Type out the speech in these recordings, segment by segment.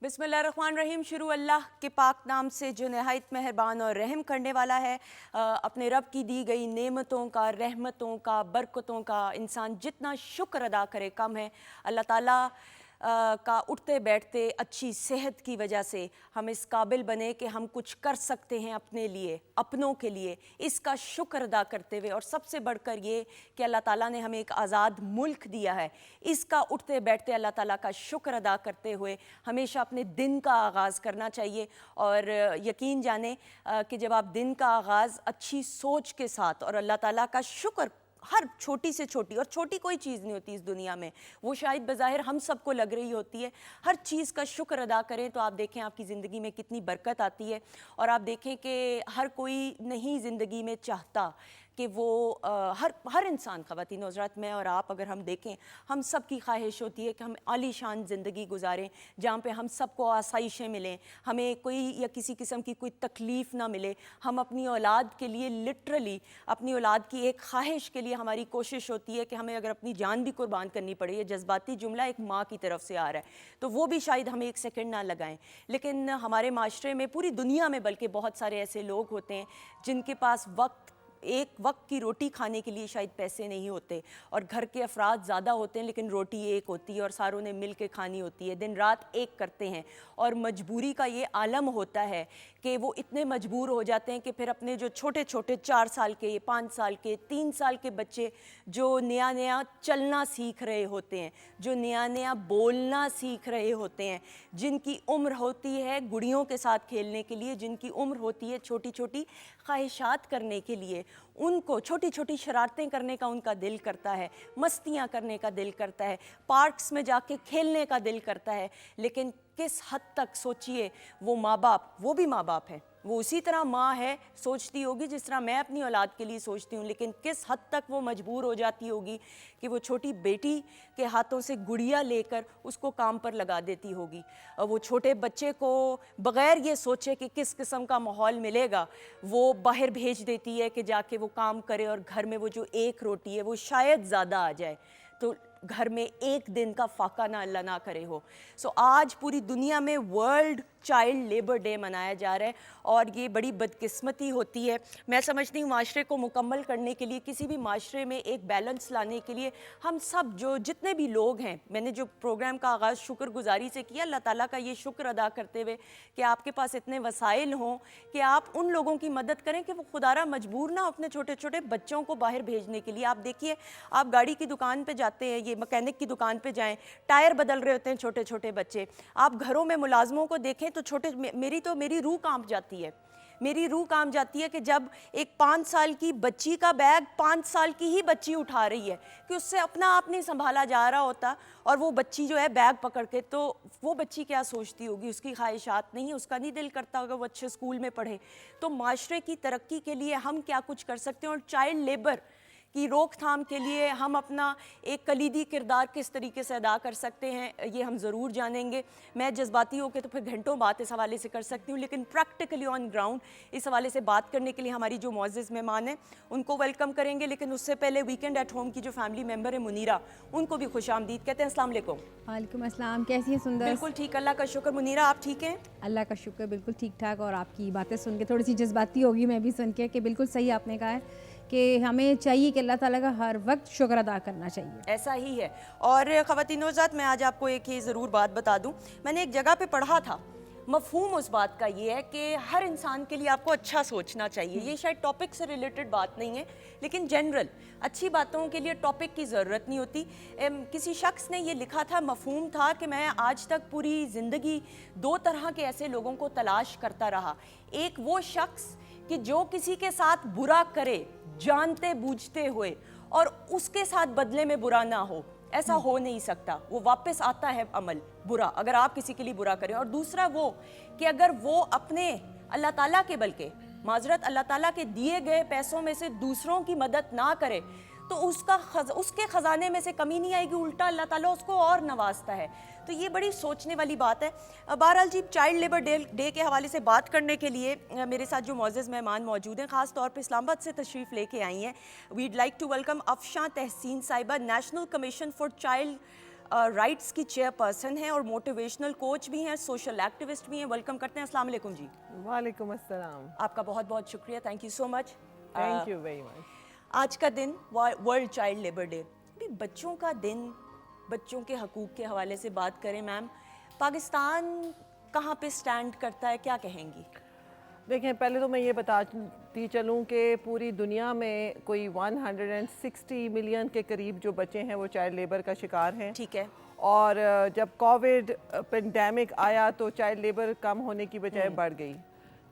बिस्मिल्लाहिर्रहमानिर्रहीम। शुरू अल्लाह के पाक नाम से जो नहायत मेहरबान और रहम करने वाला है। अपने रब की दी गई नेमतों का, रहमतों का, बरकतों का इंसान जितना शुक्र अदा करे कम है। अल्लाह ताला का उठते बैठते अच्छी सेहत की वजह से हम इस काबिल बने कि हम कुछ कर सकते हैं अपने लिए, अपनों के लिए, इसका शुक्र अदा करते हुए। और सबसे बढ़कर ये कि अल्लाह ताला ने हमें एक आज़ाद मुल्क दिया है, इसका उठते बैठते अल्लाह ताला का शुक्र अदा करते हुए हमेशा अपने दिन का आगाज़ करना चाहिए। और यकीन जाने कि जब आप दिन का आगाज़ अच्छी सोच के साथ और अल्लाह ताला का शुक्र, हर छोटी से छोटी, और छोटी कोई चीज़ नहीं होती इस दुनिया में, वो शायद बज़ाहिर हम सबको लग रही होती है, हर चीज़ का शुक्र अदा करें तो आप देखें आपकी ज़िंदगी में कितनी बरकत आती है। और आप देखें कि हर कोई नहीं ज़िंदगी में चाहता कि वो हर इंसान, ख़वातीन हज़रात, में और आप, अगर हम देखें, हम सब की ख्वाहिश होती है कि हम आलीशान ज़िंदगी गुजारें जहाँ पे हम सबको आसाइशें मिलें, हमें कोई या किसी किस्म की कोई तकलीफ़ ना मिले। हम अपनी औलाद के लिए लिटरली, अपनी औलाद की एक ख्वाहिश के लिए हमारी कोशिश होती है कि हमें अगर अपनी जान भी कुर्बान करनी पड़े, ये जज्बाती जुमला एक माँ की तरफ से आ रहा है, तो वो भी शायद हमें एक सेकंड ना लगाएं। लेकिन हमारे माशरे में, पूरी दुनिया में बल्कि, बहुत सारे ऐसे लोग होते हैं जिनके पास एक वक्त की रोटी खाने के लिए शायद पैसे नहीं होते, और घर के अफराद ज़्यादा होते हैं लेकिन रोटी एक होती है और सारों ने मिल के खानी होती है, दिन रात एक करते हैं। और मजबूरी का ये आलम होता है कि वो इतने मजबूर हो जाते हैं कि फिर अपने जो छोटे छोटे 4 साल के, 5 साल के, 3 साल के बच्चे जो नया नया चलना सीख रहे होते हैं, जो नया नया बोलना सीख रहे होते हैं, जिनकी उम्र होती है गुड़ियों के साथ खेलने के लिए, जिनकी उम्र होती है छोटी छोटी ख्वाहिशात करने के लिए, उनको छोटी छोटी शरारतें करने का उनका दिल करता है, मस्तियाँ करने का दिल करता है, पार्क्स में जाके खेलने का दिल करता है। लेकिन किस हद तक, सोचिए, वो माँ बाप, वो भी माँ बाप है, वो उसी तरह माँ है, सोचती होगी जिस तरह मैं अपनी औलाद के लिए सोचती हूँ, लेकिन किस हद तक वो मजबूर हो जाती होगी कि वो छोटी बेटी के हाथों से गुड़िया लेकर उसको काम पर लगा देती होगी। और वो छोटे बच्चे को बग़ैर ये सोचे कि किस किस्म का माहौल मिलेगा, वो बाहर भेज देती है कि जाके वो काम करे, और घर में वो जो एक रोटी है वो शायद ज़्यादा आ जाए, तो घर में एक दिन का फाका ना अल्लाह ना करे हो। सो आज पूरी दुनिया में वर्ल्ड चाइल्ड लेबर डे मनाया जा रहा है, और ये बड़ी बदकिस्मती होती है। मैं समझती हूँ माशरे को मुकम्मल करने के लिए, किसी भी माशरे में एक बैलेंस लाने के लिए, हम सब जो जितने भी लोग हैं, मैंने जो प्रोग्राम का आगाज़ शुक्रगुजारी से किया, अल्लाह ताला का ये शुक्र अदा करते हुए कि आपके पास इतने वसाइल हों कि आप उन लोगों की मदद करें कि वो खुदारा मजबूर ना अपने छोटे छोटे बच्चों को बाहर भेजने के लिए। आप देखिए, आप गाड़ी की दुकान पर जाते हैं, ये मैकेनिक की दुकान पर जाएँ, टायर बदल रहे होते हैं छोटे छोटे बच्चे। आप घरों में मुलाजमों को देखें तो छोटे, मेरी रूह कांप जाती है, मेरी रूह कांप जाती है कि जब एक 5 साल की बच्ची का बैग 5 साल की ही बच्ची उठा रही है, कि उससे अपना आप नहीं संभाला जा रहा होता, और वो बच्ची जो है बैग पकड़ के, तो वो बच्ची क्या सोचती होगी, उसकी ख्वाहिशात नहीं, उसका नहीं दिल करता होगा वो अच्छे स्कूल में पढ़े। तो माशरे की तरक्की के लिए हम क्या कुछ कर सकते हैं, और चाइल्ड लेबर की रोकथाम के लिए हम अपना एक कलीदी किरदार किस तरीके से अदा कर सकते हैं, ये हम ज़रूर जानेंगे। मैं जज्बाती होकर तो फिर घंटों बात इस हवाले से कर सकती हूँ, लेकिन प्रैक्टिकली ऑन ग्राउंड इस हवाले से बात करने के लिए हमारी जो मुअज़्ज़िज़ मेहमान हैं उनको वेलकम करेंगे। लेकिन उससे पहले वीकेंड एट होम की जो फैमिली मेम्बर है मुनीरा, उनको भी खुशामदीद कहते हैं। अस्सलाम वालेकुम। वालेकुम अस्सलाम, कैसी हैं सुंदर? बिल्कुल ठीक, अल्लाह का शुक्र। मुनीरा, आप ठीक हैं? अल्लाह का शुक्र, बिल्कुल ठीक ठाक। और आपकी बातें सुन के थोड़ी सी जज्बाती होगी मैं भी सुन के, कि बिल्कुल सही आपने कहा है कि हमें चाहिए कि अल्लाह ताला का हर वक्त शुक्र अदा करना चाहिए। ऐसा ही है। और ख़वातीन ज़ात, मैं आज आपको एक ही ज़रूर बात बता दूं, मैंने एक जगह पे पढ़ा था, मफ़हूम उस बात का ये है कि हर इंसान के लिए आपको अच्छा सोचना चाहिए। ये शायद टॉपिक से रिलेटेड बात नहीं है, लेकिन जनरल अच्छी बातों के लिए टॉपिक की ज़रूरत नहीं होती। किसी शख्स ने ये लिखा था, मफ़हूम था कि मैं आज तक पूरी ज़िंदगी 2 तरह के ऐसे लोगों को तलाश करता रहा। एक वो शख्स कि जो किसी के साथ बुरा करे जानते बूझते हुए, और उसके साथ बदले में बुरा ना हो, ऐसा हो नहीं सकता, वो वापस आता है अमल बुरा अगर आप किसी के लिए बुरा करें। और दूसरा वो कि अगर वो अपने अल्लाह ताला के, बल्कि माजरत अल्लाह ताला के दिए गए पैसों में से दूसरों की मदद ना करे, तो उसके ख़जाने में से कमी नहीं आएगी, उल्टा अल्लाह ताला उसको और नवाजता है। तो ये बड़ी सोचने वाली बात है। बहरहाल जी, चाइल्ड लेबर डे के हवाले से बात करने के लिए मेरे साथ जो मुअज़्ज़िज़ मेहमान मौजूद हैं, ख़ास तौर पर इस्लामाबाद से तशरीफ़ लेके आई हैं। We'd like to welcome Afshan Tehseen साहिबा, national commission for child rights की चेयरपर्सन हैं और मोटिवेशनल कोच भी हैं, सोशल एक्टिविस्ट भी हैं। वेलकम करते हैं। अस्सलाम वालेकुम जी। वालेकुम अस्सलाम। आपका बहुत बहुत शुक्रिया, thank you so much. Thank you very much. आज का दिन वर्ल्ड चाइल्ड लेबर डे। अभी बच्चों का दिन, बच्चों के हकूक़ के हवाले से बात करें मैम, पाकिस्तान कहाँ पे स्टैंड करता है, क्या कहेंगी? देखें, पहले तो मैं ये बताती चलूँ कि पूरी दुनिया में कोई 160 मिलियन के करीब जो बच्चे हैं वो चाइल्ड लेबर का शिकार हैं। ठीक है। और जब कोविड पेंडेमिक आया तो चाइल्ड लेबर कम होने की बजाय बढ़ गई।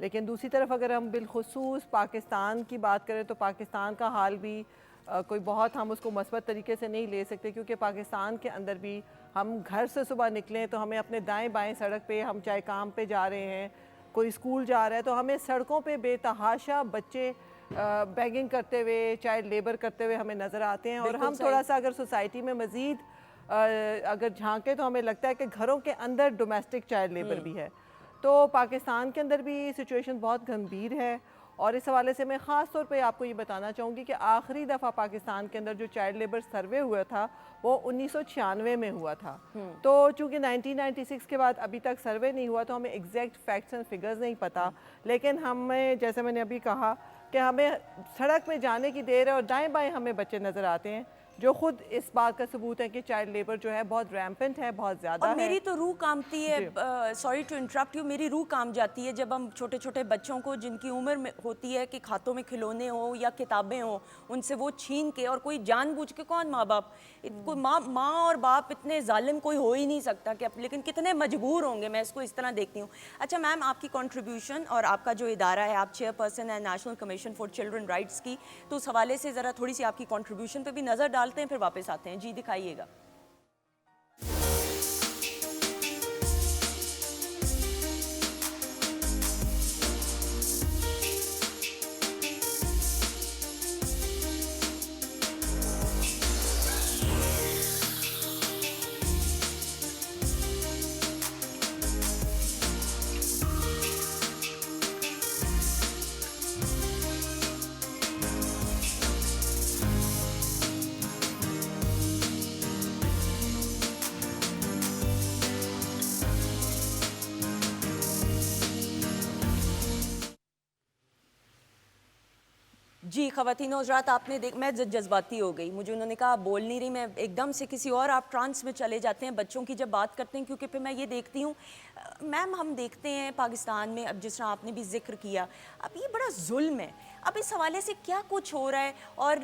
लेकिन दूसरी तरफ अगर हम बिलखुसूस पाकिस्तान की बात करें तो पाकिस्तान का हाल भी कोई बहुत हम उसको मस्बत तरीके से नहीं ले सकते, क्योंकि पाकिस्तान के अंदर भी हम घर से सुबह निकलें तो हमें अपने दाएं बाएं सड़क पे, हम चाहे काम पे जा रहे हैं, कोई स्कूल जा रहा है, तो हमें सड़कों पे बेतहाशा बच्चे बैगिंग करते हुए, चाइल्ड लेबर करते हुए हमें नज़र आते हैं। और हम थोड़ा सा अगर सोसाइटी में मज़ीद अगर झांके तो हमें लगता है कि घरों के अंदर डोमेस्टिक चाइल्ड लेबर भी है। तो पाकिस्तान के अंदर भी सिचुएशन बहुत गंभीर है। और इस हवाले से मैं ख़ास तौर पे आपको ये बताना चाहूँगी कि आखिरी दफ़ा पाकिस्तान के अंदर जो चाइल्ड लेबर सर्वे हुआ था वो 1996 में हुआ था। तो चूँकि 1996 के बाद अभी तक सर्वे नहीं हुआ तो हमें एग्जैक्ट फैक्ट्स एंड फिगर्स नहीं पता। लेकिन हमें, जैसे मैंने अभी कहा, कि हमें सड़क में जाने की देर है और दाएँ बाएँ हमें बच्चे नज़र आते हैं, जो खुद इस बात का सबूत है कि चाइल्ड लेबर जो है बहुत रैम्पेंट है, बहुत ज़्यादा है। मेरी तो रूह कांपती है, सॉरी टू इंटरप्ट यू, मेरी रूह कांप जाती है जब हम छोटे छोटे बच्चों को, जिनकी उम्र में होती है कि खातों में खिलौने हो या किताबें हो, उनसे वो छीन के, और कोई जानबूझ के, कौन माँ बाप, कोई माँ और बाप इतने जालिम कोई हो ही नहीं सकता कि, लेकिन कितने मजबूर होंगे, मैं इसको इस तरह देखती हूँ। अच्छा मैम, आपकी कंट्रीब्यूशन और आपका जो इदारा है, आप चेयरपर्सन है national commission for children rights की, तो उस हवाले से ज़रा थोड़ी सी आपकी कंट्रीब्यूशन पे भी नज़र डालते हैं, फिर वापस आते हैं। जी दिखाइएगा। जी ख़वातीन हज़रात, आपने मैं जज्बाती हो गई, मुझे उन्होंने कहा आप बोल नहीं रही, मैं एकदम से किसी और, आप ट्रांस में चले जाते हैं बच्चों की जब बात करते हैं, क्योंकि फिर मैं ये देखती हूँ मैम, हम देखते हैं पाकिस्तान में, अब जिस तरह आपने भी जिक्र किया, अब ये बड़ा जुल्म है। अब इस हवाले से क्या कुछ हो रहा है और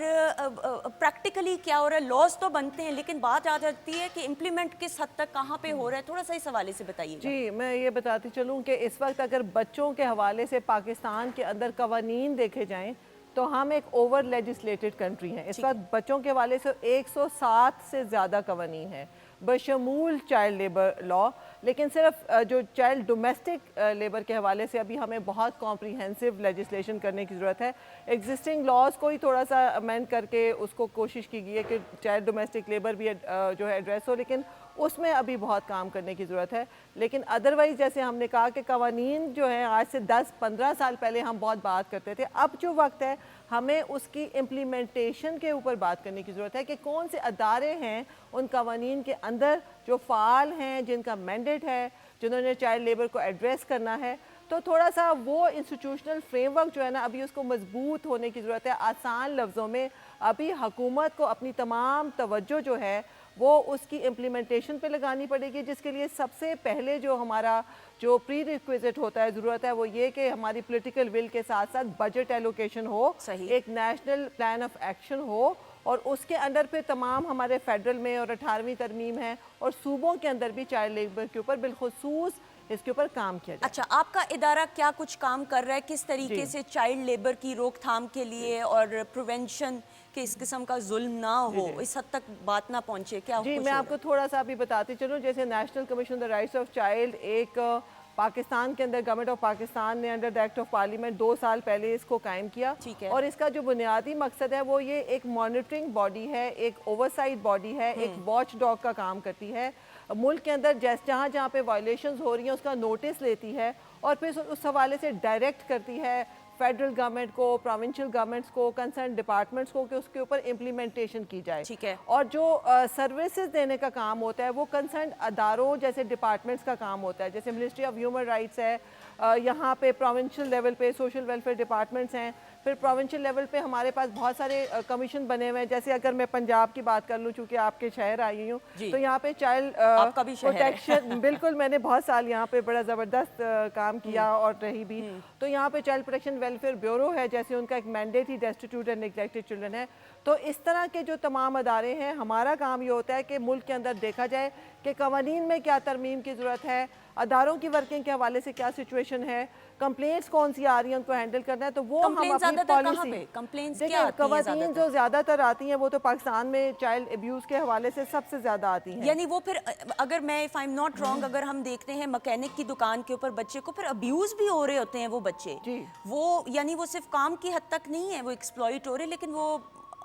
प्रैक्टिकली क्या हो रहा है? लॉज तो बनते हैं लेकिन बात आ जाती है कि इम्प्लीमेंट किस हद तक कहाँ पे हो रहा है, थोड़ा सा इस हवाले से बताइए। जी, मैं ये बताती चलूँ कि इस वक्त अगर बच्चों के हवाले से पाकिस्तान के अंदर कवानीन देखे जाएँ तो हम एक ओवर लेजिस्लेटेड कंट्री हैं। इस वक्त बच्चों के हवाले से 107 से ज़्यादा कवानीन हैं, बशमूल चाइल्ड लेबर लॉ। लेकिन सिर्फ जो चाइल्ड डोमेस्टिक लेबर के हवाले से अभी हमें बहुत कॉम्प्रिहेंसिव लेजिस्लेशन करने की ज़रूरत है। एग्जिस्टिंग लॉज को ही थोड़ा सा अमेंड करके उसको कोशिश की गई है कि चाइल्ड डोमेस्टिक लेबर भी जो है एड्रेस हो, लेकिन उसमें अभी बहुत काम करने की ज़रूरत है। लेकिन अदरवाइज़ जैसे हमने कहा कि कवानीन जो है आज से 10-15 साल पहले हम बहुत बात करते थे, अब जो वक्त है हमें उसकी इम्प्लीमेंटेशन के ऊपर बात करने की ज़रूरत है कि कौन से अदारे हैं उन कवानीन के अंदर जो फ़ाल हैं, जिनका मैंडेट है, जिन्होंने चाइल्ड लेबर को एड्रेस करना है। तो थोड़ा सा वो इंस्टीट्यूशनल फ्रेमवर्क जो है ना, अभी उसको मजबूत होने की ज़रूरत है। आसान लफ्ज़ों में अभी हुकूमत को अपनी तमाम तवज्जो जो है वो उसकी इम्प्लीमेंटेशन पे लगानी पड़ेगी, जिसके लिए सबसे पहले जो हमारा जो प्री रिक्विजिट होता है, ज़रूरत है, वो ये कि हमारी पॉलिटिकल विल के साथ साथ बजट एलोकेशन हो, एक नेशनल प्लान ऑफ एक्शन हो, और उसके अंदर पे तमाम हमारे फेडरल में और 18वीं तरमीम है और सूबों के अंदर भी चाइल्ड लेबर के ऊपर बिलखुसूस इसके ऊपर काम किया जाए। अच्छा, आपका इदारा क्या कुछ काम कर रहा है, किस तरीके से चाइल्ड लेबर की रोकथाम के लिए और प्रिवेंशन कि इस किस्म का जुल्म ना हो, इस हद तक बात ना पहुंचे, क्या? जी, मैं आपको थोड़ा सा अभी बताती चलूँ। जैसे national commission the rights of child एक पाकिस्तान के अंदर गवर्नमेंट ऑफ पाकिस्तान ने under the act of parliament 2 साल पहले इसको कायम किया। और इसका जो बुनियादी मकसद है वो ये एक मॉनिटरिंग बॉडी है, एक ओवरसाइट बॉडी है, एक वॉच डॉग का काम करती है। मुल्क के अंदर जहाँ जहाँ पे वायलेशंस हो रही हैं उसका नोटिस लेती है और फिर उस हवाले से डायरेक्ट करती है, फेडरल गवर्नमेंट को, प्रोविंशियल गवर्नमेंट्स को, कंसर्न डिपार्टमेंट्स को कि उसके ऊपर इम्प्लीमेंटेशन की जाए। ठीक है। और जो सर्विसेज देने का काम होता है वो कंसर्न अदारों जैसे डिपार्टमेंट्स का काम होता है, जैसे मिनिस्ट्री ऑफ ह्यूमन राइट्स है, यहाँ पे प्रोविंशियल लेवल पे सोशल वेलफेयर डिपार्टमेंट्स हैं, फिर प्रोविंशियल लेवल पे हमारे पास बहुत सारे कमीशन बने हुए हैं। जैसे अगर मैं पंजाब की बात कर लूँ, चूँकि आपके शहर आई हूँ, तो यहाँ पे चाइल्ड आपका भी शहर है। प्रोटेक्शन बिल्कुल, मैंने बहुत साल यहाँ पे बड़ा ज़बरदस्त काम किया और रही भी। तो यहाँ पे चाइल्ड प्रोटेक्शन वेलफेयर ब्यूरो है, जैसे उनका एक mandate he destitute and neglected children है। तो इस तरह के जो तमाम अदारे हैं, हमारा काम ये होता है कि मुल्क के अंदर देखा जाए कि कवानीन में क्या तरमीम की ज़रूरत है, अदारों की वर्किंग के हवाले से क्या सिचुएशन है, कंप्लेंट्स कौन सी आ रही हैं उनको हैंडल करना है। तो वो हम अपनी पॉलिसी, देखिए कवानीन जो ज़्यादातर आती हैं वो तो पाकिस्तान में चाइल्ड अब्यूज़ के हवाले से सबसे ज़्यादा आती हैं। यानी वो फिर अगर मैं if I am not wrong, अगर हम देखते हैं मैकेनिक की दुकान के ऊपर बच्चे को फिर अब्यूज भी हो रहे होते हैं वो बच्चे जी। वो यानी वो सिर्फ काम की हद तक नहीं है वो एक्सप्लॉइट हो रहे, लेकिन वो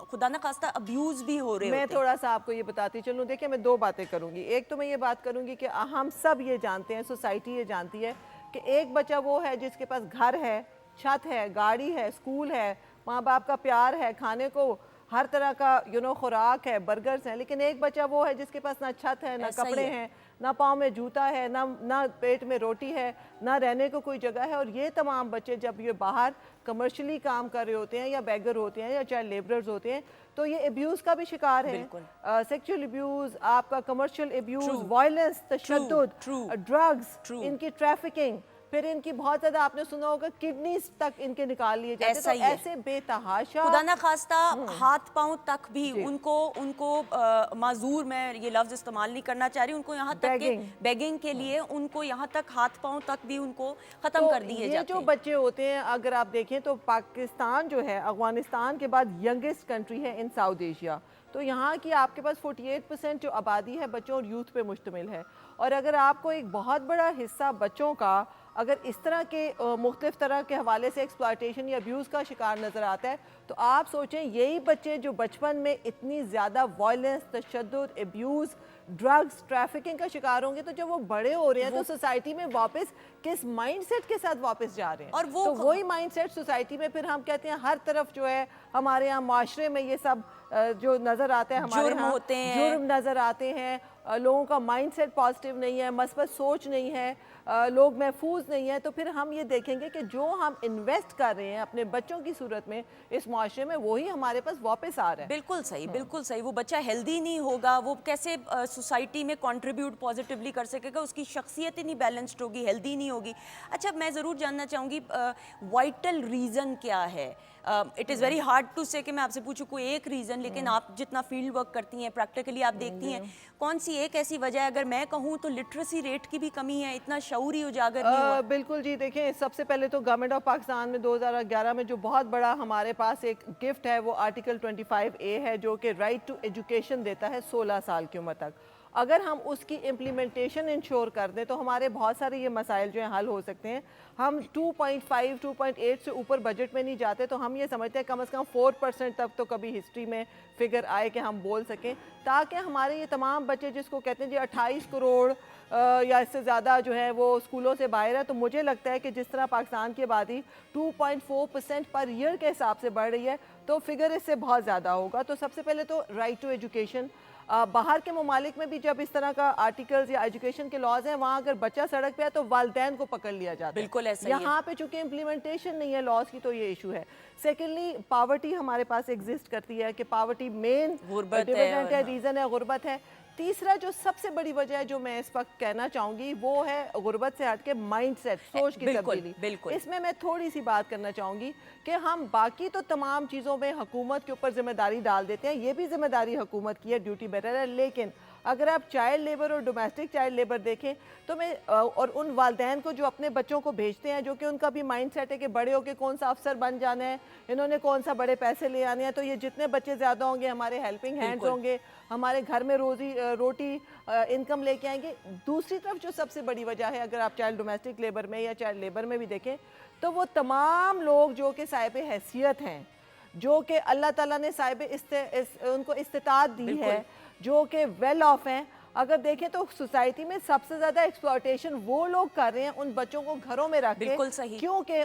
खुदा ना खास्ता अब्यूज भी हो रहे मैं होते हैं। थोड़ा सा आपको ये बताती चलूँ। देखिए मैं दो बातें करूँगी। एक तो मैं ये बात करूँगी कि हम सब ये जानते हैं, सोसाइटी ये जानती है कि एक बच्चा वो है जिसके पास घर है, छत है, गाड़ी है, स्कूल है, माँ बाप का प्यार है, खाने को हर तरह का खुराक है, बर्गर्स हैं, लेकिन एक बच्चा वो है जिसके पास ना छत है, ना कपड़े हैं, ना पाँव में जूता है, ना पेट में रोटी है, ना रहने को कोई जगह है। और ये तमाम बच्चे जब ये बाहर कमर्शियली काम कर रहे होते हैं या बैगर होते हैं या चाइल्ड लेबरर्स होते हैं, तो ये अब्यूज़ का भी शिकार है। सेक्सुअल अब्यूज़, आपका कमर्शियल अब्यूज़, वायलेंस, तशद्दुद, ड्रग्स, इनकी ट्रैफिकिंग, फिर इनकी बहुत ज़्यादा आपने सुना होगा किडनीज तक इनके निकाल लिए जाते हैं। तो ऐसे बेतहाशा खुदा ना खास्ता हाथ पांव तक भी उनको माजूर, मैं ये लफ्ज़ इस्तेमाल नहीं करना चाह रही, उनको यहाँ तक के बेगिंग के लिए उनको यहाँ तक हाथ पांव तक भी उनको ख़त्म कर दिए जाते हैं। ये जो बच्चे होते हैं, अगर आप देखें तो पाकिस्तान जो है अफगानिस्तान के बाद यंगेस्ट कंट्री है इन साउथ एशिया। तो यहाँ की आपके पास 48% जो आबादी है बच्चों और यूथ पे मुश्तमिल है। और अगर आपको एक बहुत बड़ा हिस्सा बच्चों का अगर इस तरह के मुख्तलिफ तरह के हवाले से एक्सप्लॉयटेशन या अब्यूज़ का शिकार नज़र आता है, तो आप सोचें यही बच्चे जो बचपन में इतनी ज़्यादा वायलेंस, तशद्दुद, अब्यूज़, ड्रग्स, ट्रैफिकिंग का शिकार होंगे, तो जब वो बड़े हो रहे हैं तो सोसाइटी में वापस किस माइंडसेट के साथ वापस जा रहे हैं। और वो तो वही माइंडसेट सोसाइटी में फिर हम कहते हैं हर तरफ जो है हमारे यहाँ माशरे में ये सब जो नज़र आता है, हमारे यहाँ होते हैं, जुर्म नज़र आते हैं, लोगों का माइंडसेट पॉजिटिव नहीं है, मस्बत सोच नहीं है, लोग महफूज नहीं है। तो फिर हम ये देखेंगे कि जो हम इन्वेस्ट कर रहे हैं अपने बच्चों की सूरत में इस माशरे में, वही हमारे पास वापस आ रहा है। बिल्कुल सही, बिल्कुल सही। वो बच्चा हेल्दी नहीं होगा, वो कैसे सोसाइटी में कंट्रीब्यूट पॉजिटिवली कर सकेगा, उसकी शख्सियत ही नहीं बैलेंस्ड होगी, हेल्दी नहीं होगी। अच्छा, मैं ज़रूर जानना चाहूँगी वाइटल रीज़न क्या है? It is very hard to say कि मैं आपसे पूछूं कोई एक रीज़न, लेकिन आप जितना फील्ड वर्क करती हैं, प्रैक्टिकली आप देखती हैं, कौन सी एक ऐसी वजह है? अगर मैं कहूँ तो लिटरेसी रेट की भी कमी है, इतना शऊर ही उजागर नहीं हुआ। बिल्कुल जी। देखें, सबसे पहले तो गवर्नमेंट ऑफ पाकिस्तान में 2011 में जो बहुत बड़ा हमारे पास एक गिफ्ट है वो आर्टिकल 25A है, जो कि राइट टू एजुकेशन देता है 16 साल की उम्र तक। अगर हम उसकी इम्प्लीमेंटेशन इंश्योर कर दें तो हमारे बहुत सारे ये मसाइल जो हैं हल हो सकते हैं। हम 2.5 2.8 से ऊपर बजट में नहीं जाते, तो हम ये समझते हैं कम से कम 4% तक तो कभी हिस्ट्री में फिगर आए कि हम बोल सकें, ताकि हमारे ये तमाम बच्चे जिसको कहते हैं जी 28 करोड़ या इससे ज़्यादा जो है वो स्कूलों से बाहर है। तो मुझे लगता है कि जिस तरह पाकिस्तान की आबादी 2.4% पर ईयर के हिसाब से बढ़ रही है, तो फिगर इससे बहुत ज़्यादा होगा। तो सबसे पहले तो राइट टू एजुकेशन, बाहर के ममालिक में भी जब इस तरह का आर्टिकल्स या एजुकेशन के लॉज हैं, वहाँ अगर बच्चा सड़क पे है तो वालिदैन को पकड़ लिया जाता है। बिल्कुल ऐसा यहाँ पे चूंकि इम्प्लीमेंटेशन नहीं है लॉज की, तो ये इशू है। सेकेंडली, पावर्टी हमारे पास एग्जिस्ट करती है कि पावर्टी मेन डिविडेंट है, रीज़न है, गुर्बत है। तीसरा जो सबसे बड़ी वजह है जो मैं इस वक्त कहना चाहूँगी वो है गुर्बत से हट के माइंडसेट, सोच की तब्दीली। इसमें मैं थोड़ी सी बात करना चाहूँगी कि हम बाकी तो तमाम चीज़ों में हुकूमत के ऊपर जिम्मेदारी डाल देते हैं, ये भी जिम्मेदारी हुकूमत की है, ड्यूटी बेटर है, लेकिन अगर आप चाइल्ड लेबर और डोमेस्टिक चाइल्ड लेबर देखें तो मैं और उन वालिदैन को जो अपने बच्चों को भेजते हैं, जो कि उनका भी माइंड सेट है कि बड़े होकर कौन सा अफसर बन जाना है, इन्होंने कौन सा बड़े पैसे ले आने हैं, तो ये जितने बच्चे ज़्यादा होंगे हमारे हेल्पिंग हैंड्स होंगे, हमारे घर में रोटी इनकम लेके आएंगे। दूसरी तरफ जो सबसे बड़ी वजह है, अगर आप चाइल्ड डोमेस्टिक लेबर में या चाइल्ड लेबर में भी देखें, तो वो तमाम लोग जो कि साहिब हैसियत हैं, जो कि अल्लाह ताला ने साहिब उनको इस्तिताअत दी है, जो कि वेल ऑफ हैं, अगर देखें तो सोसाइटी में सबसे ज़्यादा एक्सप्लॉयटेशन वो लोग कर रहे हैं उन बच्चों को घरों में रख के, बिल्कुल सही। क्योंकि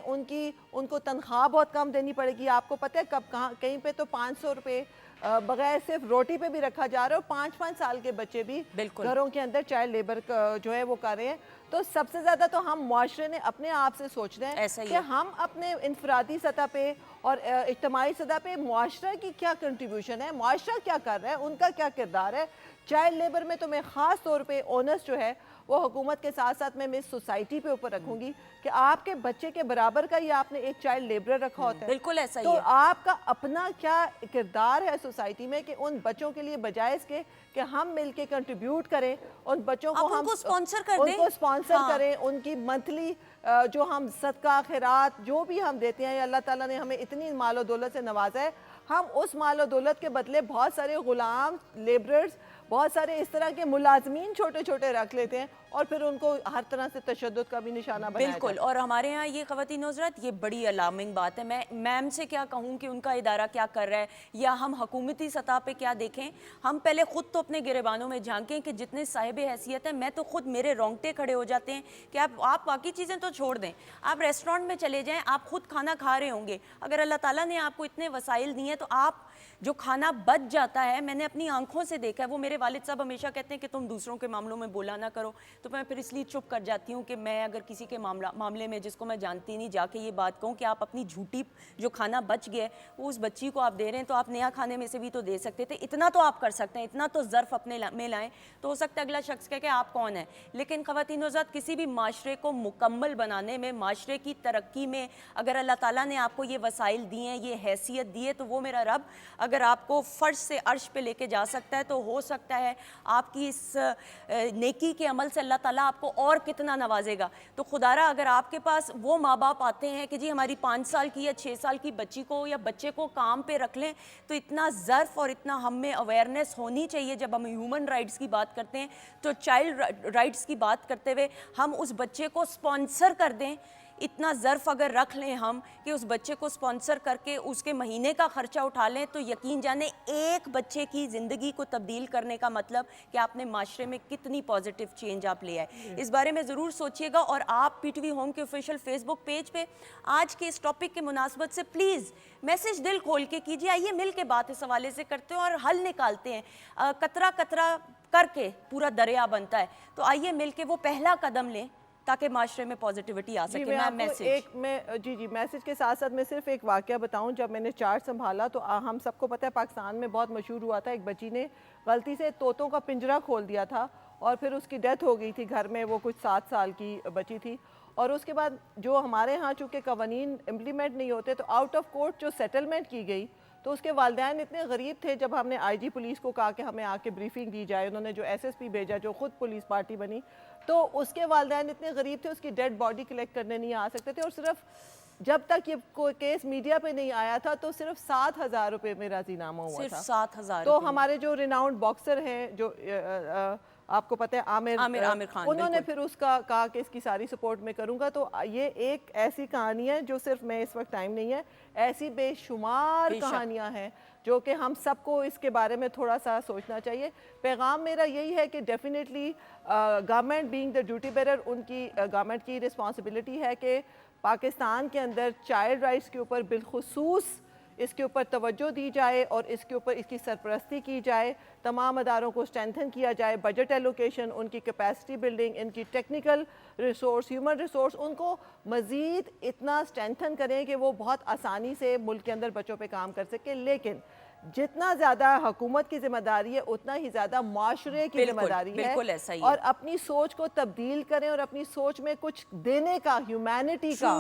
उनको तनख्वाह बहुत कम देनी पड़ेगी। आपको पता है कब कहाँ कहीं पे तो 500 रुपये बगैर सिर्फ रोटी पे भी रखा जा रहा है, और 5-5 साल के बच्चे भी बिल्कुल। घरों के अंदर चाइल्ड लेबर जो है वो कर रहे हैं। तो सबसे ज़्यादा तो हम मुआशरे ने अपने आप से सोचना है ऐसा ही कि है। हम अपने इनफरादी सतह पे और इज्तिमाई सतह पे मुआशरा की क्या कंट्रीब्यूशन है, मुआशरा क्या कर रहा है, उनका क्या किरदार है। चाइल्ड लेबर में तो मैं ख़ास तौर पे ओनर्स जो है वो हुकूमत के साथ साथ मैं सोसाइटी पे ऊपर रखूंगी कि आपके बच्चे के बराबर का ही आपने एक चाइल्ड लेबरर रखा होता है। बिल्कुल ऐसा ही तो है। आपका अपना क्या किरदार है सोसाइटी में कि उन बच्चों के लिए बजाय इसके कि हम मिलके कंट्रीब्यूट करें, उन बच्चों को आप हम उनको स्पॉन्सर कर दें। उनको स्पॉन्सर हाँ। करें, उनकी मंथली जो हम सदका खैरात जो भी हम देते हैं, अल्लाह ताला ने हमें इतनी मालो दौलत से नवाजा है, हम उस मालो दौलत के बदले बहुत सारे गुलाम लेबरर्स, बहुत सारे इस तरह के मुलाजमीन छोटे छोटे रख लेते हैं और फिर उनको हर तरह से तशद्दुद का भी निशाना बनाया बिल्कुल। जाता है। और हमारे यहाँ ये ख़वातीन हज़रात, ये बड़ी अलार्मिंग बात है। मैं मैम से क्या कहूँ कि उनका इदारा क्या कर रहा है, या हम हुकूमती सतह पे क्या देखें। हम पहले ख़ुद तो अपने गिरेबानों में झांकें कि जितने साहिब हैसियत हैं, मैं तो ख़ुद मेरे रोंगटे खड़े हो जाते हैं कि आप बाकी चीज़ें तो छोड़ दें, आप रेस्टोरेंट में चले जाएँ, आप ख़ुद खाना खा रहे होंगे, अगर अल्लाह ताला ने आपको इतने वसाइल दिए हैं तो आप जो खाना बच जाता है, मैंने अपनी आंखों से देखा है। वो मेरे वालिद साहब हमेशा कहते हैं कि तुम दूसरों के मामलों में बोला ना करो, तो मैं फिर इसलिए चुप कर जाती हूँ कि मैं अगर किसी के मामले में जिसको मैं जानती नहीं जाके ये बात कहूँ कि आप अपनी झूठी जो खाना बच गया है वो उस बच्ची को आप दे रहे हैं, तो आप नया खाने में से भी तो दे सकते थे। इतना तो आप कर सकते हैं, इतना तो ज़र्फ अपने में लाएँ, तो हो सकता है अगला शख्स कहे कि आप कौन है। लेकिन ख़वातीन हज़रात, किसी भी माशरे को मुकम्मल बनाने में, माशरे की तरक्की में, अगर अल्लाह ताला ने आपको ये वसाइल दिए हैं, ये हैसियत दी है, तो वो मेरा रब अगर आपको फ़र्श से अर्श पे लेके जा सकता है, तो हो सकता है आपकी इस नेकी के अमल से अल्लाह ताला आपको और कितना नवाजेगा। तो खुदारा अगर आपके पास वो माँ बाप आते हैं कि जी हमारी 5 साल की या 6 साल की बच्ची को या बच्चे को काम पे रख लें, तो इतना ज़र्फ और इतना हम में अवेयरनेस होनी चाहिए। जब हम ह्यूमन राइट्स की बात करते हैं तो चाइल्ड राइट्स की बात करते हुए हम उस बच्चे को स्पॉन्सर कर दें। इतना ज़र्फ अगर रख लें हम कि उस बच्चे को स्पॉन्सर करके उसके महीने का ख़र्चा उठा लें, तो यकीन जाने एक बच्चे की ज़िंदगी को तब्दील करने का मतलब कि आपने माशरे में कितनी पॉजिटिव चेंज आप ले आए। इस बारे में ज़रूर सोचिएगा। और आप PTV होम के ऑफिशियल फेसबुक पेज पे आज के इस टॉपिक के मुनासबत से प्लीज़ मैसेज दिल खोल के कीजिए। आइए मिल के बात इस हवाले से करते हैं और हल निकालते हैं। कतरा कतरा करके पूरा दरिया बनता है, तो आइए मिल के वो पहला कदम लें ताकि माशरे में पॉजिटिविटी आ सके। मैं मैसेज के साथ साथ मैं सिर्फ एक वाक़या बताऊं। जब मैंने चार्ज संभाला तो हम सबको पता है पाकिस्तान में बहुत मशहूर हुआ था, एक बच्ची ने गलती से तोतों का पिंजरा खोल दिया था और फिर उसकी डेथ हो गई थी घर में। वो कुछ 7 साल की बच्ची थी। और उसके बाद जो हमारे यहाँ चूँकि कवानीन इम्प्लीमेंट नहीं होते, तो आउट ऑफ कोर्ट जो सेटलमेंट की गई, तो उसके वालिदैन इतने गरीब थे, जब हमने IG पुलिस को कहा कि हमें आके ब्रीफिंग दी जाए, उन्होंने जो SSP भेजा जो ख़ुद पुलिस पार्टी बनी, तो उसके वालिदैन इतने गरीब थे, उसकी डेड बॉडी कलेक्ट करने नहीं आ सकते थे। और सिर्फ जब तक ये कोई केस मीडिया पे नहीं आया था तो सिर्फ 7,000 रुपये में राजीनामा हुआ सिर्फ था। 7,000। तो हमारे जो रिनाउंड बॉक्सर हैं, जो आपको पता है आमिर खान, उन्होंने फिर उसका कहा कि इसकी सारी सपोर्ट में करूंगा। तो ये एक ऐसी कहानी है जो सिर्फ मैं इस वक्त टाइम नहीं है, ऐसी बेशुमार कहानियां हैं जो कि हम सबको इसके बारे में थोड़ा सा सोचना चाहिए। पैगाम मेरा यही है कि definitely government being the duty bearer, उनकी गवर्नमेंट की रिस्पॉन्सिबिलिटी है कि पाकिस्तान के अंदर चाइल्ड राइट्स के ऊपर बिलखुसूस इसके ऊपर तवज्जो दी जाए और इसके ऊपर इसकी सरपरस्ती की जाए। तमाम अदारों को स्ट्रेंथन किया जाए, बजट एलोकेशन, उनकी कैपेसिटी बिल्डिंग, इनकी टेक्निकल रिसोर्स, ह्यूमन रिसोर्स, उनको मज़ीद इतना स्ट्रेंथन करें कि वो बहुत आसानी से मुल्क के अंदर बच्चों पे काम कर सके। लेकिन जितना ज़्यादा हुकूमत की जिम्मेदारी है उतना ही ज़्यादा माशरे की जिम्मेदारी है। बिल्कुल ऐसा ही है। और अपनी सोच को तब्दील करें और अपनी सोच में कुछ देने का, ह्यूमैनिटी का।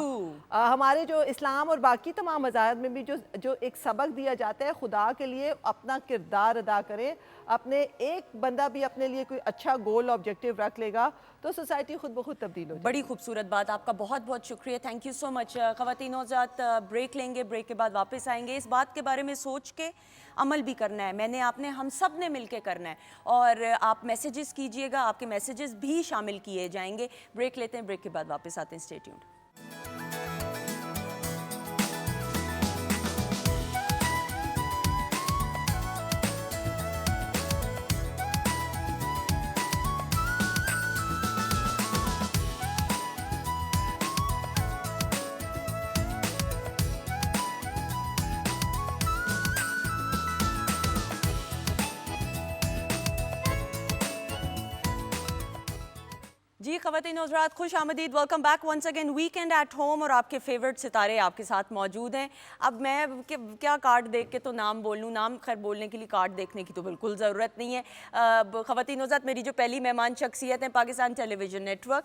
हमारे जो इस्लाम और बाकी तमाम मज़ाहब में भी जो एक सबक दिया जाता है, खुदा के लिए अपना किरदार अदा करें। अपने एक बंदा भी अपने लिए कोई अच्छा गोल ऑब्जेक्टिव रख लेगा तो सोसाइटी खुद ब खुद तब्दील हो जाएगी। बड़ी खूबसूरत बात, आपका बहुत बहुत शुक्रिया, थैंक यू सो मच। ख़वातीन हज़रात, ब्रेक लेंगे, ब्रेक के बाद वापस आएंगे। इस बात के बारे में सोच के अमल भी करना है, मैंने आपने हम सब ने मिल के करना है। और आप मैसेजेस कीजिएगा, आपके मैसेजेस भी शामिल किए जाएंगे। ब्रेक लेते हैं, ब्रेक के बाद वापस आते हैं। Stay tuned. जी ख़वातीन और हज़रात, खुश आमदीद, welcome back once again. Weekend at home और आपके फेवरेट सितारे आपके साथ मौजूद हैं। अब मैं क्या कार्ड देख के तो नाम बोल लूँ, नाम खैर बोलने के लिए कार्ड देखने की तो बिल्कुल ज़रूरत नहीं है। ख़वातीन और हज़रात, मेरी जो पहली मेहमान शख्सियत है पाकिस्तान टेलीविज़न नेटवर्क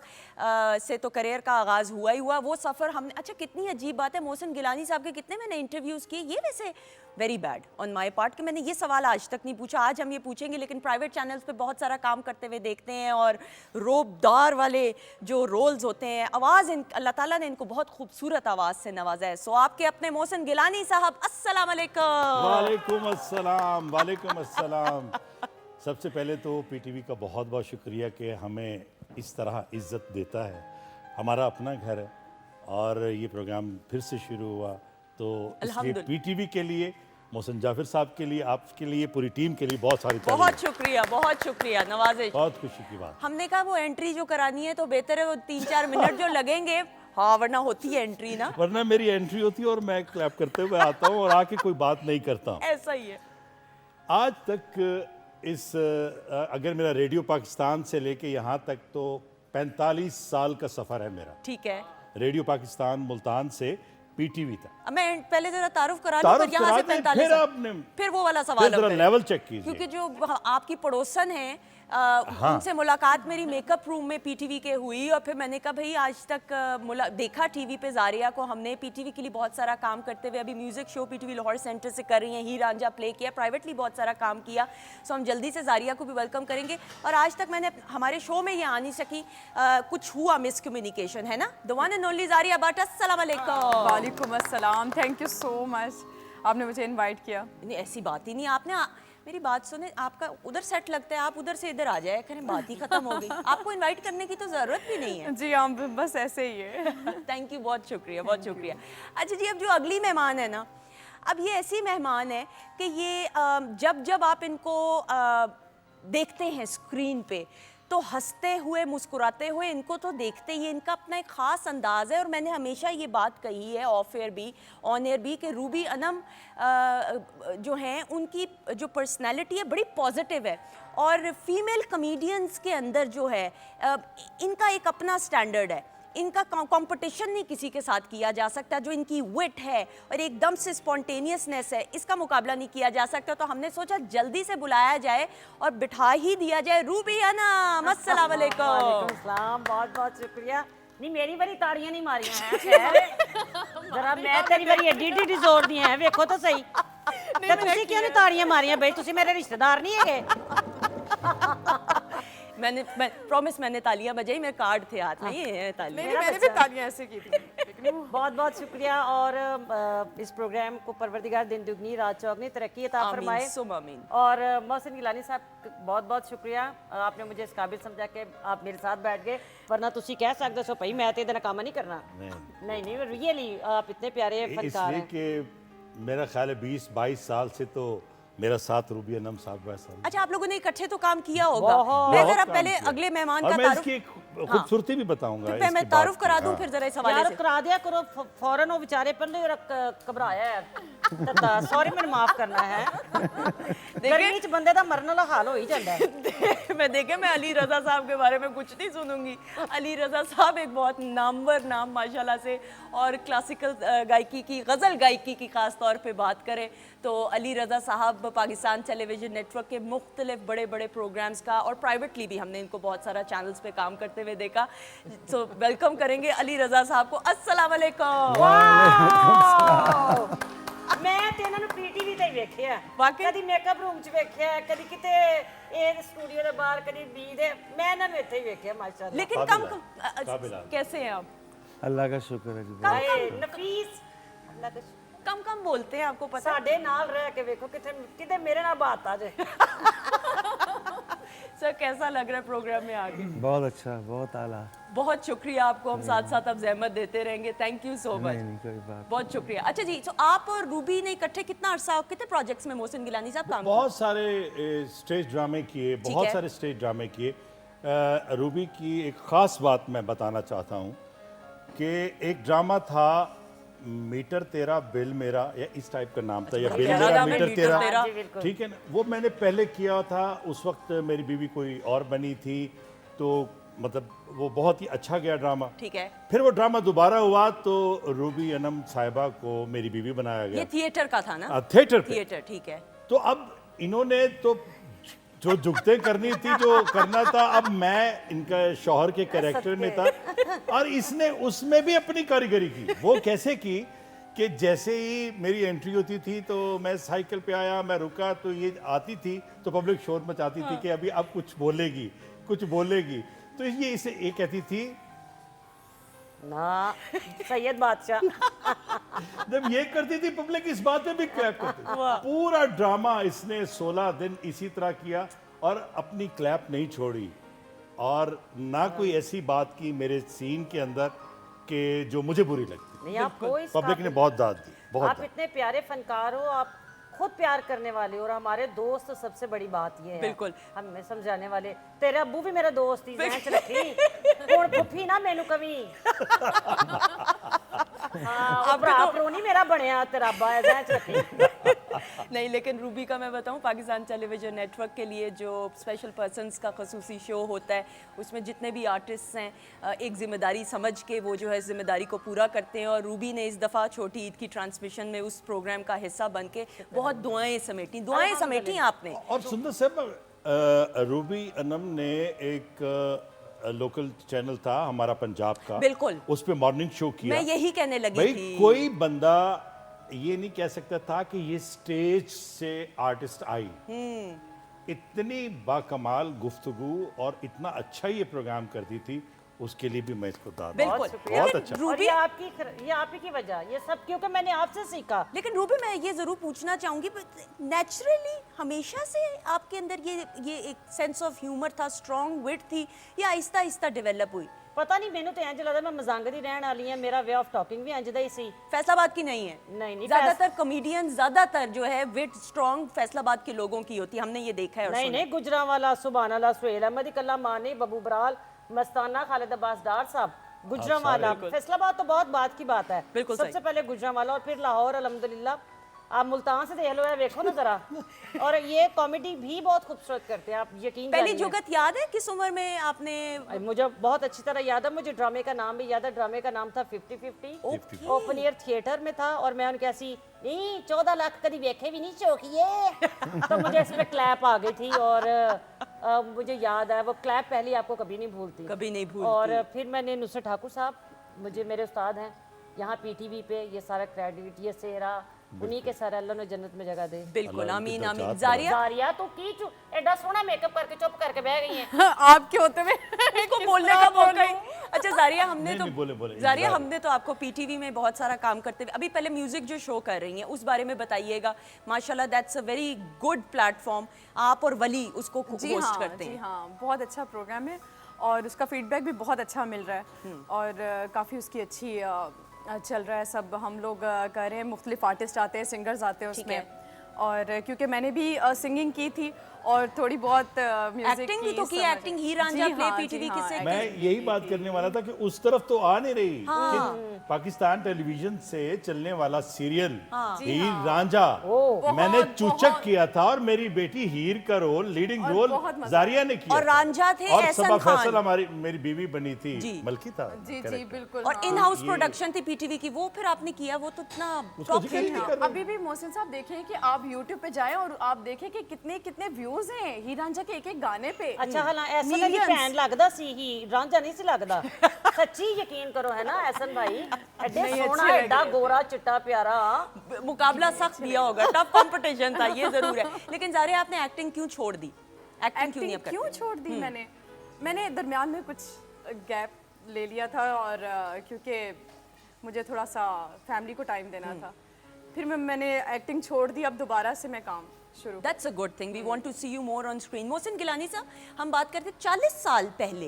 से तो करियर का आगाज़ हुआ ही हुआ। वो सफ़र हमने, अच्छा कितनी अजीब बात है, मोहसिन गिलानी साहब के कितने मैंने इंटरव्यूज़ किए, ये वैसे very bad on my part कि मैंने ये सवाल आज तक नहीं पूछा। आज हम ये पूछेंगे, लेकिन प्राइवेट चैनल्स पे बहुत सारा काम करते हुए देखते हैं और रोबदार वाले जो रोल्स होते हैं, आवाज़ अल्लाह ताला ने इनको बहुत खूबसूरत आवाज़ से नवाजा है। सो आपके अपने मोहसिन गिलानी साहब, अस्सलाम वालेकुम। वालेकुम अस्सलाम, वालेकुम अस्सलाम। सबसे पहले तो पीटीवी का बहुत बहुत शुक्रिया कि हमें इस तरह इज्जत देता है। हमारा अपना घर है और ये प्रोग्राम फिर से शुरू हुआ, तो इसलिए अल्हम्दुलिल्लाह। पीटीवी के लिए, मोहसिन जाफिर साहब के लिए, आपके लिए, पूरी टीम के लिए बहुत सारी तारीफ। बहुत शुक्रिया नवाजिश। बहुत खुशी की बात। हमने कहा वो एंट्री जो करानी है तो बेहतर है वो 3-4 मिनट जो लगेंगे, हाँ वरना होती है एंट्री ना, वरना मेरी एंट्री होती है और मैं क्लैप करते हुए आता हूँ और आके कोई बात नहीं करता हूँ। ऐसा ही है। आज तक अगर मेरा रेडियो पाकिस्तान से लेके यहाँ तक तो 45 साल का सफ़र है मेरा, ठीक है। रेडियो पाकिस्तान मुल्तान से पीटीवी तक। अब मैं पहले जरा तारुफ करा लूं, तारुफ पर यहाँ करा से दें, 45 फिर आपने फिर वो वाला सवाल जरा करें। लेवल चेक कीजिए। क्योंकि जो आपकी पड़ोसन है उनसे मुलाकात मेरी मेकअप रूम में पीटीवी के हुई और फिर मैंने कहा भाई आज तक देखा टीवी पे जारिया को हमने पीटीवी के लिए बहुत सारा काम करते हुए, अभी music show PTV Lahore centre से कर रही हैं, हीर रांझा प्ले किया, प्राइवेटली बहुत सारा काम किया। सो हम जल्दी से जारिया को भी वेलकम करेंगे। और आज तक मैंने हमारे शो में ये आ नहीं सकी, कुछ हुआ मिसकम्युनिकेशन है ना। द वन एंड ओनली जारिया भट्ट, अस्सलाम वालेकुम। वालेकुम अस्सलाम, थैंक यू सो मच, आपने मुझे इनवाइट किया। नहीं ऐसी बात ही नहीं, आपने मेरी बात सुने, आपका उधर सेट लगता है, आप उधर से इधर आ जाए, करें बात ही खत्म हो गई। आपको इनवाइट करने की तो ज़रूरत भी नहीं है। जी हाँ, बस ऐसे ही है। थैंक यू, बहुत शुक्रिया, बहुत शुक्रिया। अच्छा जी, अब जो अगली मेहमान है ना, अब ये ऐसी मेहमान है कि ये जब जब आप इनको देखते हैं स्क्रीन पे तो हंसते हुए मुस्कुराते हुए इनको तो देखते ही, इनका अपना एक ख़ास अंदाज़ है। और मैंने हमेशा ये बात कही है ऑफ एयर भी ऑन एयर भी कि रूबी अनम जो हैं उनकी जो पर्सनैलिटी है बड़ी पॉजिटिव है और फीमेल कमेडियंस के अंदर जो है इनका एक अपना स्टैंडर्ड है, इनका कंपटीशन नहीं किसी के साथ किया जा सकता। जो इनकी विट है और एकदम से स्पॉन्टेनियसनेस है, इसका मुकाबला नहीं किया जा सकता। तो हमने सोचा जल्दी से बुलाया जाए और बिठा ही दिया जाए रूबी अनम। अस्सलाम वालेकुम। वालेकुम सलाम, बहुत बहुत शुक्रिया। नहीं मेरी बारी ताड़ियां नहीं मारियां हैं खैर, जरा मैं तेरी बारी एडी एडी जोर दी हैं, वेखो तो सही। ते तुसी क्यों नहीं ताड़ियां मारियां भाई, तुसी मेरे रिश्तेदार नहीं है? मैं प्रॉमिस, मैंने तालियां बजाई, मेरे कार्ड थे हाथ में, ये तालियां। मैंने भी तालियां ऐसे की थी। बहुत बहुत शुक्रिया। और इस प्रोग्राम को परवरदिगार दिन दुगनी रात चौगनी तरक्की अता फरमाए। आमीन, सुम आमीन। और मोहसिन गिलानी साहब बहुत बहुत शुक्रिया, आपने मुझे इस काबिल समझा के आप मेरे साथ बैठ गए, वरना तुसी कह सकते हो भाई मैं तो इधर काम नहीं करना। नहीं रियली आप इतने प्यारे फनकार इसलिए हैं। कि मेरा ख्याल है 20-22 साल से तो मेरा साथ रूबी अनम साहब वैसा। अच्छा, आप लोगों ने इकट्ठे तो काम किया होगा। बहुत मैं जरा काम पहले किया। अगले मेहमान और का मैं तारुफ, इसकी एक खूबसूरती भी बताऊंगा। फिर मैं इसकी तारुफ बात करा की। दूं हाँ। फिर जरा इस हवाले यार से। करा दिया करो, फौरन वो बेचारे पहले घबराया है। सॉरी मैंने माफ करना है। गर्मी च बंदे दा मरने वाला हाल हो ही जाता है। मैं अली रजा साहब के बारे में कुछ नहीं सुनूंगी। अली रजा साहब एक बहुत नामवर नाम माशाल्लाह से, और क्लासिकल गायकी की, गज़ल गायकी की खास तौर पे बात करें तो अली रजा साहब पाकिस्तान टेलीविज़न नेटवर्क के मुख्तलिफ बड़े बड़े प्रोग्राम्स का, और प्राइवेटली भी हमने इनको बहुत सारा चैनल्स पे काम करते हुए देखा। तो वेलकम करेंगे अली रजा साहब को। अस्सलाम वालेकुम। मैं ਤੇ ਇਹਨਾਂ ਨੂੰ ਪੀਟੀਵੀ ਤੇ ਹੀ ਵੇਖਿਆ, ਵਾਕਈ? ਕਦੀ ਮੇਕਅਪ ਰੂਮ ਚ ਵੇਖਿਆ, कभी किते ਇਹ स्टूडियो ਦੇ ਬਾਹਰ, कभी बी ਦੇ, मैं ਇਹਨਾਂ ਨੂੰ ਇੱਥੇ ਹੀ ਵੇਖਿਆ माशाल्लाह। लेकिन काबिल कैसे हैं आप? अल्लाह का शुक्र है जी। ਹਾਏ ਨਫੀਸ, ਅੱਲਾ ਦਾ ਸ਼ੁਕਰ। कम बोलते हैं, आपको पता है? ਸਾਡੇ ਨਾਲ ਰਹਿ ਕੇ ਵੇਖੋ ਕਿਤੇ ਕਿਤੇ ਮੇਰੇ ਨਾਲ ਬਾਤ ਆ ਜਾਏ। सर कैसा लग रहा है प्रोग्राम में आगे? बहुत अच्छा, बहुत आला। बहुत शुक्रिया आपको, हम साथ साथ अब जहमत देते रहेंगे। Thank you so much. नहीं कोई बात। बहुत शुक्रिया। अच्छा जी, तो आप और रूबी ने इकट्ठे कितना अरसा, कितने प्रोजेक्ट्स में मोहसिन गिलानी साहब काम किए? बहुत सारे स्टेज ड्रामे किए, बहुत है। सारे स्टेज ड्रामे किए। रूबी की एक ख़ास बात मैं बताना चाहता हूँ कि एक ड्रामा था मीटर तेरा बिल मेरा, या इस टाइप का नाम था, या बिल प्यारा मेरा नाम है, मीटर मीटर तेरा, तेरा। जी, बिल्कुल। ठीक है ना। वो मैंने पहले किया था, उस वक्त मेरी बीवी कोई और बनी थी, तो मतलब वो बहुत ही अच्छा गया ड्रामा। ठीक है। फिर वो ड्रामा दोबारा हुआ तो रूबी अनम साहिबा को मेरी बीवी बनाया ये गया थिएटर का था ना? थिएटर पे। थिएटर, ठीक है। तो अब इन्होंने तो जो जुगते करनी थी, जो करना था, अब मैं इनका शौहर के कैरेक्टर में था और इसने उसमें भी अपनी कारीगरी की। वो कैसे की कि जैसे ही मेरी एंट्री होती थी तो मैं साइकिल पे आया, मैं रुका तो ये आती थी तो पब्लिक शोर मचाती थी कि अभी अब कुछ बोलेगी, कुछ बोलेगी। तो ये इसे ये कहती थी ना सैयद बादशाह। जब ये करती थी पब्लिक इस बात पे भी क्लैप करती थी। पूरा ड्रामा इसने 16 दिन इसी तरह किया और अपनी क्लैप नहीं छोड़ी और ना कोई ऐसी बात की मेरे सीन के अंदर कि जो मुझे बुरी लगती। नहीं, आप कोई पब्लिक ने बहुत दाद दी, बहुत आप दाद। इतने प्यारे फनकार हो, आप खुद प्यार करने वाले हो और हमारे दोस्त सबसे बड़ी बात ये है। बिल्कुल। हमें समझाने वाले। तेरे अब्बू भी मेरा दोस्त ही जहन च रखी हुण फुफी ना मैनू कभी। हाँ, भरा प्रोनी मेरा बनया तेरा अब्बा है, जहन च रखी। नहीं, लेकिन रूबी का मैं बताऊं, पाकिस्तान टेलीविजन नेटवर्क के लिए जो स्पेशल पर्सन्स का खसूसी शो होता है उसमें जितने भी आर्टिस्ट हैं एक जिम्मेदारी समझ के वो जो है जिम्मेदारी को पूरा करते हैं और रूबी ने इस दफ़ा छोटी ईद की ट्रांसमिशन में उस प्रोग्राम का हिस्सा बन के बहुत दुआएं समेटी आपने। और सुंदर साहब, रूबी अनम ने एक लोकल चैनल था हमारा पंजाब का, बिल्कुल। उस पे मॉर्निंग शो किया। मैं यही कहने लगी भाई थी। कोई बंदा ये नहीं कह सकता था कि ये स्टेज से आर्टिस्ट आई। इतनी बाकमाल गुफ्तगू और इतना अच्छा ये प्रोग्राम करती थी, उसके लिए भी मैं इसको दाद दूं। बिल्कुल। बहुत लेकिन अच्छा। और रूबी, ये आप ही की वजह, ये सब क्योंकि मैंने आपसे सीखा। लेकिन रूबी मैं ये ज़रूर पूछना चाहूँगी, नेचुरली हमेशा से आपके अंदर ये एक सेंस ऑफ ह्यूमर था, स्ट्रॉन्ग विट थी, या आहिस्ता आहिस्ता डेवलप हुई? पता नहीं, मैनू तो इंज लगदा मैं मजांग दी रहन वाली हां, मेरा वे ऑफ टॉकिंग भी इंज दा ही सी। फैसलाबाद की नहीं है? नहीं, ज्यादातर कॉमेडियन ज्यादातर जो है विट स्ट्रॉन्ग फैसलाबाद के लोगों की होती है, हमने ये देखा है और नहीं सुना है। नहीं, गुजरांवाला, सुभानअल्लाह, सुहेल अहमद, कल्ला मानी, बबू बराल, मस्ताना, खालिद अब्बास डार साहब, गुजरांवाला। फैसलाबाद तो बहुत बात की बात है। बिल्कुल सबसे पहले गुजरांवाला और फिर लाहौर, अल्हम्दुलिल्लाह। आप मुल्तान से देख लो, है देखो ना जरा। और ये कॉमेडी भी बहुत खूबसूरत करते हैं, आप यकीन पहली जानिए। जुगत याद है किस उम्र में आपने? मुझे बहुत अच्छी तरह याद है, मुझे ड्रामे का नाम भी याद है। ड्रामे का नाम था 50-50। ओपन एयर थिएटर में था और मैं उनके ऐसी नहीं 14 लाख कभी देखे भी नहीं चौकिए। तो मुझे इस पे क्लैप आ गई थी और मुझे याद है वो क्लैप पहले आपको कभी नहीं भूलती। कभी नहीं भूलती। और फिर मैंने नुसरत ठाकुर साहब, मुझे मेरे उस्ताद हैं यहाँ पीटीवी पे, ये सारा क्रेडिट ये सेरा उन्हीं के सारा, अल्लाह ने जन्नत में जगह दे। बिल्कुल, अल्लाह आमीन इनकी आमीन। दर्जात जारिया, जारिया तो की एडा सोना मेकअप करके चुप करके बह गई हैं। आपके होते हुए इसको बोलने का मौका ही। अच्छा जारिया, हमने नहीं, तो नहीं, बोले, जारिया इंतजार हमने तो आपको पीटीवी में बहुत सारा काम करते हुए, अभी पहले म्यूजिक जो शो कर रही हैं उस बारे में बताइएगा। माशाल्लाह that's a very good platform. आप और वली उसको होस्ट करते जी हैं। हाँ, बहुत अच्छा प्रोग्राम है और उसका फीडबैक भी बहुत अच्छा मिल रहा है और काफ़ी उसकी अच्छी चल रहा है। सब हम लोग कर रहे हैं, मुख्तलिफ आर्टिस्ट आते हैं, सिंगर्स आते हैं उसमें। और क्योंकि मैंने भी सिंगिंग की थी और थोड़ी बहुत म्यूजिक एक्टिंग भी तो की, एक्टिंग ही रांझा प्ले पीटीवी किसे? मैं यही बात करने वाला था कि उस तरफ तो आ नहीं रही कि पाकिस्तान टेलीविजन से चलने वाला सीरियल हीर रांझा, मैंने चूचक किया था और मेरी बेटी हीर का रोल, लीडिंग रोल जारिया ने किया और था। रांझा थे और एहसन सबा खान। फैसल हमारी मेरी बीवी बनी थी, जी। मलकी था जी character। बिल्कुल। और इन हाउस प्रोडक्शन थी पीटीवी की, वो फिर आपने किया, वो तो इतना उसको top जिक्र hit नहीं था। कर रहे। अभी भी मोहसिन साहब देखें कि आप YouTube पे जाएं और आप देखें कि कितने कितने व्यूज हैं हीर रांझा के एक एक गाने पे। अच्छा हाँ, ऐसा मेरी भैन लगदा सी ही, रांझा नहीं सी लगदा। सच्ची यकीन करो, है ना एहसन भाई, एडे नहीं, सोना, अच्छी एडा लगी है। गोरा चिट्टा प्यारा। मुकाबला सख्त दिया होगा, टफ कंपटीशन था, ये जरूर है। लेकिन जारिया, आपने एक्टिंग क्यों छोड़ दी? एक्टिंग क्यों नहीं अब क्यों करते? छोड़ दी मैंने दरमियान में कुछ गैप ले लिया था और क्योंकि मुझे थोड़ा सा फैमिली को टाइम देना था, फिर मैंने एक्टिंग छोड़ दी। अब दोबारा से मैं काम शुरू। That's a good thing. We want to see you more on screen. Mohsin Gilani साहब, हम बात करते 40 साल पहले,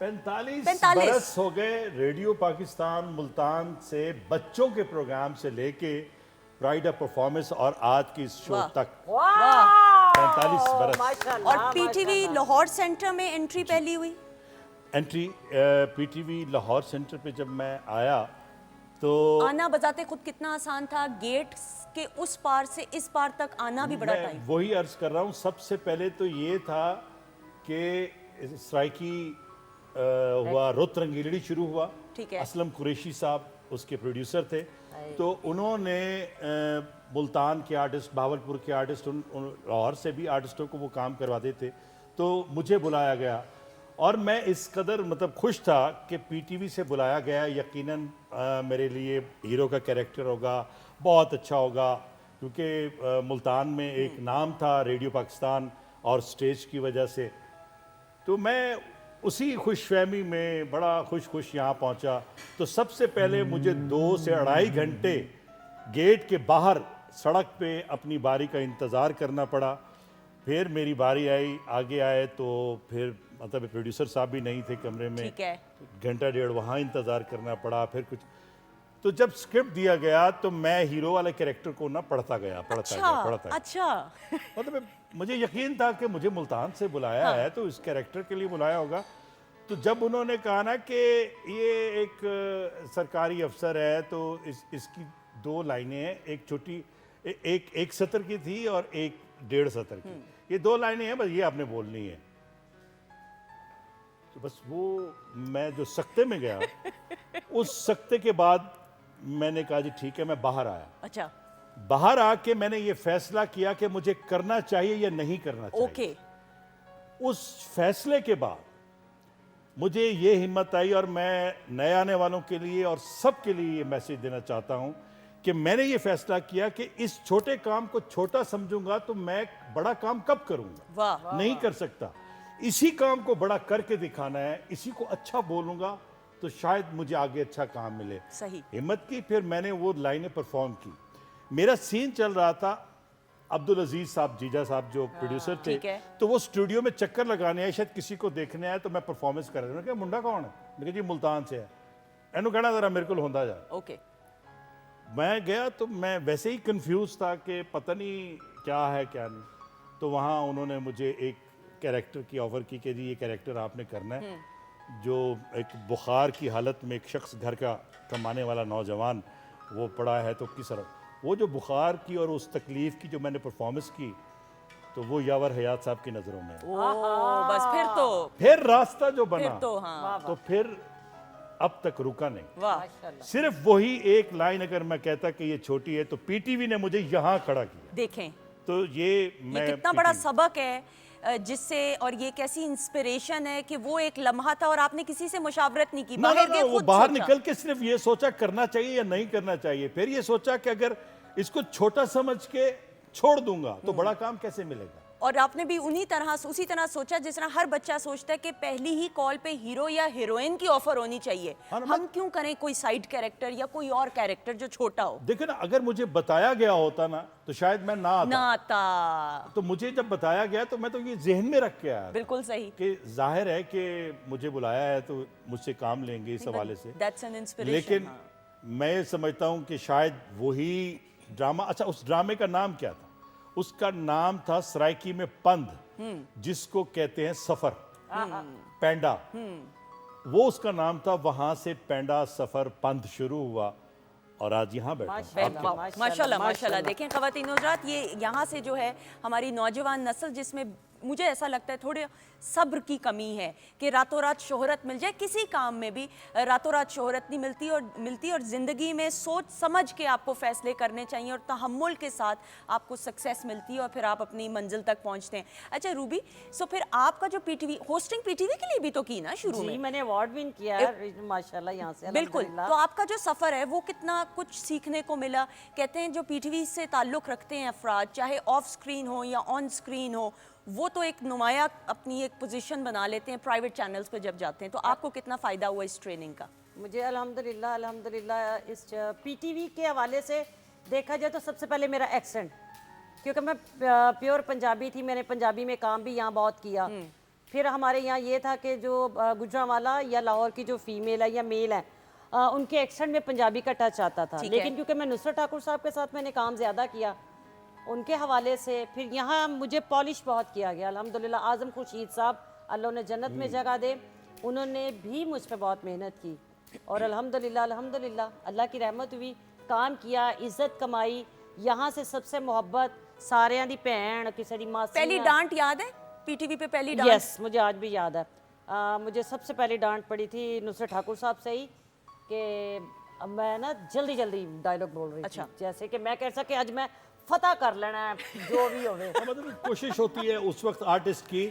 45 बरस हो गए रेडियो पाकिस्तान मुल्तान से बच्चों के प्रोग्राम से लेके प्राइड ऑफ परफॉर्मेंस और आज की इस शो वाह। तक वाह 45 बरस। माशाल्लाह, और पीटीवी लाहौर सेंटर में एंट्री पहली हुई। एंट्री पीटीवी लाहौर सेंटर पे जब मैं आया तो आना बजाते खुद कितना आसान था, गेट के उस पार से इस पार तक आना भी बड़ा मैं टाइम। वही अर्ज कर रहा हूँ। सबसे पहले तो ये था कि सराइकी हुआ रुत रंगीलड़ी शुरू हुआ। ठीक है। असलम कुरैशी साहब उसके प्रोड्यूसर थे, तो उन्होंने मुल्तान के आर्टिस्ट, भावलपुर के आर्टिस्ट, लाहौर से भी आर्टिस्टों को वो काम करवाते थे, तो मुझे बुलाया गया और मैं इस कदर मतलब खुश था कि पीटीवी से बुलाया गया। यकीनन मेरे लिए हीरो का कैरेक्टर होगा, बहुत अच्छा होगा, क्योंकि मुल्तान में एक नाम था रेडियो पाकिस्तान और स्टेज की वजह से। तो मैं उसी खुशफहमी में बड़ा खुश यहाँ पहुँचा। तो सबसे पहले मुझे 2 से 2.5 घंटे गेट के बाहर सड़क पे अपनी बारी का इंतज़ार करना पड़ा। फिर मेरी बारी आई, आगे आए तो फिर मतलब प्रोड्यूसर साहब भी नहीं थे कमरे में, ठीक है। घंटा डेढ़ वहाँ इंतज़ार करना पड़ा। फिर कुछ तो जब स्क्रिप्ट दिया गया तो मैं हीरो वाले कैरेक्टर को ना पढ़ता गया। अच्छा। मतलब मुझे यकीन था कि मुझे मुल्तान से बुलाया है तो इस कैरेक्टर के लिए बुलाया होगा। तो जब उन्होंने कहा ना कि ये एक सरकारी अफसर है, तो इसकी 2 लाइनें हैं, एक छोटी एक सतर की थी और एक 1.5 सतर की, ये 2 लाइनें हैं, बस ये आपने बोलनी है। तो बस वो मैं जो सख्ते में गया उस सख्ते के बाद मैंने कहा जी ठीक है, मैं बाहर आया। अच्छा। बाहर आके मैंने ये फैसला किया कि मुझे करना चाहिए या नहीं करना चाहिए। ओके। उस फैसले के बाद मुझे ये हिम्मत आई, और मैं नए आने वालों के लिए और सबके लिए ये मैसेज देना चाहता हूं कि मैंने ये फैसला किया कि इस छोटे काम को छोटा समझूंगा तो मैं बड़ा काम कब करूंगा? वाह। नहीं कर सकता। इसी काम को बड़ा करके दिखाना है, इसी को अच्छा बोलूंगा तो शायद मुझे आगे अच्छा काम मिले। सही। हिम्मत की, फिर मैंने वो लाइनें परफॉर्म की। मेरा सीन चल रहा था, अब्दुल अजीज साहब, जीजा साहब जो प्रोड्यूसर थे, ठीक है। तो वो स्टूडियो में चक्कर लगाने आए, शायद किसी को देखने आए, तो मैं परफॉर्मेंस कर रहा था। मुंडा कौन है? मैंने कहा जी मुल्तान से है। एनू कहना जरा मेरे को होंदा जा। ओके। मैं गया तो मैं वैसे ही कंफ्यूज था कि पता नहीं क्या है क्या नहीं। तो वहाँ उन्होंने मुझे एक कैरेक्टर की ऑफर की कि जी ये कैरेक्टर आपने करना है, जो एक बुखार की हालत में एक शख्स, घर का कमाने वाला नौजवान, वो पड़ा है तो किस तरह वो जो बुखार की और उस तकलीफ की जो मैंने परफॉर्मेंस की, तो वो यावर हयात साहब की नज़रों में बस फिर रास्ता जो बना, फिर तो हाँ। तो फिर अब तक रुका नहीं। वाह। सिर्फ वही एक लाइन अगर मैं कहता कि ये छोटी है, तो पीटीवी ने मुझे यहाँ खड़ा किया। देखें तो ये कितना बड़ा सबक है, जिससे, और ये कैसी इंस्पिरेशन है कि वो एक लम्हा था और आपने किसी से मुशावरत नहीं की, ना, बाहर ना, गए, वो खुद बाहर सोचा। निकल के सिर्फ ये सोचा करना चाहिए या नहीं करना चाहिए। फिर ये सोचा कि अगर इसको छोटा समझ के छोड़ दूंगा तो बड़ा काम कैसे मिलेगा। और आपने भी उसी तरह सोचा जिस तरह हर बच्चा सोचता है कि पहली ही कॉल पे हीरो या हीरोइन की ऑफर होनी चाहिए। हाँ, हम क्यों करें कोई साइड कैरेक्टर या कोई और कैरेक्टर जो छोटा हो। देखो ना, अगर मुझे बताया गया होता ना तो शायद मैं ना आता। तो मुझे जब बताया गया तो मैं तो ये जहन में रख के आया। बिल्कुल सही। कि जाहिर है कि मुझे बुलाया है तो मुझसे काम लेंगे इस हवाले से। That's an inspiration, लेकिन हाँ। मैं समझता हूँ कि शायद वही ड्रामा, अच्छा उस ड्रामे का नाम क्या था? उसका नाम था सराइकी में पंध, जिसको कहते हैं सफर, पैंडा, वो उसका नाम था। वहां से पैंडा, सफर, पंध शुरू हुआ और आज यहाँ बैठा। माशाल्लाह माशाल्लाह। देखें ख़वातीन हज़रात, ये यहाँ से जो है हमारी नौजवान नस्ल, जिसमें मुझे ऐसा लगता है थोड़े सब्र की कमी है कि रातों रात शोहरत मिल जाए, किसी काम में भी रातों रात शोहरत नहीं मिलती और ज़िंदगी में सोच समझ के आपको फ़ैसले करने चाहिए और तहम्मुल के साथ आपको सक्सेस मिलती है और फिर आप अपनी मंजिल तक पहुँचते हैं। अच्छा रूबी, सो फिर आपका जो पीटीवी होस्टिंग, पीटीवी के लिए भी तो की ना शुरू में? मैंने अवार्ड विन किया है माशाल्लाह यहाँ से। बिल्कुल। तो आपका जो सफ़र है वो कितना कुछ सीखने को मिला? कहते हैं जो पीटीवी से ताल्लुक़ रखते हैं अफराद, चाहे ऑफ स्क्रीन हो या ऑन स्क्रीन हो, वो तो एक नुमाया अपनी एक पोजीशन बना लेते हैं प्राइवेट चैनल्स पे जब जाते हैं। तो आपको कितना फ़ायदा हुआ इस ट्रेनिंग का? मुझे अल्हम्दुलिल्लाह इस पीटीवी के हवाले से देखा जाए तो सबसे पहले मेरा एक्सेंट, क्योंकि मैं प्योर पंजाबी थी, मैंने पंजाबी में काम भी यहाँ बहुत किया। फिर हमारे यहाँ ये था कि जो गुजरांवाला या लाहौर की जो फीमेल है या मेल है, उनके एक्सेंट में पंजाबी का टच आता था। लेकिन क्योंकि मैं नुसरत ठाकुर साहब के साथ मैंने काम ज़्यादा किया, उनके हवाले से फिर यहाँ मुझे पॉलिश बहुत किया गया। अल्हम्दुलिल्लाह आज़म खुर्शीद साहब, अल्लाह उन्हें जन्नत में जगह दे, उन्होंने भी मुझ पर बहुत मेहनत की और अल्हम्दुलिल्लाह अल्लाह की रहमत हुई, काम किया, इज्जत कमाई। यहाँ से सबसे मोहब्बत, सारियां दी भैन, किसी दी मासी। पहली डांट याद है पीटीवी पे? पहली डांट? यस, मुझे आज भी याद है। मुझे सबसे पहले डांट पड़ी थी नुसरत ठाकुर साहब से ही कि अब मैं ना जल्दी जल्दी डायलॉग बोल रही थी, जैसे कि मैं कह सके आज मैं फतह कर लेना है जो भी होवे। मतलब कोशिश होती है उस वक्त आर्टिस्ट की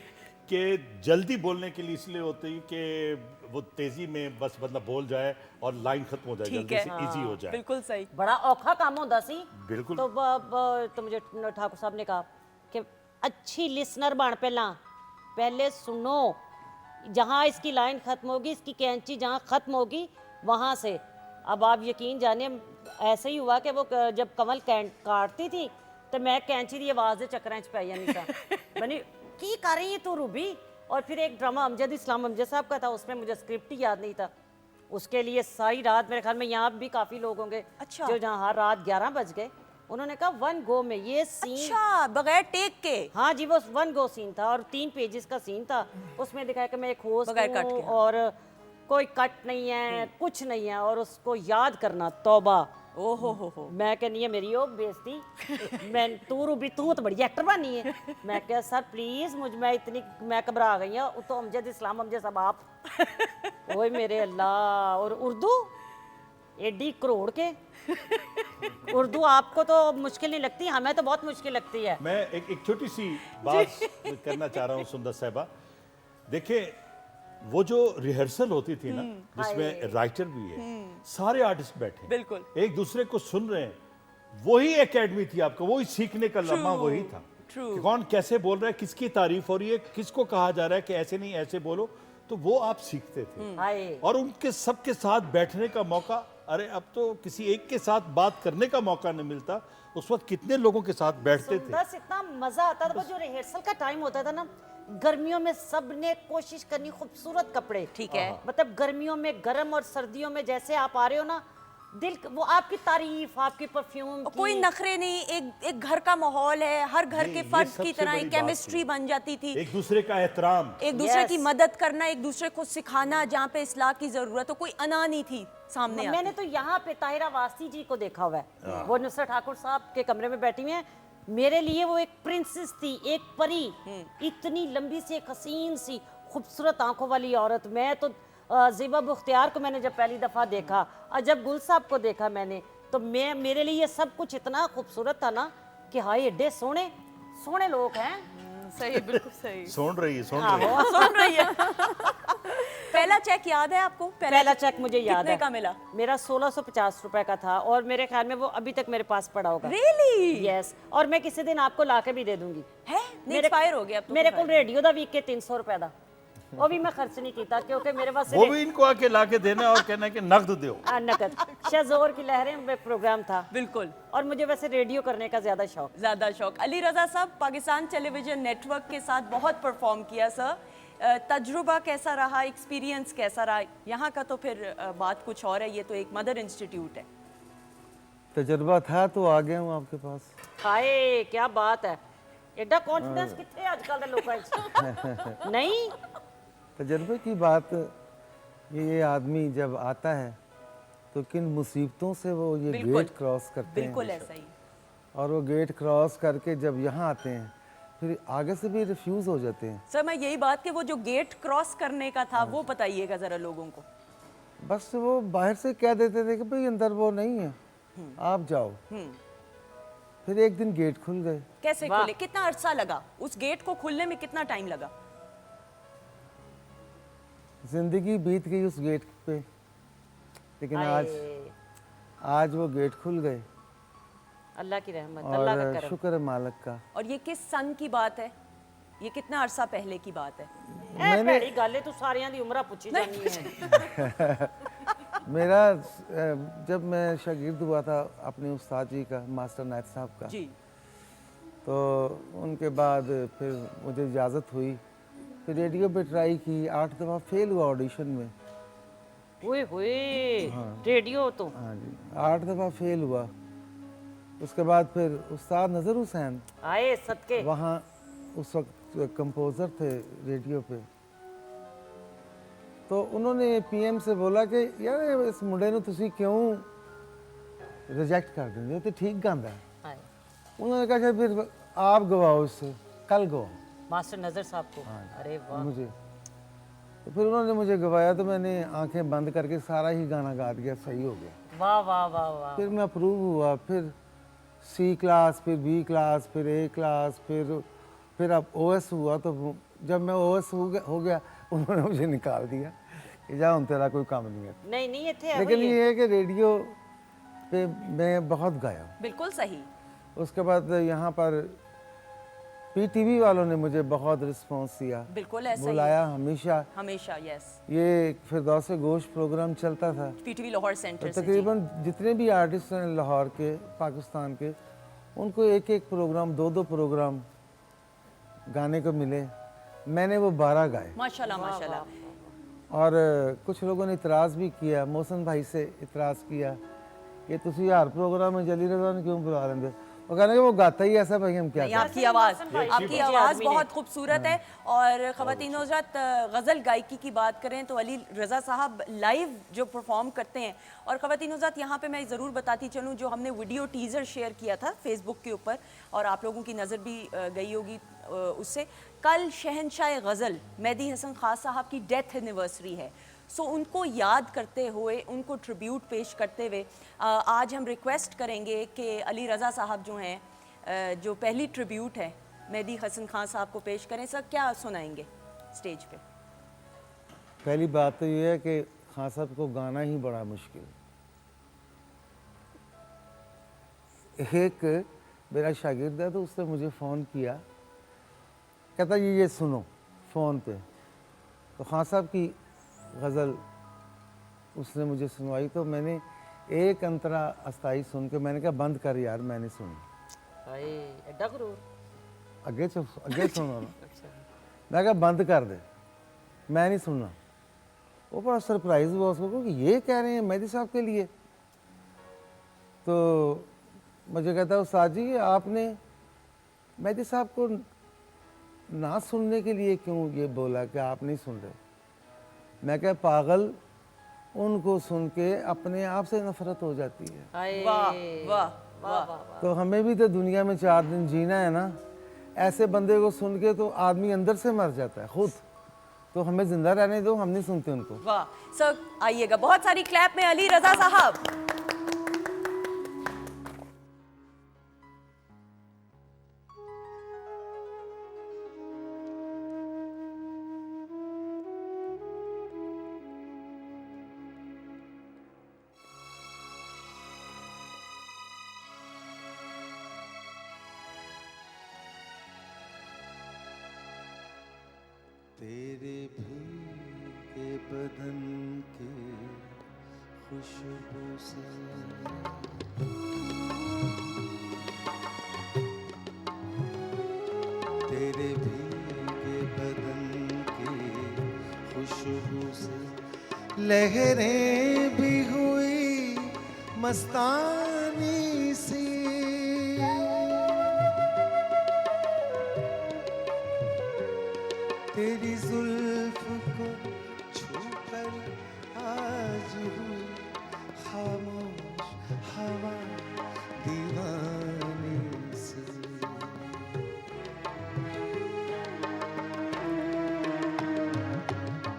कि जल्दी बोलने के लिए, इसलिए होती है कि वो तेजी में बस मतलब बोल जाए और लाइन खत्म हो जाए, ठीक जल्दी है। से इजी हो जाए। बिल्कुल सही। बड़ा औखा काम होता सी। बिल्कुल। तो मुझे ठाकुर साहब ने कहा कि अच्छी लिसनर बन पहले सुनो, जहाँ इसकी लाइन खत्म होगी, इसकी कैंची जहाँ खत्म होगी वहाँ से। अब आप यकीन जाने ऐसे ही हुआ कि वो जब कमल काटती थी तो मैं कैंची की आवाज़ चक्कर च पै जानी था। मैंने की कर रही है तू रूबी। और फिर एक ड्रामा अमजद इस्लाम अमजद साहब का था, उसमें मुझे स्क्रिप्ट ही याद नहीं था। उसके लिए सारी रात, मेरे ख्याल में यहाँ भी काफ़ी लोग होंगे अच्छा। जो जहाँ हर रात 11 बज गए। उन्होंने कहा 1 गो में ये सीन। अच्छा, बगैर टेक के। हाँ जी, वो 1 गो सीन था और 3 पेजेस का सीन था। उसमें दिखाया कि मैं एक होस्ट बगैर कट हूँ के। और कोई कट नहीं है, कुछ नहीं है, और उसको याद करना, तौबा। ओहो हो। मैं कहनी है मेरी ओ बेइज्जती। मैं तू रूबी तू तो बड़ी एक्टर बनी है। मैं क्या सर प्लीज मैं इतनी मैं घबरा गई हूँ। तो अमजद इस्लाम अमजद साहब आप ओए मेरे अल्लाह। और उर्दू एडी करोड़ के उर्दू आपको तो मुश्किल नहीं लगती, हमें तो बहुत मुश्किल लगती है। मैं एक छोटी सी बात करना चाह रहा हूँ सुंदर साहिबा। देखिए वो जो रिहर्सल होती थी ना, जिसमें राइटर भी है, सारे आर्टिस्ट बैठे हैं, बिल्कुल। एक दूसरे को सुन रहे हैं, वही एकेडमी थी आपका, वही सीखने का लम्हा वही था। कि कौन कैसे बोल रहा है, किसकी तारीफ हो रही है, किसको कहा जा रहा है कि ऐसे नहीं ऐसे बोलो, तो वो आप सीखते थे। हाय और उनके सबके साथ बैठने का मौका, अरे अब तो किसी एक के साथ बात करने का मौका नहीं मिलता, उस वक्त कितने लोगों के साथ बैठते थे। बस इतना मजा आता था। वो जो रिहर्सल का टाइम होता था ना, गर्मियों में सबने कोशिश करनी खूबसूरत कपड़े, ठीक है। मतलब गर्मियों में गर्म और सर्दियों में जैसे आप आ रहे हो ना, दिल वो आपकी तारीफ, आपकी परफ्यूम की। कोई नखरे नहीं, एक घर का माहौल है, हर घर नहीं, के ये फर्द सबसे की तरह बड़ी एक बात केमिस्ट्री थी। बन जाती थी। एक दूसरे का एहतराम, एक दूसरे की Yes. मदद करना, एक दूसरे को सिखाना जहाँ पे इस्लाह की जरूरत हो, कोई अना नहीं थी सामने आती। मैंने तो यहाँ पे ताहिरा वासी जी को देखा हुआ है। वो नुसरत ठाकुर साहब के कमरे में बैठी हुई हैं। मेरे लिए वो एक प्रिंसेस थी, एक परी। इतनी लंबी सी, एक हसीन सी, खूबसूरत आंखों वाली औरत। मैं तो ज़ेबा बुख्तियार को मैंने जब पहली दफ़ा देखा और जब गुल साहब को देखा मैंने, तो मेरे लिए सब कुछ इतना खूबसूरत था ना कि हाय एड्डे सोने सोने लोग हैं। सही, बिल्कुल सही। सुन रही है, सुन रही है। सुन रही है। पहला चेक याद है आपको? पहला चेक मुझे याद कितने है। का मिला? मेरा 1650 रुपए का था और मेरे ख्याल में वो अभी तक मेरे पास पड़ा होगा। रियली? यस। और मैं किसी दिन आपको लाके भी दे दूंगी। है? एक्सपायर हो गया अब तो। मेरे को रेडियो दा वीक के 300 रुपए दा, वो भी मैं खर्च नहीं किया क्योंकि मेरे पास वो भी इनको आके लाके देना और कहना है कि नकद दो। नकद। शहज़ोर की लहरें में प्रोग्राम था बिल्कुल। और मुझे वैसे रेडियो करने का ज्यादा शौक। ज्यादा शौक। अली रजा साहब, पाकिस्तान टेलीविजन नेटवर्क के साथ बहुत परफॉर्म किया सर, तजुर्बा कैसा रहा, एक्सपीरियंस कैसा रहा? यहाँ का तो फिर बात कुछ और है, ये तो एक मदर इंस्टीट्यूट है। तजर्बा था तो आ गया हूँ आपके पास। हाय क्या बात है, एडा कॉन्फिडेंस कितने आजकल के लोगों में नहीं। तजर्बे की बात, ये आदमी जब आता है तो किन मुसीबतों से वो ये बिल्कुल। गेट क्रॉस करते हैं, बिल्कुल ऐसा ही। और वो गेट क्रॉस करके जब यहाँ आते हैं फिर आगे से भी रिफ्यूज हो जाते हैं। सर मैं यही बात कि वो जो गेट क्रॉस करने का था वो बताइएगा जरा लोगों को। बस वो बाहर से कह देते थे कि भाई अंदर वो नहीं है, आप जाओ। फिर एक दिन गेट खुल गए। कैसे वाह। खुले? कितना अरसा लगा उस गेट को खुलने में? कितना टाइम लगा? जिंदगी बीत गई उस गेट पे, लेकिन आज वो गेट खुल गए अल्लाह की रहमत, अल्लाह का और करम। शुक्र है मालिक का। और ये किस सन की बात है? ये कितना अरसा पहले की बात है? ए भैड़ी गल है, तू सारियां दी उम्र पूछी जानी है। मेरा जब मैं शागिर्द हुआ था अपने उस्ताद जी का, मास्टर नायत साहब का, जी। तो उनके बाद फिर मुझे इजाज़त हुई, फिर रेडियो पे ट्राई की, 8 दफ़ा फेल हुआ ऑडिशन में। ओए होए, रेडियो तो हाँ जी, 8 दफ़ा फेल हुआ। उसके बाद फिर उस्ताद नज़र हुसैन आए सदके। वहाँ उस वक्त कंपोज़र थे रेडियो पे, तो उन्होंने पीएम से बोला कि यार इस मुंडे ने तुसी क्यों रिजेक्ट कर देंगे, ये तो ठीक गांदा है। आए उन्होंने कहा कि फिर आप गवाओ इससे, कल गवाओ मास्टर नजर साहब को। अरे वाह। मुझे। तो फिर उन्होंने मुझे गवाया तो मैंने आंखें बंद करके सारा ही गाना गा दिया, सही हो गया। वाह वाह वाह वाह। फिर मैं अप्रूव हुआ, फिर सी क्लास, फिर बी क्लास, फिर ए क्लास, फिर अब ओएस हुआ। तो जब मैं ओएस हो गया उन्होंने मुझे निकाल दिया कि जा हम तेरा कोई काम नहीं है। नहीं नहीं इतने है लेकिन ये है कि रेडियो पे मैं बहुत गाया हूँ। बिल्कुल सही। उसके बाद यहाँ पर पीटीवी वालों ने मुझे बहुत रिस्पॉन्स दिया, बिल्कुल ऐसा ही बुलाया हमेशा। हमेशा। यस, ये फिरदौस गोश्त प्रोग्राम चलता था। पीटीवी लाहौर सेंटर से। जी। तकरीबन जितने भी आर्टिस्ट हैं लाहौर के, पाकिस्तान के, उनको एक एक प्रोग्राम, दो प्रोग्राम गाने को मिले। मैंने वो 12 गाए। माशाल्लाह माशाल्लाह। और कुछ लोगों ने इतराज़ भी किया, मोहसन भाई से इतराज़ किया कि तुसी हर प्रोग्राम में जली रजा ने क्यों बुला लेंगे। वो कहने कि वो गाता ही ऐसा, भाई हम क्या नहीं, करें। आपकी आवाज़ बहुत खूबसूरत है। और ख़वातीन हज़रात, गज़ल गायकी की बात करें तो अली रज़ा साहब लाइव जो परफॉर्म करते हैं। और ख़वातीन हज़रात, यहाँ पे मैं ज़रूर बताती चलूँ, जो हमने वीडियो टीज़र शेयर किया था फेसबुक के ऊपर और आप लोगों की नज़र भी गई होगी उससे, कल शहनशाह गज़ल मेहदी हसन खान साहब की डेथ एनिवर्सरी है। सो उनको याद करते हुए, उनको ट्रिब्यूट पेश करते हुए आज हम रिक्वेस्ट करेंगे कि अली रज़ा साहब जो हैं, जो पहली ट्रिब्यूट है मेहदी हसन खान साहब को पेश करें। सर क्या सुनाएंगे स्टेज पे? पहली बात तो ये है कि खान साहब को गाना ही बड़ा मुश्किल। एक मेरा शागिर्द है तो उसने मुझे फ़ोन किया, कहता ये सुनो फ़ोन पे। तो खान साहब की गज़ल उसने मुझे सुनवाई तो मैंने एक अंतरा अस्थाई सुन के मैंने कहा बंद कर यार, मैंने सुनी। हाय एडा गुरूर। अगे सुनो ना। मैं कहा बंद कर दे, मैं नहीं सुनना। वो बड़ा सरप्राइज हुआ उसको कि ये कह रहे हैं मेहदी साहब के लिए। तो मुझे कहता है उस्ताद जी आपने मेहदी साहब को ना सुनने के लिए क्यों ये बोला कि आप नहीं सुन रहे। मैं क्या पागल, उनको सुन के अपने आप से नफरत हो जाती है। हाय वाह वाह वाह। तो हमें भी तो दुनिया में 4 दिन जीना है ना। ऐसे बंदे को सुन के तो आदमी अंदर से मर जाता है खुद। तो हमें जिंदा रहने दो, हम नहीं सुनते उनको। वाह सर, आइएगा बहुत सारी क्लैप में अली रज़ा साहब। तेरे भीगे बदन के खुशबू से तेरे भीगे बदन के खुशबू से लहरें भी हुई मस्तानी सी। तेरी जुल्फ को छूकर आज हुई खामोश हवा दीवानी सी।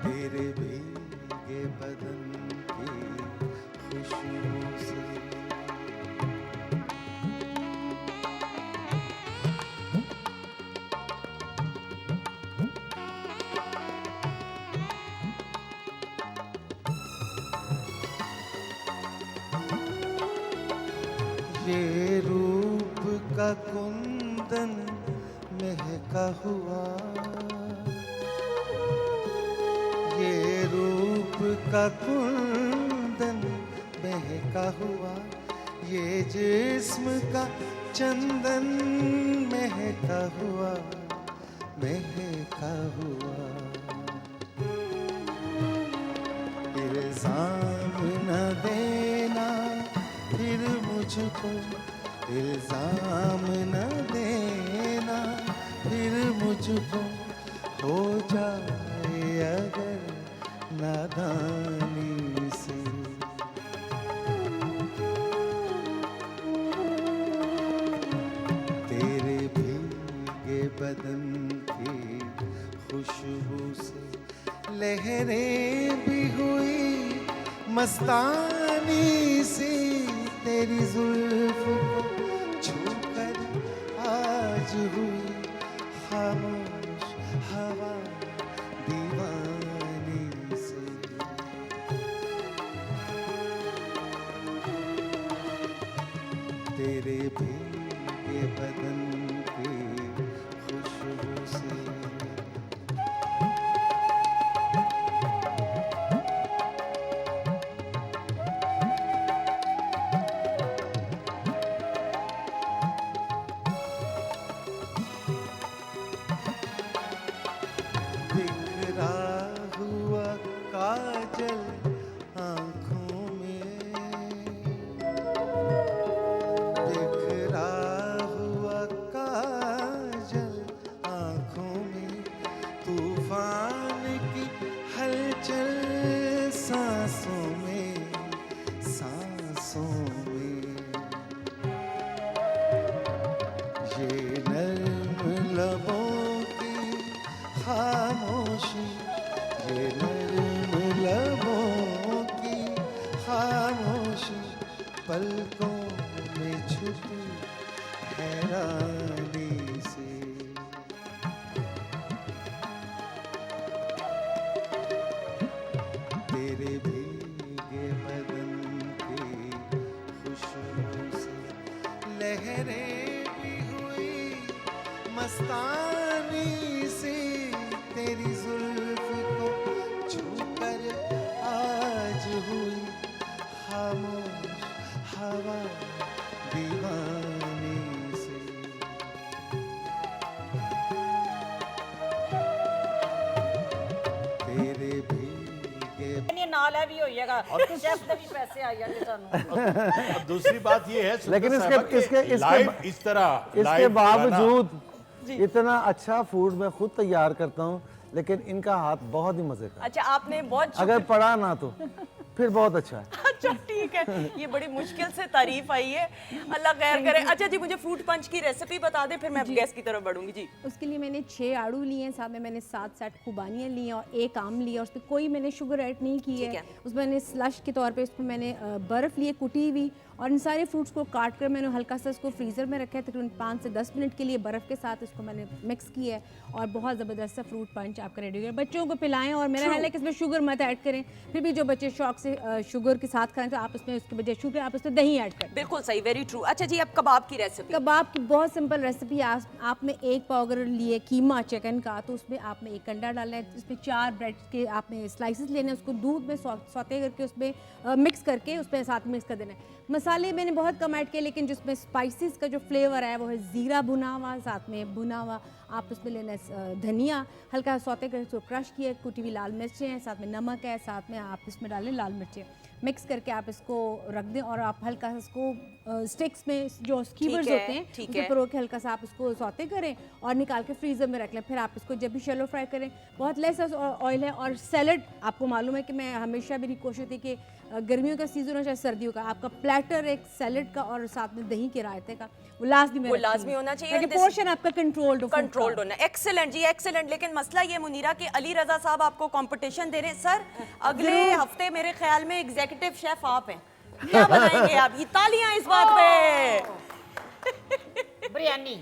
तेरे भीगे बदन की खुशबू से ये रूप का कुंदन महका हुआ, ये रूप का कुंदन महका हुआ, ये जिस्म का चंदन महका हुआ, महका हुआ। इल्जाम न देना फिर मुझको, इल्जाम न देना फिर मुझको, हो जाए अगर नादानी से। तेरे भीगे बदन की खुशबू से लहरें भी हुई मस्तानी सी तेरी जुल्फ को छूकर आज हुई खामोश हवा दीवानी से। तेरे भीगे बदन की खुशबू से बिखरा हुआ काजल आँखों में, बिखरा हुआ काजल आँखों में, तूफान की हलचल सांसों में, सांसों में। ये नर्म लबों की खामोशी, ये नर्म लबों की खामोशी, पलकों में छुपी हैरानी से। तेरे भीगे बदन की खुशबू से लहरें भी हुई मस्तानी सी तेरी जुल्फ को छूकर आज हुई खामोश हवा दीवानी से। तेरे भीगे ये नाल है भी होइएगा शेफ ਦੇ ਵੀ ਪੈਸੇ ਆ ਜਾਣਗੇ ਸਾਨੂੰ। अब दूसरी बात ये है लेकिन सुंदर साहबा, कि लाइव इस तरह इसके लाइव बावजूद इतना अच्छा फूड मैं खुद तैयार करता हूँ, लेकिन इनका हाथ बहुत ही मजे का है। अच्छा आपने बहुत अगर पढ़ा ना तो फिर बहुत अच्छा है। अच्छा ठीक है, ये बड़ी मुश्किल से तारीफ आई है, अल्लाह खैर करे। अच्छा जी मुझे फ्रूट पंच की रेसिपी बता दें, फिर मैं अब गैस की तरफ बढ़ूंगी जी। उसके लिए मैंने 6 आड़ू लिए हैं, साथ में मैंने 7 सेट खुबानियाँ ली हैं और 1 आम लिया। उसमें कोई मैंने शुगर ऐड नहीं की है। उसमें मैंने स्लश के तौर पे उसमें मैंने बर्फ़ लिए कुटी हुई, और इन सारे फ्रूट्स को काट कर मैंने हल्का सा इसको फ्रीज़र में रखा है तकरीबन 5 से 10 मिनट के लिए। बर्फ़ के साथ इसको मैंने मिक्स किया है और बहुत ज़बरदस्त सा फ्रूट पंच आपका रेडी हो गया। बच्चों को पिलाएं, और मेरा ख्याल है कि इसमें शुगर मत ऐड करें। फिर भी जो बच्चे शौक से शुगर के साथ खाएं तो आप इसमें उसके बजाय शुगर आप इसमें दही ऐड करें। बिल्कुल सही, वेरी ट्रू। अच्छा जी अब कबाब की रेसिपी। कबाब की बहुत सिंपल रेसिपी। आपने 1 पाव अगर लिए कीमा चिकन का, तो उसमें आपने 1 अंडा डालना है। इसमें 4 ब्रेड के आपने स्लाइसेस लेने हैं, उसको दूध में सौते करके उसमें मिक्स करके उसमें साथ मिक्स कर देना है। मसाले मैंने बहुत कम ऐड किए, लेकिन जिसमें स्पाइसेस का जो फ्लेवर है वो है ज़ीरा भुना हुआ, साथ में भुना हुआ आप उसमें लेना है धनिया हल्का सौते करके उसको क्रश किया, कुटी हुई लाल मिर्चें हैं, साथ में नमक है, साथ में आप इसमें डालें लाल मिर्चें। मिक्स करके आप इसको रख दें, और आप हल्का सा इसको स्टिक्स में जो स्कीवर्स होते हैं उसके ऊपर रख के हल्का सा आप इसको सौते करें और निकाल के फ्रीज़र में रख लें। फिर आप इसको जब भी शैलो फ्राई करें, बहुत लेस ऑयल है। और सैलड आपको मालूम है कि मैं हमेशा मेरी कोशिश होती है कि गर्मियों का सीज़न हो चाहे सर्दियों का, आपका प्लेटर एक सैलड का और साथ में दही के रायते का वो लाजमी होना चाहिए। पोर्शन आपका कंट्रोल्ड होना। एक्सीलेंट जी एक्सीलेंट। लेकिन मसला ये मुनीरा कि अली रजा साहब आपको कंपटीशन दे रहे हैं। सर अगले हफ्ते मेरे ख्याल में एग्जीक्यूटिव शेफ आप हैं, क्या बनाएंगे आप? ये तालियां इस बात पे। बिरयानी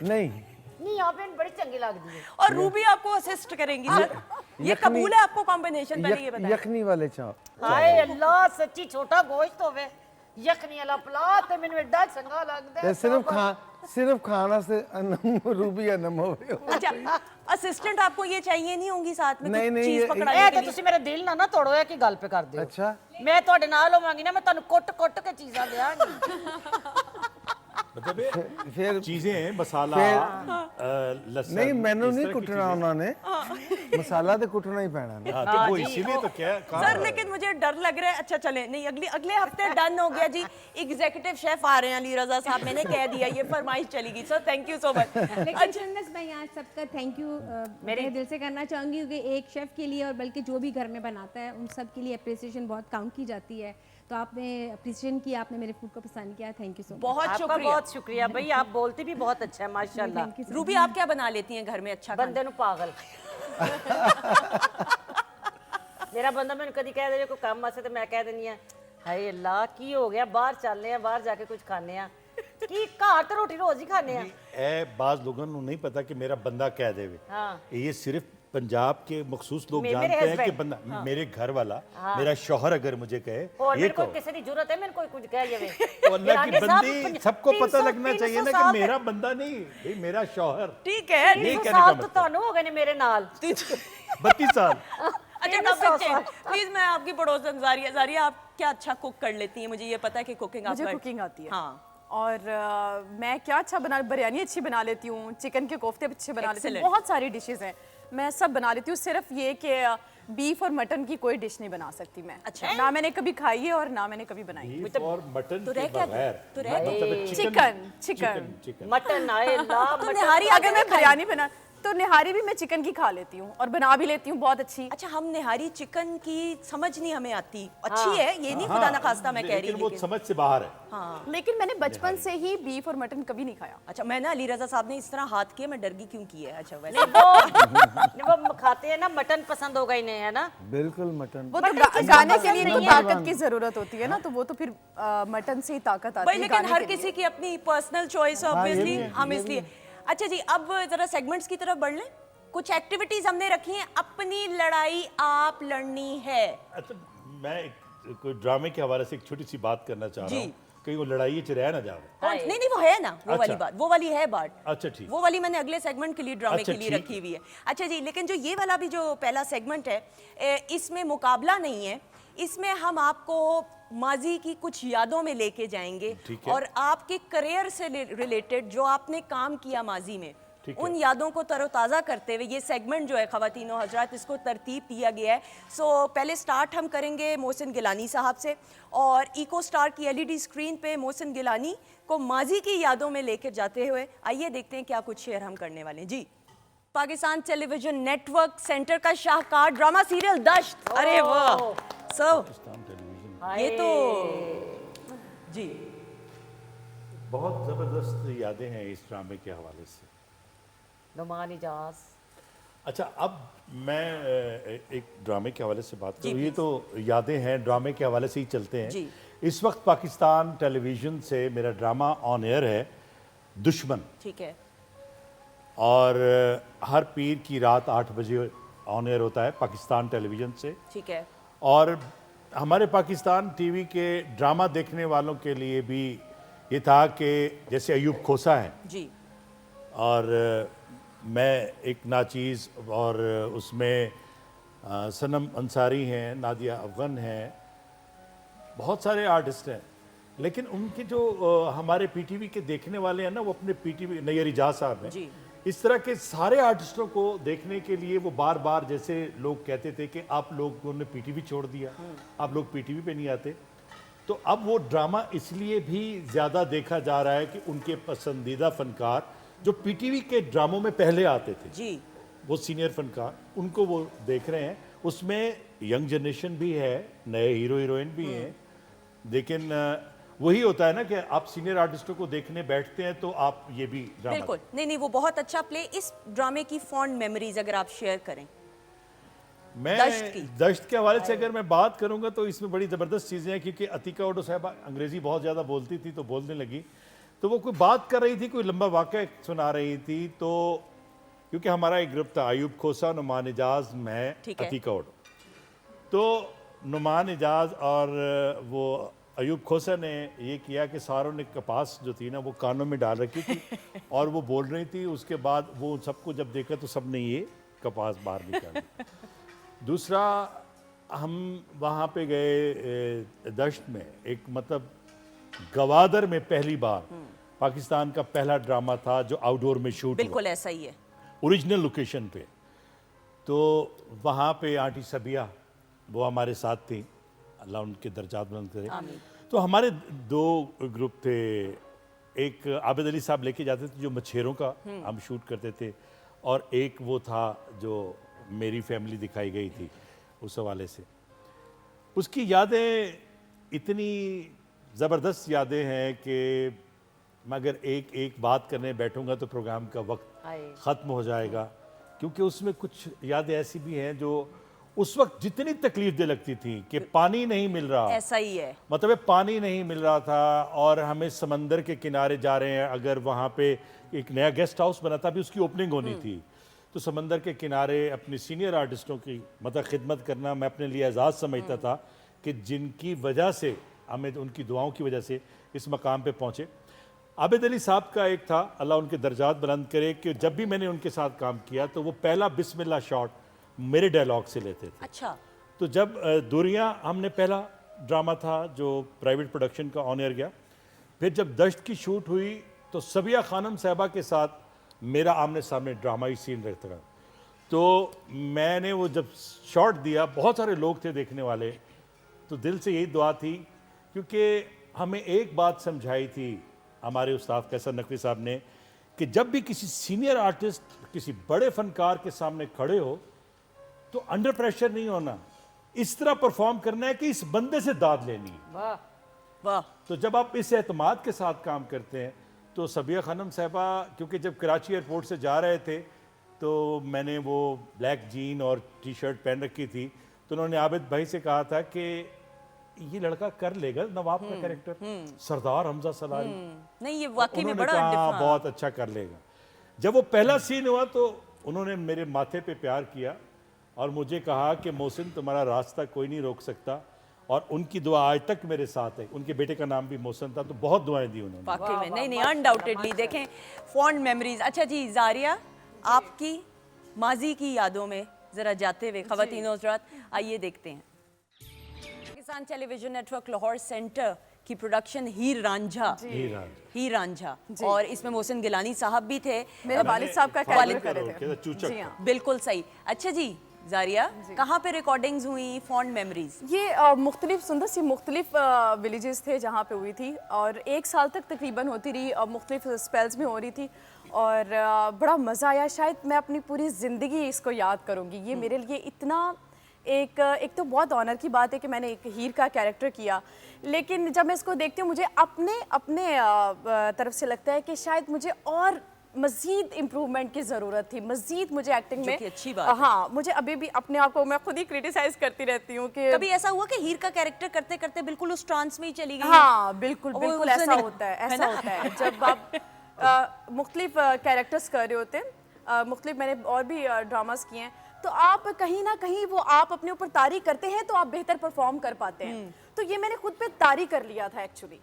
नहीं आपने बड़ी चंगी लगती है। और रूबी आपको असिस्ट करेंगी सर, ये कबूल है आपको कॉम्बिनेशन? पहले ये बताएं। यखनी वाले चाप। हाय अल्लाह, सच्ची छोटा गोश्त होवे यखनी वाला पुलाव ते मैंने एडा चंगा लगदा है। सिर्फ खाना से रूबी अनम होवे। अच्छा असिस्टेंट आपको ये चाहिए नहीं होंगी साथ में नहीं, कुछ नहीं, चीज ये- पकड़ाने ए के ते लिए? तुसी मेरे दिल ना तोड़ो है कि गल पे कर दियो। अच्छा मैं ਤੁਹਾਡੇ ਨਾਲ ਹੋਵਾਂਗੀ ਨਾ, मैं ਤੁਹਾਨੂੰ ਕੁੱਟ के चीज़ां देंगी। मतलब ये फिर चीजें मसाला लहसुन नहीं मैनू इस नहीं तरह की कुटना चीजें। उन्होंने मसाला तो कुटना ही पैना ना। हाँ, तो वो इसीलिए तो क्या कहा सर लेकिन मुझे डर लग रहा है। अच्छा चले नहीं, अगले हफ्ते डन हो गया जी। एग्जीक्यूटिव शेफ आ रहे हैं अली रजा साहब, मैंने कह दिया, ये फरमाइश चलेगी। Sir thank you so much. लेकिन चंदस मैं यहाँ सबका थैंक यू मेरे दिल से करना चाहूँगी, क्योंकि एक शेफ़ के लिए और बल्कि जो भी घर में बनाता है उन सब के लिए अप्रिसिएशन बहुत काउंट की जाती है। तो आपने अप्रिसिएशन किया, आपने मेरे फूड को पसंद किया, थैंक यू सो मच। बहुत आपका शुक्रिया। बहुत शुक्रिया भाई, आप बोलती भी बहुत अच्छा है माशाल्लाह। रूबी आप क्या बना लेती हैं घर में अच्छा खाना? बंदे नु पागल। ਮੇਰਾ ਬੰਦਾ ਮੈਨੂੰ ਕਦੀ ਕਹਿ ਦੇ ਕੋਈ ਕੰਮ ਵਾਸਤੇ ਤੇ ਮੈਂ ਕਹਿ ਦਿੰਦੀ ਆ ਹਾਏ ਅੱਲਾ ਕੀ ਹੋ ਗਿਆ ਬਾਹਰ ਚੱਲਦੇ ਆ ਬਾਹਰ ਜਾ ਕੇ ਕੁਝ ਖਾਣੇ ਆ ਕੀ ਘਰ ਤੇ ਰੋਟੀ ਰੋਜ਼ ਹੀ ਖਾਣੇ ਆ ਇਹ बाज लोगों को नहीं पता कि मेरा बंदा कह देवे हाँ। ये सिर्फ पंजाब के मखसूस लोग मेरे जानते हैं कि husband, बंदा मेरे घर वाला मेरा शौहर अगर मुझे कहे और ये मेरे को कहो किसी की जरूरत है मेरे को कुछ कह जावे तो अल्लाह की फिर आगे बंदी सब सबको पता 300 लगना चाहिए ना 300 कि साल मेरा बंदा नहीं भाई मेरा शौहर ठीक है ये 300 कहने का साल तो मतलब ਤੁਹਾਨੂੰ ਹੋ ਗਏ ਨੇ ਮੇਰੇ ਨਾਲ 32 साल अच्छा प्लीज मैं आपकी पड़ोसन जारिया जारिया आप क्या अच्छा कुक कर लेती हैं मुझे ये पता है कि कुकिंग मुझे आपका कुकिंग आती है हाँ और मैं क्या अच्छा बना बिरयानी अच्छी बना लेती हूँ चिकन के कोफ्ते अच्छे बना लेती हूँ Excellent. बहुत सारी डिशेस हैं मैं सब बना लेती हूँ सिर्फ ये कि बीफ और मटन की कोई डिश नहीं बना सकती मैं अच्छा। ना मैंने कभी खाई है और ना मैंने कभी बनाई है। बीफ और मटन तो के रह क्या गया? बगैर तो रह मतलब चिकन चिकन मटन आए ला तो मटन निहारी अगर मैं बिरयानी बना तो निहारी भी मैं चिकन की खा लेती हूँ और बना भी लेती हूँ बहुत अच्छी। अच्छा हम निहारी चिकन की समझ नहीं हमें आती अच्छी है ये नहीं खुदा ना खास्ता मैं कह रही लेकिन वो लेकिन समझ से बाहर है हाँ लेकिन मैंने बचपन से ही बीफ और मटन कभी नहीं खाया। अच्छा मैं ना अली रजा साहब ने इस तरह हाथ किए मैं डर गई क्यों किया है अच्छा वैसे वो खाते हैं ना मटन पसंद होगा इन्हें है ना बिल्कुल मटन वो तो गाने के लिए इनको ताकत की जरूरत होती है ना तो वो तो फिर मटन से ही ताकत आती भाई है लेकिन गाने हर के लिए। किसी की अपनी पर्सनल चॉइस ऑब्वियसली भी है, हम इसलिए अच्छा जी अब जरा सेगमेंट्स की तरफ बढ़ लें कुछ एक्टिविटीज हमने रखी हैं अपनी लड़ाई आप लड़नी है अच्छा मैं कोई ड्रामे के हवाले से एक छोटी सी बात करना चाह रहा जी। हूँ कहीं वो लड़ाई च रह ना जाए नहीं वो है ना वो वाली अच्छा। बात वो वाली है बात अच्छा ठीक वो वाली मैंने अगले सेगमेंट के लिए ड्रामे अच्छा, के लिए ठीक रखी हुई है अच्छा जी लेकिन जो ये वाला भी जो पहला सेगमेंट है इसमें मुकाबला नहीं है इसमें हम आपको माजी की कुछ यादों में लेके जाएंगे ठीक है। और आपके करियर से रिलेटेड जो आपने काम किया माजी में ठीक है। उन यादों को तरोताज़ा करते हुए ये सेगमेंट जो है ख़वातीनो हजरात इसको तरतीब दिया गया है सो पहले स्टार्ट हम करेंगे मोहसिन गिलानी साहब से और इको स्टार की एलईडी स्क्रीन पे मोहसिन गिलानी को माजी की यादों में लेकर जाते हुए आइए देखते हैं क्या कुछ शेयर हम करने वाले हैं जी पाकिस्तान टेलीविजन नेटवर्क सेंटर का शाहकार ड्रामा सीरियल दश्त अरे वाह सो ये तो जी बहुत ज़बरदस्त यादें हैं इस ड्रामे के हवाले से नुमान इजाज अच्छा अब मैं एक ड्रामे के हवाले से बात करूँ ये तो यादें हैं ड्रामे के हवाले से ही चलते हैं जी। इस वक्त पाकिस्तान टेलीविज़न से मेरा ड्रामा ऑन एयर है दुश्मन ठीक है और हर पीर की रात 8 बजे ऑन एयर होता है पाकिस्तान टेलीविज़न से ठीक है और हमारे पाकिस्तान टीवी के ड्रामा देखने वालों के लिए भी ये था कि जैसे अयूब खोसा है जी और मैं एक नाचीज़ और उसमें सनम अंसारी हैं नादिया अफगन हैं बहुत सारे आर्टिस्ट हैं लेकिन उनके जो हमारे पीटीवी के देखने वाले हैं ना वो अपने पीटीवी नैयर इजाज साहब हैं जी। इस तरह के सारे आर्टिस्टों को देखने के लिए वो बार बार जैसे लोग कहते थे कि आप लोगों ने पीटीवी छोड़ दिया आप लोग पीटीवी पे नहीं आते तो अब वो ड्रामा इसलिए भी ज़्यादा देखा जा रहा है कि उनके पसंदीदा फनकार जो पीटीवी के ड्रामों में पहले आते थे जी वो सीनियर फनकार उनको वो देख रहे हैं उसमें यंग जनरेशन भी है नए हीरो हीरोइन भी हैं लेकिन वही होता है ना कि आप सीनियर आर्टिस्टों को देखने बैठते हैं तो आप ये भी ड्रामा बिल्कुल नहीं वो बहुत अच्छा प्ले इस ड्रामे की फॉन्ड मेमोरीज अगर आप शेयर करें मैं दश्त की। दश्त के हवाले से अगर मैं बात करूंगा तो इसमें बड़ी ज़बरदस्त चीज़ें हैं क्योंकि अतीका ओडो साहब अंग्रेज़ी बहुत ज़्यादा बोलती थी तो बोलने लगी तो वो कोई बात कर रही थी कोई लंबा वाक़या सुना रही थी तो क्योंकि हमारा एक ग्रुप था अयूब खोसा नुमान इजाज मैं ठीक है। अतीका ओडो तो नुमान इजाज और वो अयूब खोसा ने ये किया कि सारों ने कपास जो थी ना वो कानों में डाल रखी थी और वो बोल रही थी उसके बाद वो सबको जब देखा तो सब ने ये कपास बाहर निकाली दूसरा हम वहाँ पे गए दश्त में एक मतलब गवादर में पहली बार पाकिस्तान का पहला ड्रामा था जो आउटडोर में शूट हुआ बिल्कुल ऐसा ही है ओरिजिनल लोकेशन पे तो वहाँ पे आंटी सबिया वो हमारे साथ थी अल्लाह उनके दर्जात बुलंद करे तो हमारे दो ग्रुप थे एक आबिद अली साहब लेके जाते थे जो मच्छेरों का हम शूट करते थे और एक वो था जो मेरी फैमिली दिखाई गई थी उस हवाले से उसकी यादें इतनी ज़बरदस्त यादें हैं कि मैं अगर एक एक बात करने बैठूंगा तो प्रोग्राम का वक्त ख़त्म हो जाएगा क्योंकि उसमें कुछ यादें ऐसी भी हैं जो उस वक्त जितनी तकलीफ दे लगती थी कि पानी नहीं मिल रहा, ऐसा ही है। मतलब है पानी नहीं मिल रहा था और हमें समंदर के किनारे जा रहे हैं, अगर वहाँ पे एक नया गेस्ट हाउस बना था, अभी उसकी ओपनिंग होनी थी, तो समंदर के किनारे अपनी सीनियर आर्टिस्टों की मतलब खिदमत करना मैं अपने लिए एजाज़ समझता था कि जिनकी वजह से हमें, उनकी दुआओं की वजह से इस मकाम पे पहुँचे। आबिद अली साहब का एक था, अल्लाह उनके दर्जात बुलंद करे, कि जब भी मैंने उनके साथ काम किया तो वो पहला बिस्मिल्लाह शॉट मेरे डायलॉग से लेते थे। अच्छा, तो जब दूरियां हमने पहला ड्रामा था जो प्राइवेट प्रोडक्शन का ऑन एयर गया, फिर जब दश्त की शूट हुई तो सबिया खानम साहबा के साथ मेरा आमने सामने ड्रामाई सीन रहता था। तो मैंने वो जब शॉट दिया, बहुत सारे लोग थे देखने वाले, तो दिल से यही दुआ थी, क्योंकि हमें एक बात समझाई थी हमारे उस्ताद कैसर नकवी साहब ने कि जब भी किसी सीनियर आर्टिस्ट किसी बड़े फनकार के सामने खड़े हो तो अंडर प्रेशर नहीं होना, इस तरह परफॉर्म करना है कि इस बंदे से दाद लेनी है। वाह, तो जब आप इस एतमाद के साथ काम करते हैं, तो सबिया खानम साहबा क्योंकि जब कराची एयरपोर्ट से जा रहे थे तो मैंने वो ब्लैक जीन और टी शर्ट पहन रखी थी, तो उन्होंने आबिद भाई से कहा था कि ये लड़का कर लेगा नवाब का कैरेक्टर, सरदार हमजा सलारी। नहीं ये वाकई में उन्होंने बड़ा कहा different- बहुत अच्छा कर लेगा। जब वो पहला सीन हुआ तो उन्होंने मेरे माथे पे प्यार किया और मुझे कहा कि मोहसिन तुम्हारा रास्ता कोई नहीं रोक सकता, और उनकी दुआ आज तक मेरे साथ है। उनके बेटे का नाम भी मोहसिन था, तो बहुत दुआएं दी उन्होंने। वाकई में नहीं अनडाउटेडली देखें फॉन्ड मेमोरीज। अच्छा जी जारिया, आपकी माजी की यादों में जरा जाते हुए ख़वातीन हज़रात, आइए देखते हैं। Pakistan television network Lahore centre की प्रोडक्शन हीर रांझा, हीर रांझा, और इसमें मोहसिन गिलानी साहब भी थे। मेरे वालिद साहब का कैरेक्टर करे थे। चूचक जी हाँ। बिल्कुल सही। अच्छा जी जारिया, कहाँ पे रिकॉर्डिंग्स हुई फॉन्ड मेमोरीज? ये मुख्तलिफ सुंदर सी मुख्तलिफ विलेजेस थे जहाँ पे हुई थी, और 1 साल तक तकरीबन होती रही, मुख्तलिफ स्पेल्स में हो रही थी, और बड़ा मज़ा आया। शायद मैं अपनी पूरी ज़िंदगी इसको याद करूँगी। ये मेरे लिए इतना एक तो बहुत ऑनर की बात है कि मैंने एक हीर का कैरेक्टर किया, लेकिन जब मैं इसको देखती हूँ मुझे अपने तरफ से लगता है कि शायद मुझे और मज़ीद इम्प्रूवमेंट की ज़रूरत थी, मज़ीद मुझे एक्टिंग में। अच्छी बात है। हाँ, मुझे अभी भी अपने आप को मैं खुद ही क्रिटिसाइज करती रहती हूँ कि कभी ऐसा हुआ कि हीर का कैरेक्टर करते करते बिल्कुल उस ट्रांस में ही चली गई? हाँ बिल्कुल वो बिल्कुल उससे ऐसा नहीं- होता है, है ऐसा ना? होता है जब आप मुख्तलिफ कैरेक्टर्स कर रहे होते हैं। मुख्तलिफ मैंने और भी ड्रामास किए हैं, तो आप कहीं ना कहीं वो आप अपने ऊपर तारी करते हैं तो आप बेहतर परफॉर्म कर पाते हैं। तो ये मैंने खुद पे तारी कर लिया था एक्चुअली,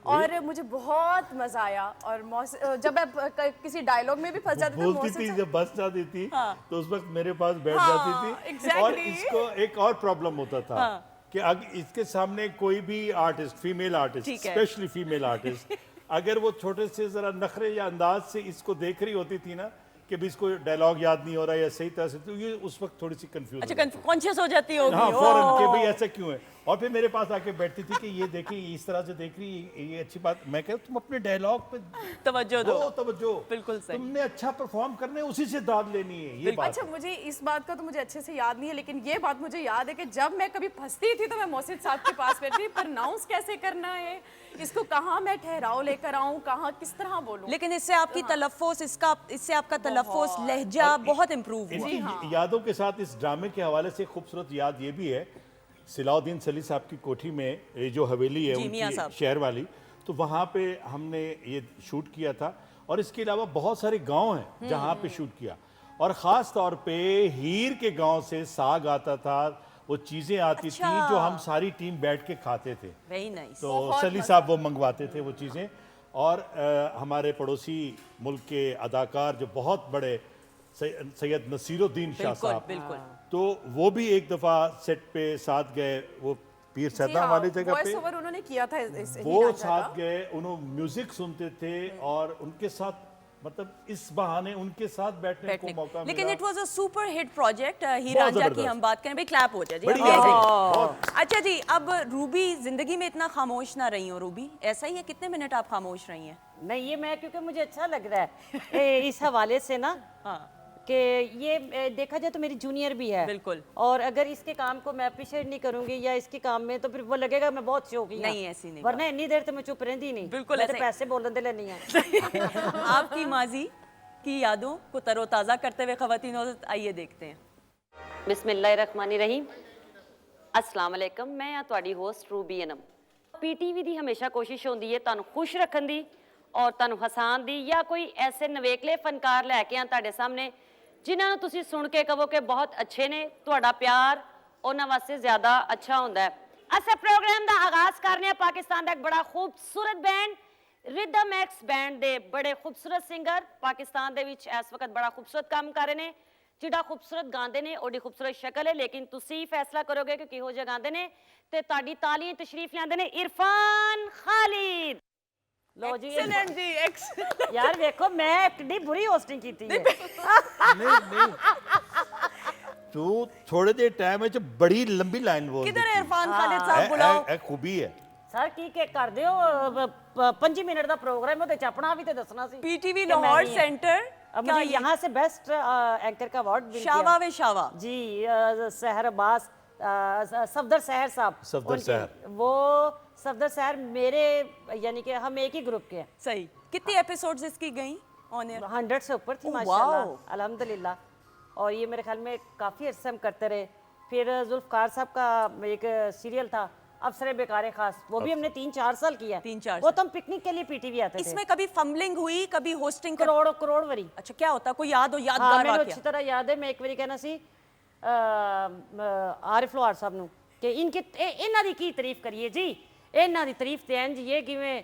और मुझे बहुत मजा आया। और जब मैं किसी डायलॉग में भी फंस जाती थी, बोलती थी, जब बस जाती थी तो उस वक्त मेरे पास बैठ हाँ, जाती थी। exactly। और इसको एक और प्रॉब्लम होता था कि अगर इसके सामने कोई भी आर्टिस्ट, फीमेल आर्टिस्ट, ठीक है। स्पेशली फीमेल आर्टिस्ट, अगर वो छोटे से जरा नखरे या अंदाज से इसको देख रही होती थी ना कि भी इसको डायलॉग याद नहीं हो रहा या सही तरह से, तो ये उस वक्त थोड़ी सी कंफ्यूज। अच्छा, कॉन्शियस हो जाती होगी। हाँ फौरन कि ओह। भाई ऐसा क्यों है, और फिर मेरे पास आके बैठती थी कि ये देखिए इस तरह से देख रही, ये अच्छी बात। मैं कहता तुम अपने डायलॉग पे तवज्जो दो। तवज्जो, बिल्कुल सही। तुमने अच्छा परफॉर्म करना है, उसी से दाद लेनी है, ये बात अच्छा, है। मुझे इस बात का तो मुझे अच्छे से याद नहीं है, लेकिन ये बात मुझे याद है कि जब मैं कभी फंसती थी तो मैं मोहसिन साहब के पास बैठती, प्रोनाउंस कैसे करना है इसको, कहाँ मैं ठहराव लेकर आऊँ, कहाँ किस तरह बोलूँ। लेकिन इससे आपकी तलफ़्फ़ुज़, इससे आपका तलफ़्फ़ुज़, लहजा बहुत इम्प्रूव हुआ। इनकी यादों के साथ इस ड्रामे के हवाले से खूबसूरत याद ये भी है, सिलाउद्दीन सली साहब की कोठी में ये जो हवेली है जी, मियां उनकी साहब। शहर वाली, तो वहाँ पे हमने ये शूट किया था। और इसके अलावा बहुत सारे गांव हैं जहाँ पे शूट किया, और ख़ास तौर पे हीर के गांव से साग आता था, वो चीज़ें आती अच्छा। थी जो हम सारी टीम बैठ के खाते थे। Very nice. तो सली साहब वो मंगवाते थे वो चीज़ें। और हमारे पड़ोसी मुल्क के अदाकार जो बहुत बड़े सैयद नसीरुद्दीन शाह बिल्कुल साहब, बिल्कुल। तो वो भी एक दफ़ा सेट पे साथ गए, वो पीर सैदा वाली जगह वॉइस पे ओवर उन्होंने किया था इस वो हीर रांझा साथ का। गए, उन्होंने म्यूजिक सुनते थे और उनके साथ, मतलब इस बहाने उनके साथ बैठने को मौका मिला। लेकिन it was a super hit project Heer बहुत रांझा की। जबरदस्त। हम बात करें भाई, क्लैप हो जाए जी। बड़ी अब ऐसे ही। बहुत। अच्छा जी, अब रूबी जिंदगी में इतना खामोश ना रही हो। रूबी ऐसा ही है, कितने मिनट आप खामोश रही हैं? नहीं, ये मैं क्योंकि मुझे अच्छा लग रहा है इस हवाले से ना, हाँ कि ये देखा जाए तो मेरी जूनियर भी है। बिल्कुल। और अगर इसके काम को मैं अप्रिशिएट नहीं करूंगी या इसके काम में, तो फिर वो लगेगा मैं बहुत शौकी हूं। नहीं, ऐसी नहीं वरना इतनी देर तो मैं चुप रहती नहीं। बिल्कुल मैं तो ऐसे- पैसे बोलन दे लेनी है। आपकी माजी की यादों को तरोताज़ा करते हुए ख़वातीन, आइए देखते हैं। ਬਿਸਮਿਲ੍ਲਾਹਿਰਰਹਿਮਾਨਿਰਰਹੀਮ अस्सलाम वालेकुम मैं हाँ ਤੁਹਾਡੀ ਹੋਸਟ ਰੂਬੀ ਅਨਮ ਪੀਟੀਵੀ ਦੀ ਹਮੇਸ਼ਾ ਕੋਸ਼ਿਸ਼ ਹੁੰਦੀ ਹੈ ਤੁਹਾਨੂੰ ਖੁਸ਼ ਰੱਖਣ ਦੀ ਔਰ ਤੁਹਾਨੂੰ ਹਸਾਨ ਦੀ ਜਾਂ ਕੋਈ ਐਸੇ ਨਵੇਕਲੇ ਫਨਕਾਰ ਲੈ ਕੇ ਆ ਤੁਹਾਡੇ ਸਾਹਮਣੇ ਜਿਨ੍ਹਾਂ ਨੂੰ ਤੁਸੀਂ ਸੁਣ ਕੇ ਕਹੋ ਕਿ ਬਹੁਤ ਅੱਛੇ ਨੇ ਤੁਹਾਡਾ ਪਿਆਰ ਉਹਨਾਂ ਵਾਸਤੇ ਜ਼ਿਆਦਾ ਅੱਛਾ ਹੁੰਦਾ ਹੈ ਅਸੀਂ ਪ੍ਰੋਗਰਾਮ ਦਾ ਆਗਾਜ਼ ਕਰਨੇ ਆ ਪਾਕਿਸਤਾਨ ਦਾ ਇੱਕ ਬੜਾ ਖੂਬਸੂਰਤ ਬੈਂਡ ਰਿਦਮ ਐਕਸ ਬੈਂਡ ਦੇ ਬੜੇ ਖੂਬਸੂਰਤ ਸਿੰਗਰ ਪਾਕਿਸਤਾਨ ਦੇ ਵਿੱਚ ਇਸ ਵਕਤ ਬੜਾ ਖੂਬਸੂਰਤ ਕੰਮ ਕਰ ਰਹੇ ਨੇ ਜਿਹੜਾ ਖੂਬਸੂਰਤ ਗਾਉਂਦੇ ਨੇ ਉਹਦੀ ਖੂਬਸੂਰਤ ਸ਼ਕਲ ਹੈ ਲੇਕਿਨ ਤੁਸੀਂ ਫੈਸਲਾ ਕਰੋਗੇ ਕਿ ਕਿਹੋ ਜਿਹਾ ਗਾਉਂਦੇ ਨੇ ਤੇ ਤੁਹਾਡੀ ਤਾਲੀਆਂ ਤਸ਼ਰੀਫ ਲਿਆਉਂਦੇ ਨੇ ਇਰਫਾਨ ਖਾਲਿਦ ਲੋ ਜੀ एक्सीलेंट जी एक्सीलेंट ਯਾਰ ਵੇਖੋ ਮੈਂ ਕਿੰਨੀ ਬੁਰੀ ਹੋਸਟਿੰਗ ਕੀਤੀ ਹੈ नहीं तू थोड़े देर टाइम में बड़ी लंबी लाइन बोल किधर है देती इरफान खालिद है। साहब बुलाओ ए खूबी है ਸਰ ਕੀ ਕਰਦੇ ਹੋ 5 ਮਿੰਟ ਦਾ ਪ੍ਰੋਗਰਾਮ ਉਹਦੇ ਚ ਆਪਣਾ ਵੀ ਤੇ ਦੱਸਣਾ ਸੀ पीटीवी कि मैं लाहौर नहीं है। सेंटर अब मुझे यहाँ से बेस्ट एंकर का अवार्ड मिल शावा गया वे शावा जी सहर अब्बास सफदर सहर साहब सफदर उनके- सहर। वो सफदर सहर मेरे यानी कि हम एक ही ग्रुप के हैं सही कितनी एपिसोड्स इसकी गई ऑन एयर 100 से ऊपर थी ओह, माशाल्लाह वाओ। अल्हम्दुलिल्लाह और ये मेरे ख्याल में काफ़ी अरसे हम करते रहे फिर जुल्फ़कार साहब का एक सीरियल था अफसर बेकार खास वो भी हमने 3-4 साल किया 3-4 वो तो हम पिकनिक के लिए पीटीवी आते थे इसमें कभी फम्बलिंग हुई कभी होस्टिंग करोड़ वरी अच्छा क्या होता कोई याद हो हाँ यादगार ਮੈਨੂੰ वाकया अच्छी तरह याद है मैं एक ਵਾਰੀ ਕਹਿਣਾ ਸੀ ਆਰਿਫ ਲੋਹਾਰ ਸਾਹਿਬ ਨੂੰ ਕਿ ਇਹਨਾਂ ਦੀ ਕੀ ਤਾਰੀਫ ਕਰੀਏ ਜੀ ਇਹਨਾਂ ਦੀ ਤਾਰੀਫ ਤੇ ਇੰਜ ਇਹ ਕਿਵੇਂ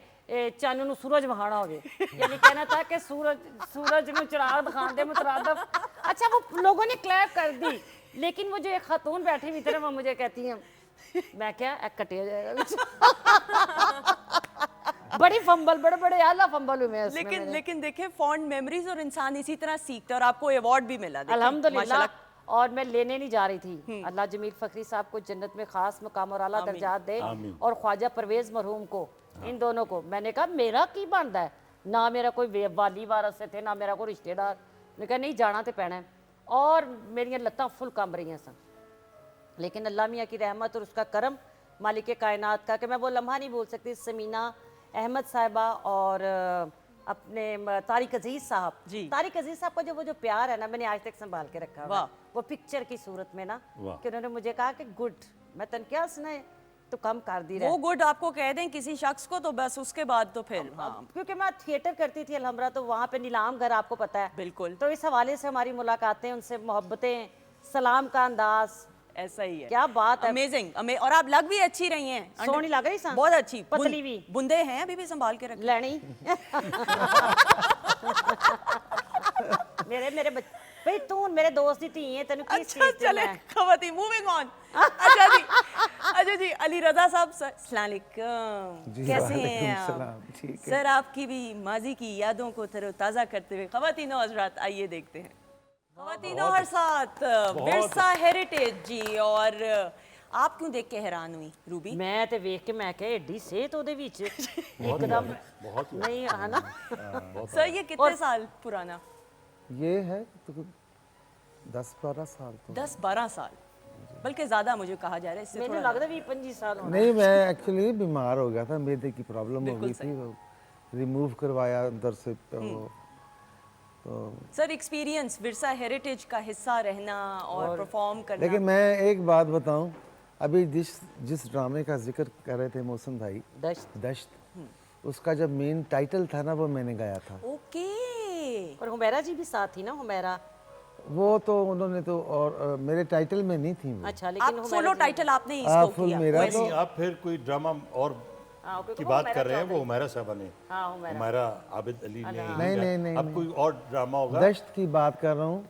ਚੰਨ ਨੂੰ ਸੂਰਜ ਵਹਾਣਾ ਹੋਵੇ ਯਾਨੀ कहना था कि सूरज ਨੂੰ ਚਿਰਾਗ ਦਿਖਾਉਣ ਦੇ मुतरादफ अच्छा वो लोगों ने क्लैप कर दी लेकिन वो जो एक खातून बैठी हुई तरह वो मुझे कहती हैं मैं क्या कटिया जाएगा बड़ी फंबल बड़े आला फंबल हुए हैं इसमें लेकिन देखिए फॉन्ड मेमोरीज और इंसान इसी तरह सीखता है और आपको अवार्ड भी मिला देखिए, अल्हम्दुलिल्लाह माशाल्लाह। और मैं लेने नहीं जा रही थी अल्लाह जमील फखरी साहब को जन्नत में खास मकाम और आला दर्जात दे और ख्वाजा परवेज मरहूम को इन दोनों को मैंने कहा मेरा की बनता है ना मेरा कोई वाली वारस से थे ना मेरा कोई रिश्तेदार मैं कहा नहीं जाना तो पैना है और मेरियां लत्तां फुल कम रही सन लेकिन अल्लाह मियाँ की रहमत और उसका करम मालिक कायनात का कि मैं वो लम्हा नहीं भूल सकती समीना अहमद साहिबा और अपने तारिक अजीज साहब जी। तारिक अजीज साहब का जो वो जो प्यार है ना मैंने आज तक संभाल के रखा हुआ है। वाह। वो पिक्चर की सूरत में ना वाह। कि उन्होंने मुझे कहा कि गुड मैं तन क्या सुनाए तो कम कर दी रहा वो गुड आपको कह दें किसी शख्स को तो बस उसके बाद तो फिर हाँ क्योंकि मैं थिएटर करती थी अलहमरा तो वहाँ पे नीलाम घर आपको पता है बिल्कुल। तो इस हवाले से हमारी मुलाकातें उनसे मोहब्बतें सलाम का अंदाज ऐसा ही है क्या बात है अमेजिंग और आप लग भी अच्छी रही हैं सोहनी लग रही सन बहुत अच्छी पतली भी बुंदे हैं अभी भी संभाल के रख लैनी मेरे भाई तू मेरे दोस्त दी धी है तेन की अच्छा चले खवती मूविंग ऑन अच्छा जी अली रजा साहब अस्सलाम वालेकुम जी, कैसे हैं वालेकुम आप सलाम, ठीक है। सर आपकी भी माजी की यादों को तरोताजा करते हुए खवातीनो हजरात आइए देखते हैं खवातीनो हर साथ विरसा हेरिटेज जी और आप क्यों देख के हैरान हुई रूबी मैं ते वेख के मैं कहा एडी सेहत ओदे विच एकदम बहुत नहीं है ना सर ये कितने साल पुराना ये है तो 10-12 साल तो 10-12 साल बल्कि ज्यादा मुझे कहा जा रहा है इससे मैंने थोड़ा लगता 20-25 साल होना नहीं मैं एक्चुअली बीमार हो गया था मेदे की प्रॉब्लम हो गई थी वो रिमूव करवाया अंदर से वो तो सर एक्सपीरियंस विरसा हेरिटेज का हिस्सा रहना और परफॉर्म करना लेकिन मैं एक बात बताऊं अभी जिस ड्रामे का जिक्र कर रहे थे मौसम भाई दश्त उसका जब मेन टाइटल था ना वो मैंने गाया था ओके और हुमैरा जी भी साथ थी ना हुमैरा वो तो उन्होंने तो और मेरे टाइटल में नहीं थी वो अच्छा लेकिन आप सोलो टाइटल आपने ही हाँ, इसको फुल किया मेरा वैसे। तो नहीं आप फिर कोई ड्रामा और की बात कर रहे हैं वो हुमैरा साहबा ने हाँ हुमैरा हुमैरा आबिद अली ने नहीं, अब कोई और ड्रामा होगा दश्त की बात कर रहा हूँ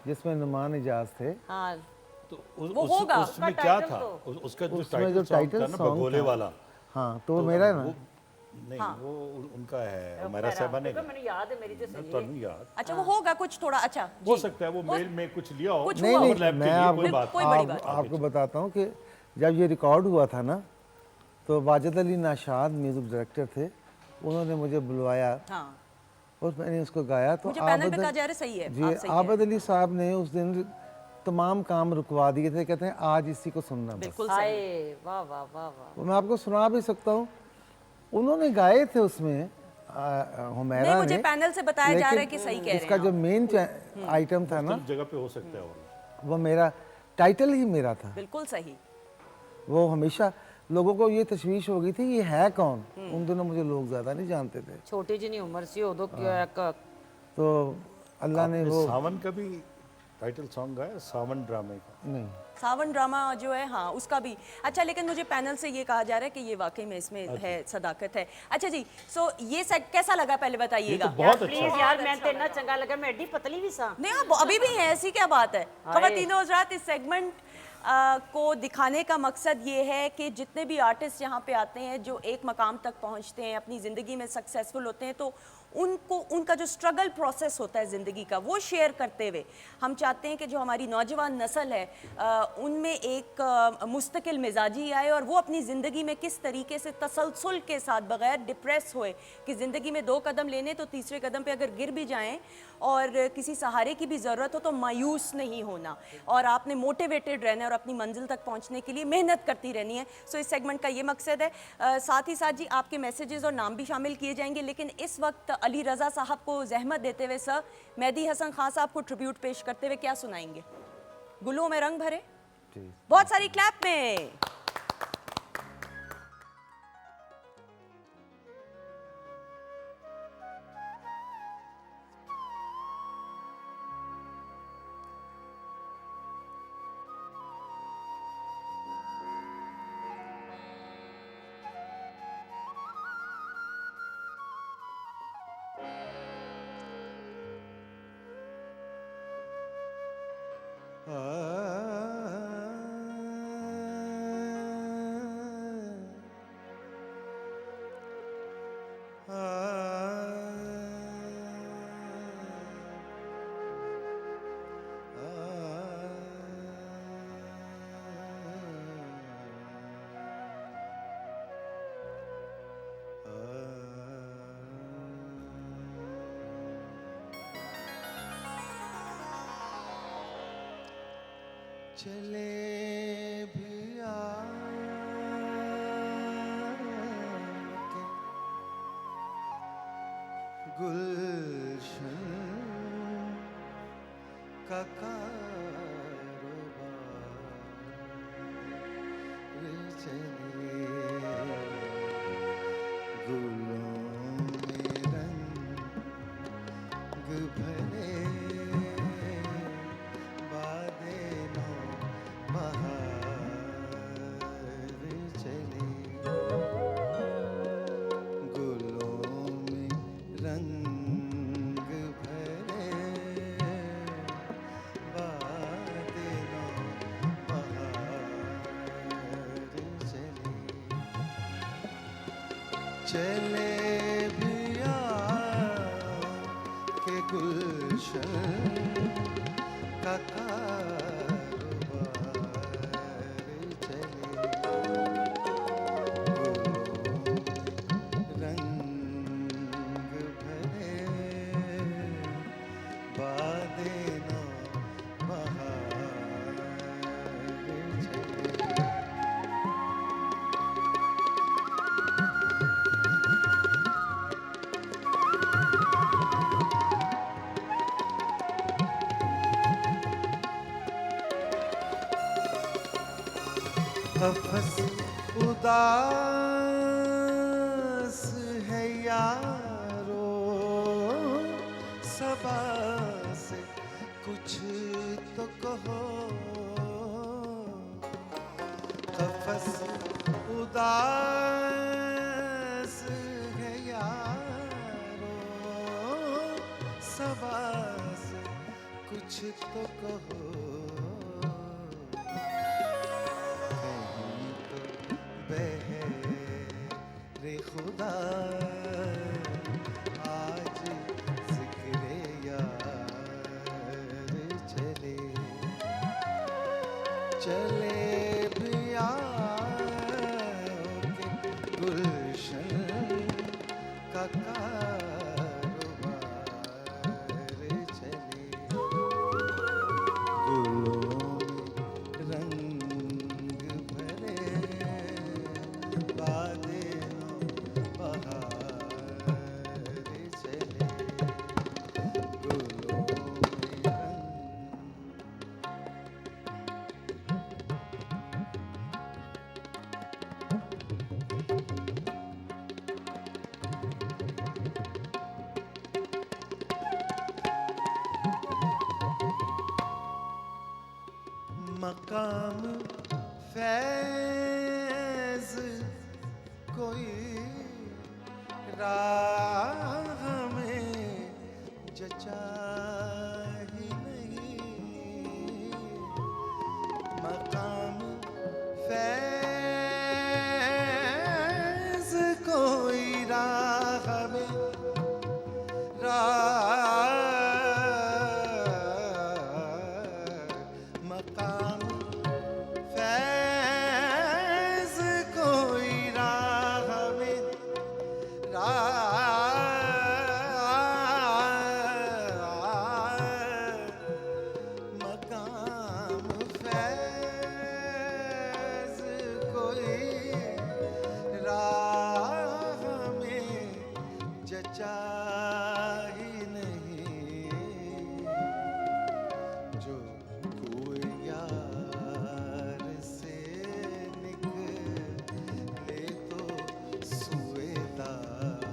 जिसमें नुमान इजाज थे हाँ तो वो होगा। उसमें क्या था उसका जो उसमें जो टाइटल टाइटल था ना सॉन्ग बगोले था। वाला हाँ तो मेरा ना नहीं वो उनका है हुमैरा साहबा ने मैंने याद है मेरी तो सही तो नहीं याद अच्छा वो होगा कुछ थोड़ा अच्छा हो जी। सकता है वो मेल में कुछ लिया हो कुछ नहीं हुआ। नहीं overlap के मैं लिए आपको कोई बात कोई बड़ी बात आपको बताता हूँ कि जब ये रिकॉर्ड हुआ था ना तो वाजिद अली नाशाद म्यूजिक डायरेक्टर थे उन्होंने मुझे बुलवाया हाँ और मैंने उसको गाया तो मुझे पैनल पे कहा जा रहा है सही है जी आप सही है आबद अली साहब ने उस दिन तमाम काम रुकवा दिए थे कहते हैं आज इसी को सुनना बस बिल्कुल सही हाय वाह वाह वाह वाह तो मैं आपको सुना भी सकता हूँ उन्होंने गाए थे उसमें हुमैरा नहीं मुझे ने पैनल से बताया जा रहा है लेकिन कि सही कह रहे इसका हैं जो मेन आइटम था ना जगह पे हो सकता है और वो मेरा टाइटल ही मेरा था। बिल्कुल सही। वो हमेशा लोगों को ये तशवीश हो गई थी ये है कौन। उन दिनों मुझे लोग ज़्यादा नहीं जानते थे, छोटी जी उम्र सी उदो तो अल्लाह ने आपने वो सावन का भी टाइटल सॉन्ग गाया, सावन ड्रामे का? नहीं, सावन ड्रामा जो है, हाँ उसका भी अच्छा। लेकिन मुझे पैनल से ये कहा जा रहा है कि ये वाकई में इसमें है सदाकत है। अच्छा जी, सो ये सेट कैसा लगा पहले ये बताइएगा। तो बहुत प्लीज अच्छा। यार मैं तो इतना चंगा लगा, मैं एडी पतली भी सा। नहीं आप अभी भी हैं, ऐसी क्या बात है। ख़वातीनो हज़रात, इस सेगमेंट को दिखाने का मकसद ये है कि जितने भी आर्टिस्ट यहाँ पे आते हैं जो एक मकाम तक पहुँचते हैं, अपनी ज़िंदगी में सक्सेसफुल होते हैं, तो उनको उनका जो स्ट्रगल प्रोसेस होता है ज़िंदगी का वो शेयर करते हुए हम चाहते हैं कि जो हमारी नौजवान नस्ल है उनमें एक मुस्तकिल मिजाजी आए और वो अपनी ज़िंदगी में किस तरीके से तसलसल के साथ बग़ैर डिप्रेस हुए कि ज़िंदगी में 2 कदम लेने तो तीसरे कदम पे अगर गिर भी जाएं और किसी सहारे की भी ज़रूरत हो तो मायूस नहीं होना और आपने मोटिवेटेड रहना है और अपनी मंजिल तक पहुंचने के लिए मेहनत करती रहनी है। सो इस सेगमेंट का ये मकसद है। साथ ही साथ जी आपके मैसेजेस और नाम भी शामिल किए जाएंगे, लेकिन इस वक्त अली रज़ा साहब को जहमत देते हुए सर मेहदी हसन खान साहब को ट्रिब्यूट पेश करते हुए क्या सुनाएंगे? गुलों में रंग भरे। बहुत सारी क्लैप में। चले भी आके गुलशन का कारोबार चले गुलों में रंग भरे चले भी के गुलशन का कारोबार चले रंग भरे बादे नौ बहार चले। कफस उदास है यारो सबा से कुछ तो कहो। कफस उदास है यारो सबा से कुछ तो कहो। खुदा आज जिक्रे यार चले चले भी आके गुलशन का कारोबार चले गुलों में रंग भरे बादे मकाम फैज कोई राह में जचा ही नहीं, मकाम फैज कोई राह में मकाम फैज कोई राह में मकाम फैज कोई राह में जचा ही नहीं, जो कोई यार से निकले तो सुएदार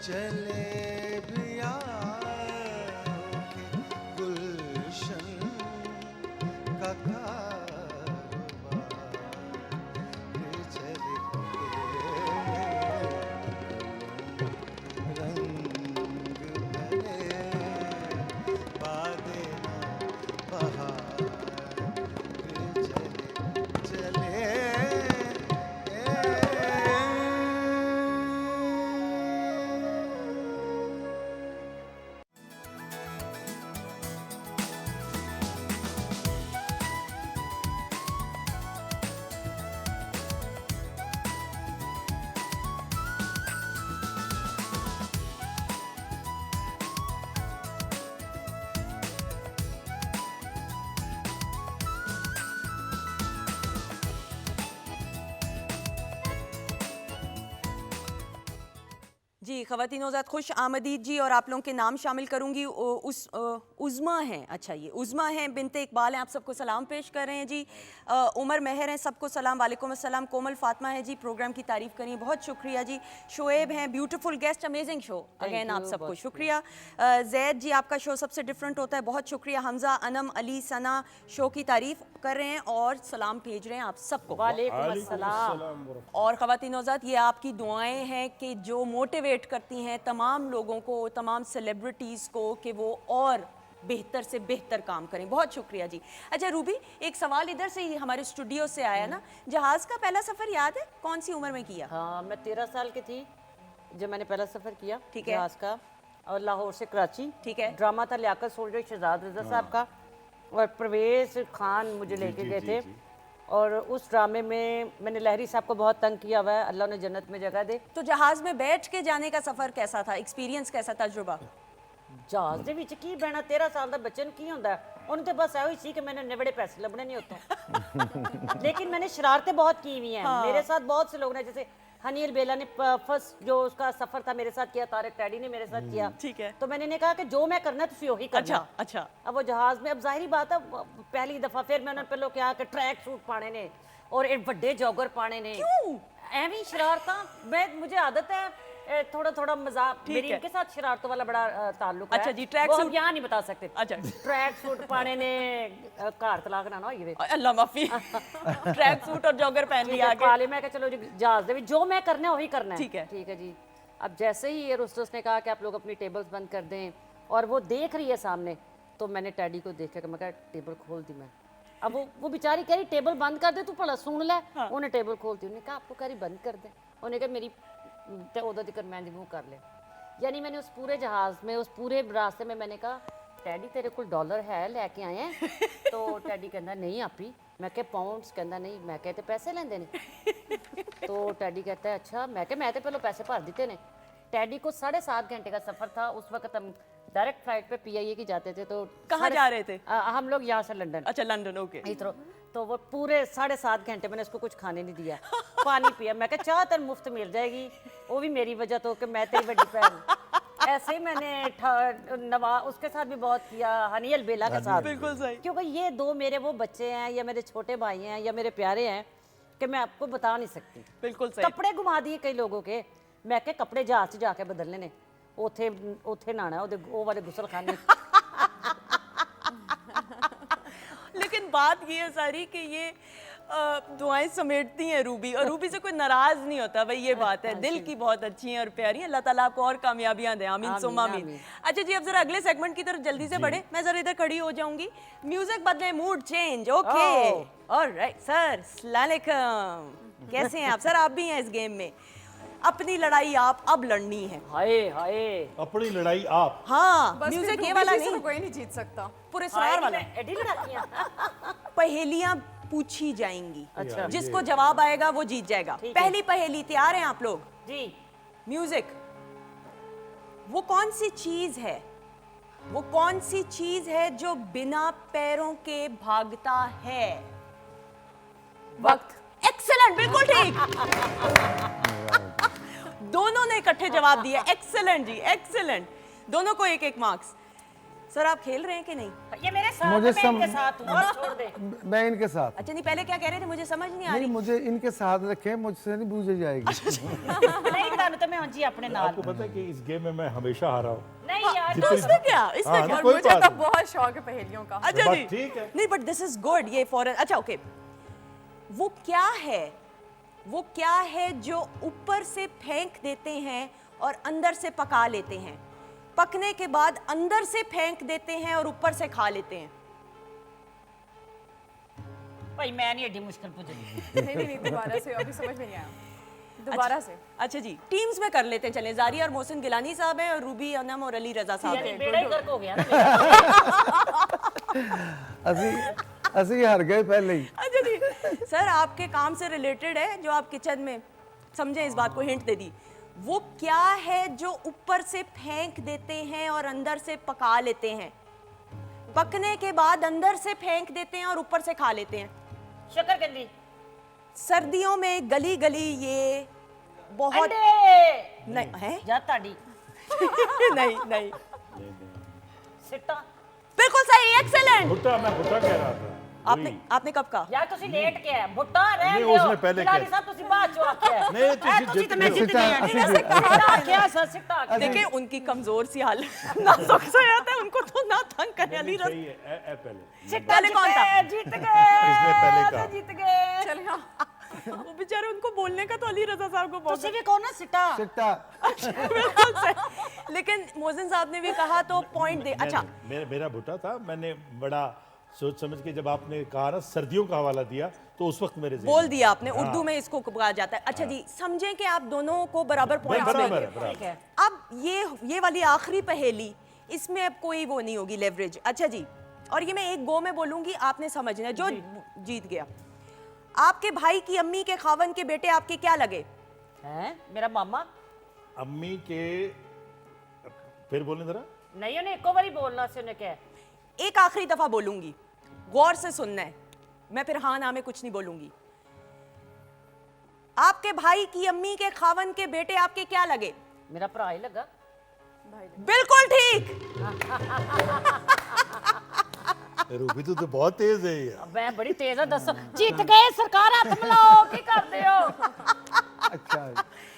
चले भी आके गुलशन का कारोबार चले, रंग भरे बादे ना बहार चले जी ख़वातीन हज़रात खुश आमदीद जी। और आप लोगों के नाम शामिल करूँगी। उज़्मा हैं, अच्छा ये उज़्मा हैं, बिनते इकबाल हैं, आप सबको सलाम पेश कर रहे हैं जी। उमर मेहर हैं, सबको सलाम, वालेकुम अस्सलाम। कोमल फातिमा है जी, प्रोग्राम की तारीफ़ करिए, बहुत शुक्रिया जी। शोएब हैं, beautiful guest, amazing show, again आप सबको शुक्रिया। जैद जी आपका शो सबसे डिफरेंट होता है, बहुत शुक्रिया। हमज़ा, अनम, अली, सना शो की तारीफ़ कर रहे हैं और सलाम भेज रहे हैं आप सबको। वालेकुम अस्सलाम। और ख़वातीन हज़रात ये आपकी दुआएं हैं कि जो मोटिवेट करती हैं तमाम लोगों को, तमाम सेलिब्रिटीज़ को कि वो और बेहतर से बेहतर काम करें, बहुत शुक्रिया जी। अच्छा रूबी, एक सवाल इधर से ही हमारे स्टूडियो से आया ना, जहाज़ का पहला सफ़र याद है, कौन सी उम्र में किया? हाँ, मैं 13 साल की थी जब मैंने पहला सफ़र किया, ठीक है। जहाज़ का, और लाहौर से कराची। ठीक है। ड्रामा था लियाकत सोल्जर शहजाद रज़ा साहब का, और परवेज़ खान मुझे लेके गए थे। और उस ड्रामे में मैंने लहरी साहब को बहुत तंग किया हुआ है, अल्लाह ने जन्नत में जगह दे। तो जहाज़ में बैठ के जाने का सफ़र कैसा था, एक्सपीरियंस कैसा, तजुर्बा? जहाज़ ਦੇ ਵਿੱਚ ਕੀ ਬਹਿਣਾ, 13 ਸਾਲ ਦਾ ਬੱਚੇ ਨੂੰ ਕੀ ਹੁੰਦਾ, ਉਹਨੂੰ ਤੇ ਬਸ ਇਹੋ ਹੀ ਸੀ कि मैंने इतने बड़े पैसे लभने नहीं होते। लेकिन मैंने शरारतें बहुत की हुई हैं। मेरे साथ बहुत से लोग हैं, जैसे हनी अलबेला ने फर्स्ट जो उसका सफर था मेरे साथ किया, तारिक टैडी ने मेरे साथ किया। ठीक है। तो मैंने इन्हें कहा कि जो मैं करना है तुसी वही करना। अच्छा अच्छा। अब वो जहाज में, अब जाहिर बात है पहली दफा फिर मैं उन्होंने पहले कहा कि ट्रैक सूट पाने ने और एक बड़े जॉगर पाने ने। क्यों? एवं शरारता, मुझे आदत है थोड़ा थोड़ा मजाक, मेरी इनके साथ शरारतों वाला बड़ा ताल्लुक है। अच्छा जी, ट्रैक वो सूट हम यहाँ नहीं बता सकते। अच्छा। ट्रैक सूट पाने ने घर तलाक ना होइए। अल्लाह माफी। ट्रैक सूट और जॉगर पहन लिया आगे। पाले मैं कहा चलो जी जहाज दे जो मैं करना है वही करना है। ठीक है। ठीक है जी। अब जैसे ही एयर होस्टेस ने कहा कि आप लोग अपनी टेबल्स बंद कर दें, और वो देख रही है सामने, तो मैंने टैडी को देख के मैं कहा टेबल खोल दी मैं। अब वो बेचारी कह रही टेबल बंद कर दे, तू भला सुन ले। उन्हें टेबल खोलती, उन्होंने कहा आपको कह रही बंद कर दे। उन्हें कहा मेरी उधर दिक्कत मैं मुँह कर ले। यानी मैंने उस पूरे जहाज में, उस पूरे रास्ते में मैंने कहा टैडी तेरे को डॉलर है लेके आए हैं? तो टैडी कहता नहीं आपी। मैं कहा पाउंड्स? कहता नहीं। मैं कहते पैसे लेंदे ने? तो टैडी कहता है अच्छा। मैं कहा मैं तो पहले पैसे भर दिते ने। टैडी को 7.5 घंटे का सफ़र था। उस वक्त हम डायरेक्ट फ्लाइट पे PIA की जाते थे। तो कहाँ जा रहे थे? हम लोग यहाँ से लंदन। अच्छा लंदन, ओके। इधर तो वो पूरे 7.5 घंटे मैंने उसको कुछ खाने नहीं दिया, पानी पिया। मैं कहा चाह तेन मुफ्त मिल जाएगी, वो भी मेरी वजह तो कि मैं तेरी बड़ी बहन। ऐसे ही मैंने नवा उसके साथ भी बहुत किया, हनी अलबेला के साथ। बिल्कुल सही। क्योंकि ये दो मेरे वो बच्चे हैं, या मेरे छोटे भाई हैं, या मेरे प्यारे हैं कि मैं आपको बता नहीं सकती। बिल्कुल सही। कपड़े घुमा दिए कई लोगों के। मैं कहा कपड़े जहाज 'ਚ जाके बदलने ने, उथे नहाना वो वाले गुसलखाने। बात ये है सारी कि ये दुआएं समेटती हैं रूबी, और रूबी से कोई नाराज नहीं होता भाई, ये बात है। दिल की बहुत अच्छी हैं और प्यारी हैं। अल्लाह ताला आपको और कामयाबियां दे, आमीन सुम्मा आमीन। अच्छा जी, अब जरा अगले सेगमेंट की तरफ जल्दी से बढ़े। मैं जरा इधर खड़ी हो जाऊंगी, म्यूजिक बदले, mood change. Okay alright sir, अस्सलाम वालेकुम, कैसे हैं आप सर? आप भी हैं इस गेम में, अपनी लड़ाई आप अब लड़नी है। हाय हाय अपनी लड़ाई आप। हाँ, बस म्यूजिक फिर ये वाला रूबी जी से नहीं, तो कोई नहीं जीत सकता। पूरे सरार वाला। एडी लड़ाकियां। पहेलियां पूछी जाएंगी, अच्छा। जिसको जवाब आएगा वो जीत जाएगा। ठीक है। पहली पहेली, तैयार हैं आप लोग? जी। म्यूजिक। वो कौन सी चीज है, वो कौन सी चीज है जो बिना पैरों के भागता है? वक्त। एक्सेलेंट, बिल्कुल ठीक। दोनों ने इकट्ठे जवाब दिए, एक्सेलेंट जी, एक्सेलेंट। दोनों को एक एक मार्क्स। सर आप खेल रहे हैं कि नहीं? ये मेरे साथ, मुझे मैं इनके साथ हूँ, बस छोड़ दे। मैं इनके साथ। अच्छा नहीं, पहले क्या कह रहे थे, मुझे समझ नहीं आ नहीं, रही। मुझे इनके साथ रखें, मुझसे नहीं बूझे जाएगी। नहीं तानू तो मैं जी अपने नाल। आपको पता है कि इस गेम में मैं हमेशा हारा हूँ। नहीं यार, तो इसमें क्या, इसमें हाँ, क्या? कोई मुझे बात तो नहीं। बहुत शौक है पहेलियों का। अच्छा बस जी, ठीक है। नहीं बट दिस इज गुड, ये फॉरन। अच्छा ओके, वो क्या है, वो क्या है जो ऊपर से फेंक देते हैं और अंदर से पका लेते हैं, पकने के बाद अंदर से फेंक देते हैं और ऊपर से खा लेते हैं? भाई मैं नहीं एडी मुश्किल पूछ रही। नहीं नहीं नहीं, दोबारा से, अभी समझ में नहीं आया, दोबारा से। अच्छा जी, टीम्स में कर लेते हैं, चलें। जारिया और मोहसिन गिलानी साहब हैं और रूबी अनम और अली रजा साहब यानी हैं। बेड़ा ही गर्क हो गया ना मेरा। असि हार गए पहले ही। अच्छा जी, सर आपके काम से रिलेटेड है, जो आप किचन में समझें, इस बात को हिंट दे दी। वो क्या है जो ऊपर से फेंक देते हैं और अंदर से पका लेते हैं, पकने के बाद अंदर से फेंक देते हैं और ऊपर से खा लेते हैं? शकरकंदी। सर्दियों में गली गली ये बहुत अंडे। नहीं है। जा ताड़ी। नहीं नहीं, सिट्टा। बिल्कुल सही, एक्सेलेंट। भुट्टा, मैं भुट्टा कह रहा था। आपने आपने कब कहा? यार तुसी लेट के है भुट्टा रह नहीं, लियो। उसने पहले खिलाड़ी किया। साहब तुसी बाद चो आके है। नहीं, तुसी तुसी तो जित मैं गए। जीत गई सिट्टा, हूं। असि सिट्टा क्या सर, सिट्टा क्या? देखिए उनकी कमजोर सी हालत ना सुख से आता है, उनको तो ना तंग करे। अली रजा सही है, ए पहले। सिट्टा पहले कौन था? जीत गए। इसने पहले कहा। जीत गए। चल हाँ, वो बेचारे, उनको बोलने का तो अली रजा साहब को बहुत तुसी भी कौन ना सिट्टा। सिट्टा। बिल्कुल सही। लेकिन मोहसिन साहब ने भी कहा तो पॉइंट दे। अच्छा मेरा भुट्टा था, मैंने बड़ा सोच समझ के जब आपने कहा ना सर्दियों का हवाला दिया, तो उस वक्त मेरे बोल दिया आपने, उर्दू में इसको कहा जाता है। अच्छा जी, समझें कि आप दोनों को बराबर पॉइंट्स बराबर मिले। है, बराबर। ठीक है। अब ये वाली आखिरी पहेली, इसमें अब कोई वो नहीं होगी लेवरेज। अच्छा जी, और ये मैं एक गो में बोलूंगी, आपने समझना है, जो जीत गया। आपके भाई की अम्मी के खावन के बेटे आपके क्या लगे? हैं मेरा मामा। अम्मी के, फिर बोलने जरा। नहीं उन्हें एको बारी बोलना से उन्हें क्या। एक आखिरी दफा बोलूंगी, गौर से सुनना है, मैं फिर हाँ ना में कुछ नहीं बोलूंगी। आपके भाई की अम्मी के खावन के बेटे आपके क्या लगे? मेरा भरा ही लगा। बिल्कुल ठीक। रूबी तो बहुत तेज है ये। मैं बड़ी तेज है, दसो जीत गए सरकार, हाथ मिलाओ की करते हो? अच्छा,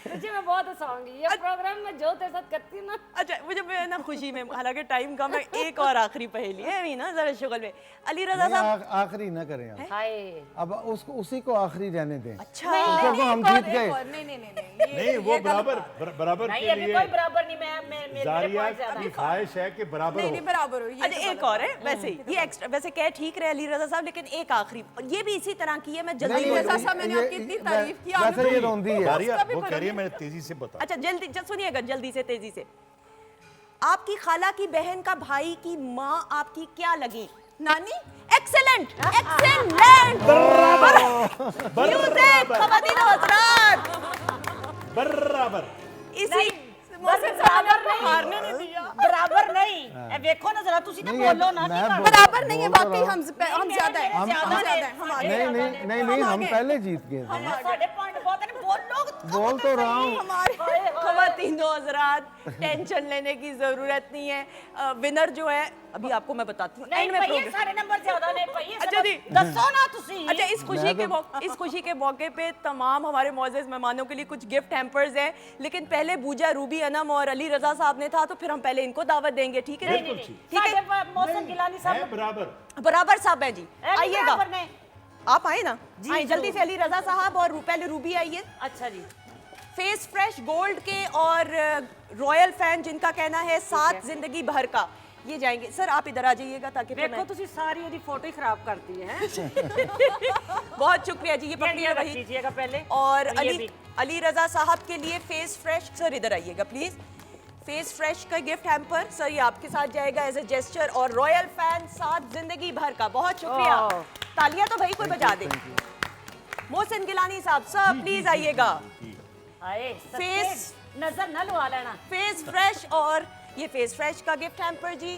तुझे मैं बहुत हंसाऊंगी, ये प्रोग्राम में जो तेरे साथ करती हूँ ना। अच्छा मुझे मैं ना खुशी में, हालांकि टाइम कम है, एक और आखिरी पहेली है अभी ना जरा शुगल में। अली रजा नहीं, साहब। आखिरी ना करें आप। हाय अब उसको, उसी को आखिरी रहने दें। अच्छा क्योंकि हम जीत गए। नहीं नहीं नहीं नहीं, नहीं, वो बराबर नहीं के अभी लिए कोई बराबर नहीं। मैं मेरे जारिया पॉइंट ज्यादा की है। ख्वाहिश है कि बराबर नहीं हो। नहीं बराबर हो। ये अच्छा तो एक गलत और है। है, वैसे ही ये एक्स्ट्रा, वैसे कह ठीक रहे अली रजा साहब, लेकिन एक आखिरी, ये भी इसी तरह की है, मैं जल्दी नहीं, बोलूंगी। रजा साहब, मैंने आपकी इतनी तारीफ की, आपने वैसे ये रोंदी है। जारिया उसका भी वो कह रही है, करोगे। मैंने तेजी से बता। अच्छा जल्दी सुनिएगा, जल्दी से, तेजी से। आपकी खाला की बहन का भाई की माँ आपकी क्या लगी? नानी। Excellent, excellent. म्यूजिक, खवातीन और हज़रात। बराबर। इसी बराबर नहीं, हारने नहीं दिया। बराबर नहीं, ए देखो ना जरा, तुसी तो नहीं, बोलो ना मैं कि बोल- बराबर नहीं है, बोल तो वाकई रहा हम ज्यादा है, हम ज्यादा है, हम आगे नहीं नहीं नहीं नहीं, हम पहले जीत गए थे। साढ़े पॉइंट बहुत है, बोलो बोल तो रहा हूँ। हमारे खवातीनो हजरात, टेंशन लेने की जरूरत नहीं है। विनर जो है अभी आपको मैं बताती हूँ नहीं एंड में भैया प्रोग्राम। सारे नंबर ज्यादा ने भैया अच्छा जी। दसो ना तुसी अच्छा इस खुशी के मौके पे तमाम हमारे मौजूद मेहमानों के लिए कुछ गिफ्ट हैम्पर्स हैं, लेकिन पहले बूजा, रूबी अनम और अली रजा साहब ने था, तो फिर हम पहले इनको दावत देंगे, ठीक है? बिल्कुल ठीक। ठीक है, साडे मौसम गिलानी है साहब बराबर। बराबर साहब है जी, आइएगा बराबर ने। आप आए ना, आइए जल्दी से। अली रजा साहब और पहले रूबी आइए। अच्छा जी फेस फ्रेश गोल्ड के और रॉयल फैन जिनका कहना है 7 जिंदगी भर का, ये जाएंगे। सर आप इधर आ जाइएगा ताकि फिर देखो मैं- तुसी सारी ओदी फोटो ही खराब करती है बहुत शुक्रिया जी, ये पकड़िए ये वही। कीजिएगा पहले और ये अली भी। अली रजा साहब के लिए फेस फ्रेश, सर इधर आइएगा प्लीज। फेस फ्रेश का गिफ्ट हैम्पर सर ये आपके साथ जाएगा एज ए जेस्चर, और रॉयल फैन 7 जिंदगी भर का, बहुत शुक्रिया। ओह। तालियां तो भाई कोई बजा दे। मोहसिन गिलानी साहब सर प्लीज आइएगा। आए फेस- नजर न लुआ लेना। फेस फ्रेश और ये फेस फ्रेश का गिफ्ट हैम्पर जी,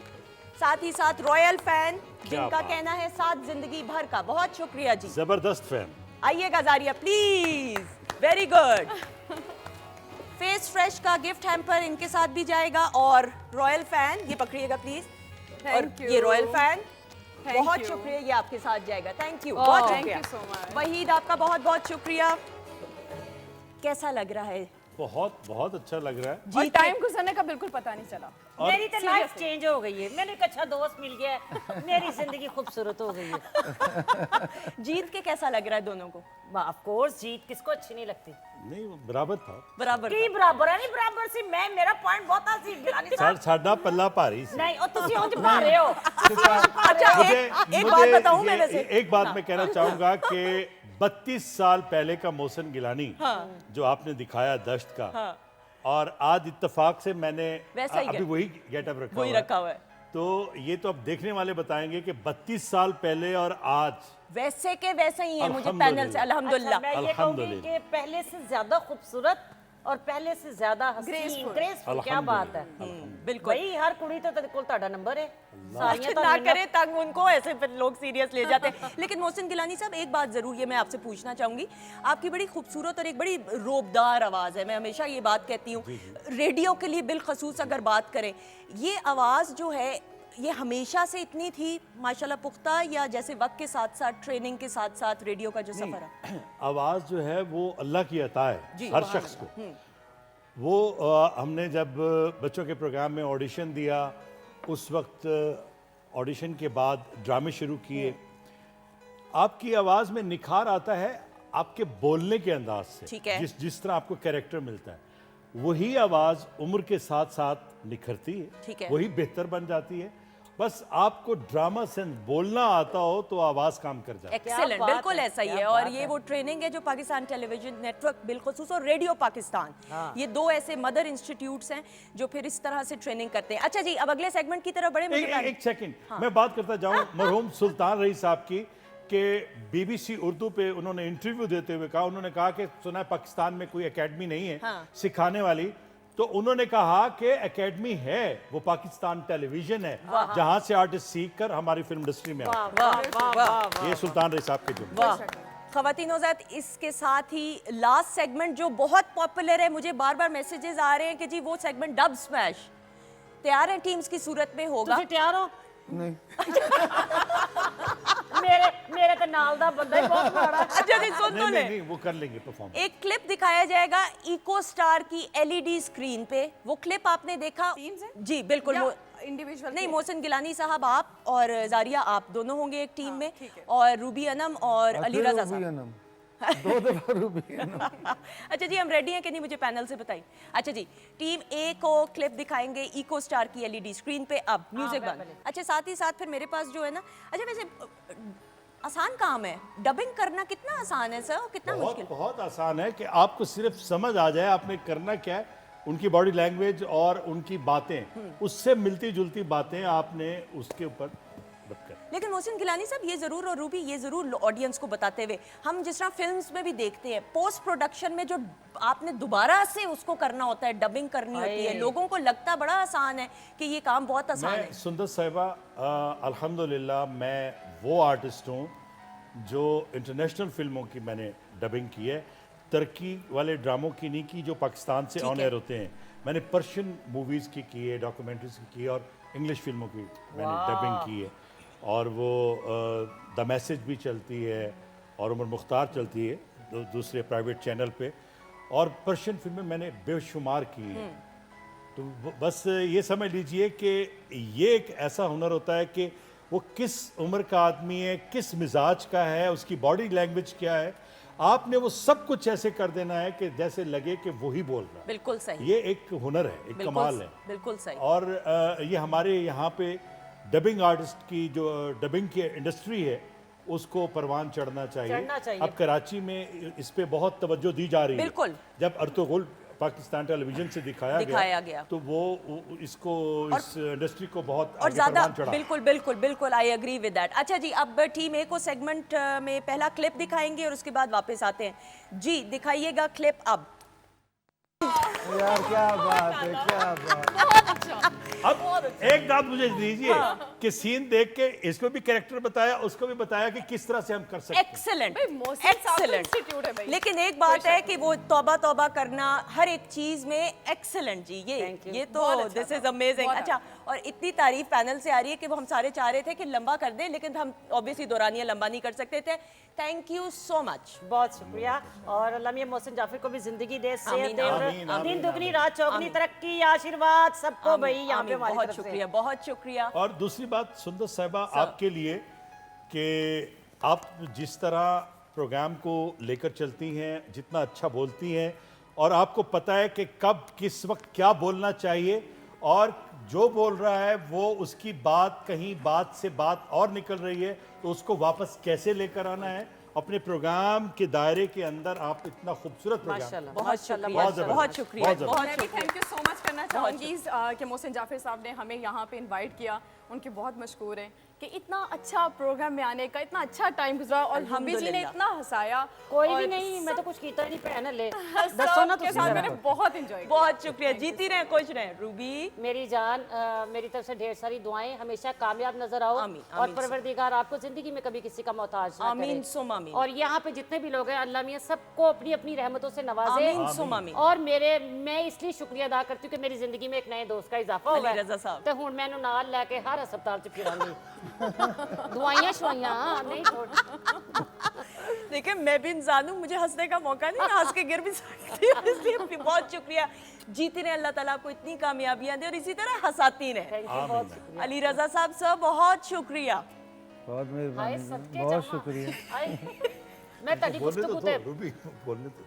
साथ ही साथ रॉयल फैन जिनका बात। कहना है 7 जिंदगी भर का, बहुत शुक्रिया जी। जबरदस्त फैन। आइएगा जारिया please, very good. Face fresh का गिफ्ट हैम्पर इनके साथ भी जाएगा, और रॉयल फैन ये पकड़िएगा प्लीज। और Thank you. ये रॉयल फैन Thank बहुत you. शुक्रिया, ये आपके साथ जाएगा। थैंक यू, बहुत thank शुक्रिया। you so much. वहीद आपका बहुत बहुत शुक्रिया। कैसा लग रहा है? बहुत बहुत अच्छा लग रहा है। और टाइम गुजरने का बिल्कुल पता नहीं चला। मेरी तो लाइफ चेंज हो गई है, मैंने एक अच्छा दोस्त मिल गया है, मेरी जिंदगी खूबसूरत हो गई है। जीत के कैसा लग रहा है दोनों को? ऑफ कोर्स जीत किसको अच्छी नहीं लगती। नहीं वो बराबर था। बराबर की बराबर है नहीं बराबर सी, मैं मेरा पॉइंट बहुत आसी गिलानी साहब। साडा पल्ला भारी सी। नहीं और तुसी उंज पा रहे हो। अच्छा एक बात बताऊं मैं वैसे, एक बात मैं कहना चाहूंगा कि 32 साल पहले का मोहसिन गिलानी जो आपने दिखाया दश्त का, और आज इत्तेफाक से मैंने वैसा ही अभी है। वही गेटअप रखा वही हुआ है। रखा हुआ है। तो ये तो अब देखने वाले बताएंगे कि 32 साल पहले और आज वैसे के वैसे ही है मुझे अल्हम्दुलिल्लाह। पैनल से, अल्हम्दुलिल्लाह। अच्छा, मैं ये कहूंगी अल्हम्दुलिल्लाह। कि पहले से ज्यादा खूबसूरत और पहले से ज्यादा हसीन, ग्रेसफुल, क्या बात है। बिल्कुल। भाई हर कुड़ी तो तेरे कोल ਤੁਹਾਡਾ नंबर है। सारियां तो ना करे तंग उनको, ऐसे फिर लोग सीरियस ले जाते हैं। लेकिन मोहसिन गिलानी साहब एक बात जरूर ये मैं आपसे पूछना चाहूंगी, आपकी बड़ी खूबसूरत और एक बड़ी रोबदार आवाज़ है, मैं हमेशा ये बात कहती हूँ। रेडियो के लिए बिलखसूस अगर बात करें, ये आवाज़ जो है ये हमेशा से इतनी थी माशाल्लाह पुख्ता, या जैसे वक्त के साथ साथ ट्रेनिंग के साथ साथ रेडियो का जो सफ़र है? आवाज़ जो है वो अल्लाह की अता है जी, हर सुभान शख्स को। वो हमने जब बच्चों के प्रोग्राम में ऑडिशन दिया, उस वक्त ऑडिशन के बाद ड्रामे शुरू किए, आपकी आवाज़ में निखार आता है आपके बोलने के अंदाज से। ठीक है। जिस तरह आपको कैरेक्टर मिलता है, वही आवाज़ उम्र के साथ साथ निखरती ठीक है, है। वही बेहतर बन जाती है। बस आपको ड्रामा सेंस बोलना आता हो तो आवाज़ काम कर जाती है। एक्सेलेंट, बात बिल्कुल है, ऐसा ही क्या है। और बात ये है। वो ट्रेनिंग है जो पाकिस्तान टेलीविजन नेटवर्क बिलखसूस और रेडियो पाकिस्तान, ये दो ऐसे मदर इंस्टीट्यूट्स हैं जो फिर इस तरह से ट्रेनिंग करते हैं। अच्छा जी, अब अगले सेगमेंट की तरफ बढ़े। मुझे एक सेकंड मैं बात करता जाऊं मरहूम सुल्तान रईस साहब की, कि बीबीसी उर्दू पे उन्होंने इंटरव्यू देते हुए कहा, उन्होंने कहा कि सुना है पाकिस्तान में कोई एकेडमी नहीं है सिखाने वाली, तो उन्होंने कहा कि एकेडमी है, वो पाकिस्तान टेलीविजन है जहां से आर्टिस्ट सीख कर हमारी फिल्म इंडस्ट्री में आते हैं। ये सुल्तान रईस साहब के जुम्मन। वाह ख़वातीन हज़रात, इसके साथ ही लास्ट सेगमेंट जो बहुत पॉपुलर है, मुझे बार बार मैसेजेस आ रहे हैं कि जी वो सेगमेंट डब स्मैश तैयार है टीम्स की सूरत में होगा? तुसी तैयार हो? नहीं मेरे तो नाल दा बंदा ही बहुत माड़ा है। अच्छा जी, सुन तो नहीं, ले। नहीं, वो कर लेंगे परफॉर्म। एक क्लिप दिखाया जाएगा इको स्टार की एलईडी स्क्रीन पे, वो क्लिप आपने देखा? टीम से? जी बिल्कुल। इंडिविजुअल नहीं, मोहसिन गिलानी साहब आप और जारिया आप दोनों होंगे एक टीम में, ठीक है। और रूबी अनम और अली रजा रूबी साहब। अनम, 2 दफा रूबी अनम। अच्छा जी, हम रेडी हैं कि नहीं, मुझे पैनल से बताइए। अच्छा जी, टीम ए को क्लिप दिखाएंगे इको स्टार की एलईडी स्क्रीन पे। अब म्यूजिक बंद। अच्छा, साथ ही साथ फिर मेरे पास जो है ना, अच्छा वैसे आसान काम है डबिंग करना, कितना आसान है सर, कितना मुश्किल? बहुत आसान है कि आपको सिर्फ समझ आ जाए आपने करना क्या है, उनकी बॉडी लैंग्वेज और उनकी बातें, उससे मिलती जुलती बातें आपने उसके ऊपर बत कर। लेकिन मोहसिन गिलानी साहब ये जरूर, और रूबी ये जरूर ऑडियंस को बताते हुए, हम जिस तरह फिल्म्स में भी देखते हैं, पोस्ट प्रोडक्शन में जो आपने दोबारा से उसको करना होता है, डबिंग करनी होती है, लोगों को लगता बड़ा आसान है कि ये काम बहुत आसान है। मैं सुंदर साहिबा, अल्हम्दुलिल्लाह मैं वो आर्टिस्ट हूँ जो इंटरनेशनल फिल्मों की मैंने डबिंग की है, तरक्की वाले ड्रामों की नहीं की जो पाकिस्तान से ठीक ऑन है। एयर होते हैं। मैंने पर्शियन मूवीज़ की है, डॉक्यूमेंट्रीज की है, और इंग्लिश फिल्मों की मैंने डबिंग की है। और वो द मैसेज भी चलती है और उमर मुख्तार चलती है दूसरे प्राइवेट चैनल पे, और पर्शियन फिल्में मैंने बेशुमार की हैं। तो बस ये समझ लीजिए कि ये एक ऐसा हुनर होता है कि वो किस उम्र का आदमी है, किस मिजाज का है, उसकी बॉडी लैंग्वेज क्या है, आपने वो सब कुछ ऐसे कर देना है कि जैसे लगे कि वही बोल रहा है। बिल्कुल सही, ये एक हुनर है, एक कमाल है। बिल्कुल सही। और ये हमारे यहाँ पे डबिंग आर्टिस्ट की जो डबिंग की इंडस्ट्री है उसको परवान चढ़ना चाहिए। अब कराची में इस पे बहुत तवज्जो दी जा रही है। बिल्कुल। जब अर्तुगरुल पाकिस्तान टेलीविजन से दिखाया गया तो वो इसको इस इंडस्ट्री को बहुत और आगे ज्यादा परवान चढ़ा। बिल्कुल बिल्कुल बिल्कुल, आई एग्री विद दैट। अच्छा जी, अब टीम ए को सेगमेंट में पहला क्लिप दिखाएंगे और उसके बाद वापस आते हैं। जी दिखाइएगा क्लिप अब। यार क्या बात है, क्या बात। अब एक बात मुझे दीजिए कि सीन देख के इसको भी कैरेक्टर बताया, उसको भी बताया कि किस तरह से हम कर सकते हैं। एक्सीलेंट, मोहसिन साहब तो एक्सीलेंट। इंस्टीट्यूट है भाई। लेकिन एक बात है कि वो तौबा तौबा करना हर एक चीज में एक्सीलेंट जी, ये तो दिस इज अमेजिंग। अच्छा, और इतनी तारीफ पैनल से आ रही है कि वो हम सारे चाह रहे थे कि लंबा कर दें, लेकिन हम ऑब्वियसली दौरानिया लंबा नहीं कर सकते थे। Thank you so much. बहुत शुक्रिया। और अल्लाह मियां मोहसिन जाफर को भी जिंदगी दे, सेहत आमीन, दे, और आमीन, आमीन, दिन दुगनी आमीन। रात चौगुनी तरक्की, आशीर्वाद सबको भाई यहाँ पे हमारी बहुत तरफ से। शुक्रिया, बहुत शुक्रिया। और दूसरी बात सुंदर साहिबा आपके लिए कि आप जिस तरह प्रोग्राम को लेकर चलती हैं, जितना अच्छा बोलती हैं, और आपको पता है कि कब किस वक्त क्या बोलना चाहिए, और जो बोल रहा है वो उसकी बात कहीं बात से बात और निकल रही है तो उसको वापस कैसे लेकर आना है अपने प्रोग्राम के दायरे के अंदर। आप इतना खूबसूरत प्रोग्राम, माशाल्लाह, बहुत शुक्रिया, बहुत जबरदस्त, बहुत शुक्रिया, बहुत जबरदस्त। बहुत मैं भी शुक्रिया। थैंक यू सो मच करना चाहूँगी कि मोहसिन जाफर साहब ने हमें यहाँ पे इनवाइट किया। उनके बहुत मशकूर हैं कि इतना अच्छा प्रोग्राम में आने का, इतना अच्छा टाइम गुजरा, और हम्बी जी ने इतना हंसाया। कोई और भी नहीं, मैं तो कुछ कीता ही नहीं, पहन ले सब दसो ना के तुसी साथ जरा। मैंने बहुत एंजॉय किया। बहुत शुक्रिया, जीती रहे, खुश रहे। रूबी मेरी जान, मेरी तरफ से ढेर सारी दुआएं, हमेशा कामयाब नजर आओ, आमीन, और आमीन। परवरदिगार आपको जिंदगी में कभी किसी का मोहताज ना आमीन करे। सुम आमीन। और यहाँ पे जितने भी लोग हैं, अल्लाह मियां सबको अपनी अपनी रहमतों से नवाजे। आमीन सुम आमीन। और मैं इसलिए शुक्रिया अदा करती हूँ कि मेरी जिंदगी में एक नए दोस्त का इजाफा हो अली गया रज़ा साहब। तो हुण मैनू नाल लैके हर अस्पताल च फिरांगी। दुआइयां शुआइयां नहीं छोड़। देखिए, मैं भी इंसान हूँ, मुझे हंसने का मौका नहीं, मैं हंस के गिर भी सकती हूँ, इसलिए भी बहुत शुक्रिया। जीती रहे, अल्लाह ताला आपको इतनी कामयाबियां दे और इसी तरह हंसाती रहे। थैंक यू, बहुत शुक्रिया। अली रज़ा साहब सर बहुत शुक्रिया। बहुत हाय मेहरबानी, सबके बहुत जमा। शुक्रिया। हाय, मैं तड़ी कुछ बोलने तो तो कुते दो, रूबी बोलने तो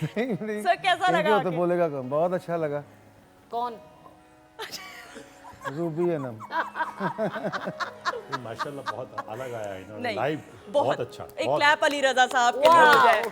नहीं, नहीं, सर कैसा thank लगा you, तो आके? बोलेगा कौन? बहुत अच्छा लगा। कौन रूबी अनम, माशाल्लाह बहुत अलग आया इन्होंने नहीं, लाइव, बहुत अच्छा। एक बहुत क्लैप अली रज़ा साहब के लिए हो जाए।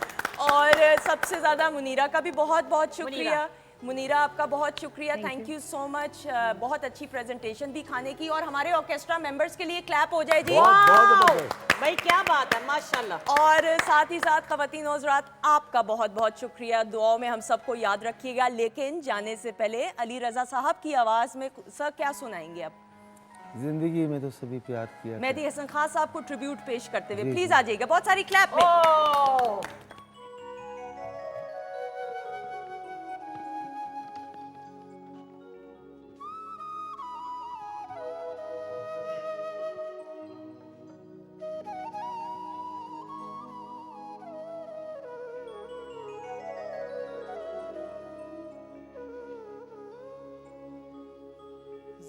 और सबसे ज्यादा मुनीरा का भी बहुत बहुत शुक्रिया। मुनीरा आपका बहुत शुक्रिया, थैंक यू सो मच। बहुत अच्छी प्रेजेंटेशन भी खाने की, और हमारे ऑर्केस्ट्रा मेंबर्स के लिए क्लैप हो जाए जी। बहुत जबरदस्त। भाई क्या बात है, माशाल्लाह। और साथ ही साथ ख़वातीन और हज़रात, आपका बहुत बहुत शुक्रिया। दुआओं में हम सबको याद रखिएगा। लेकिन जाने से पहले अली रज़ा साहब की आवाज़ में सर क्या सुनाएंगे अब? जिंदगी में तो सभी प्यार किया। मेहदी हसन खान साहब को ट्रिब्यूट पेश करते हुए जी, प्लीज जी। आ जाइएगा, बहुत सारी क्लैप में। ओ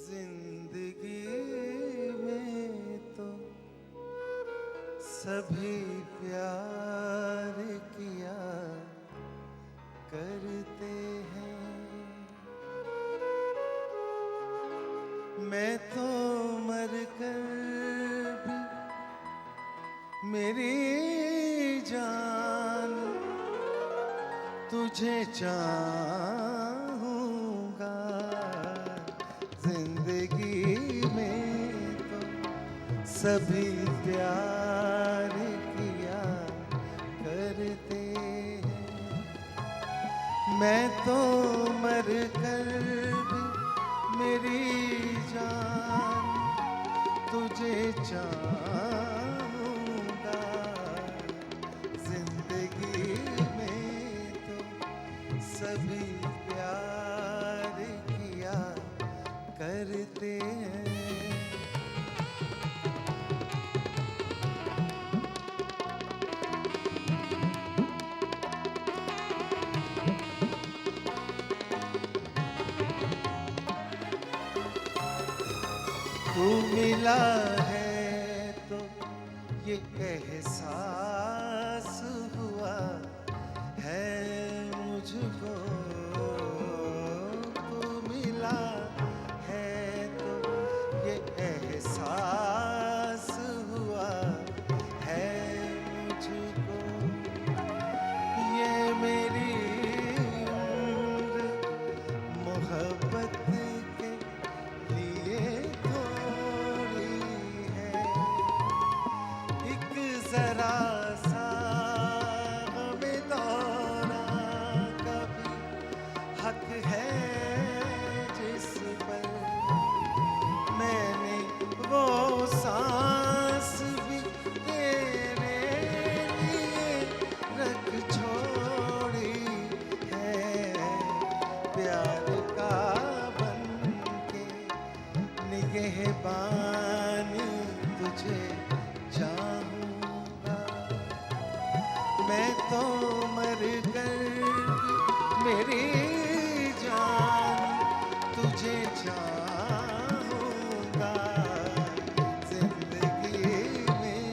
जिंदगी में तो सभी प्यार किया करते हैं। मैं तो मर कर भी मेरी जान तुझे चाहूँगा। जिंदगी में तो सभी प्यार किया करते हैं। मैं तो मर कर भी मेरी जान तुझे चाहूँगा। जिंदगी में तू मिला है तो ये एहसास हुआ है मुझको, तू मिला है तो ये एहसास हुआ है मुझको। ये मेरी उम्र मोहब्बत के लिए थोड़ी है, एक जरा सा हमें दौरा का भी हक है जिस पर मैंने वो सांस भी तेरे लिए रख छोड़ी है, प्यार का बन के निगहबान तुझे चाहूँगा, मैं तो मर कर भी मेरी जान तुझे चाहूँगा, जिंदगी में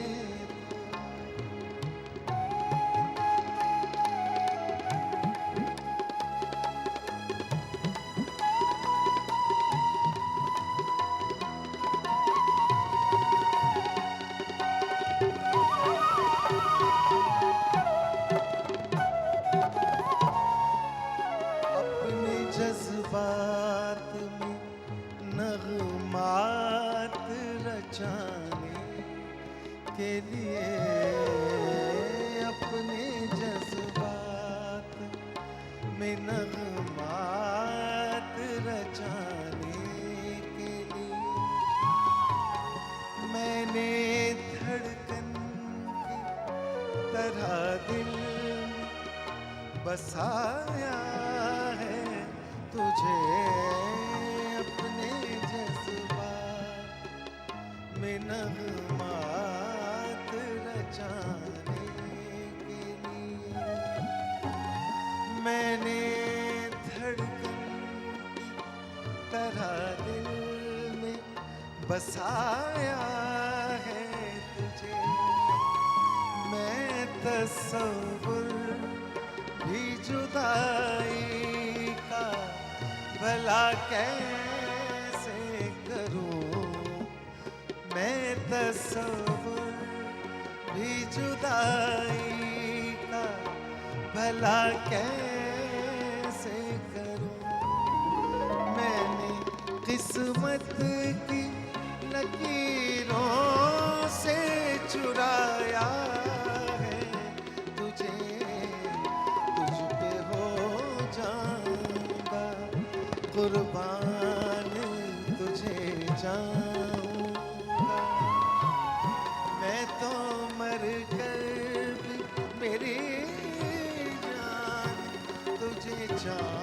अपने जज्बात में नगमात रचाने के लिए, अपने जज्बात में नगमात रचाने के लिए मैंने धड़कन की तरह दिल बसाया है तुझे, अपने जज्बात में नगमात रचाने के लिए मैंने धड़कन की तरह दिल में बसाया है तुझे, मैं तसव्वुर भी जुदाई का भला कैसे करूं, मैं तसव्वुर भी जुदाई का भला कैसे करूं, मैंने किस्मत की लकीरों से चुराया है तुझे, तुझ पे हो जाऊंगा कुर्बान तुझे जाऊंगा, मैं तो मर कर भी मेरी जान तुझे चाहूंगा।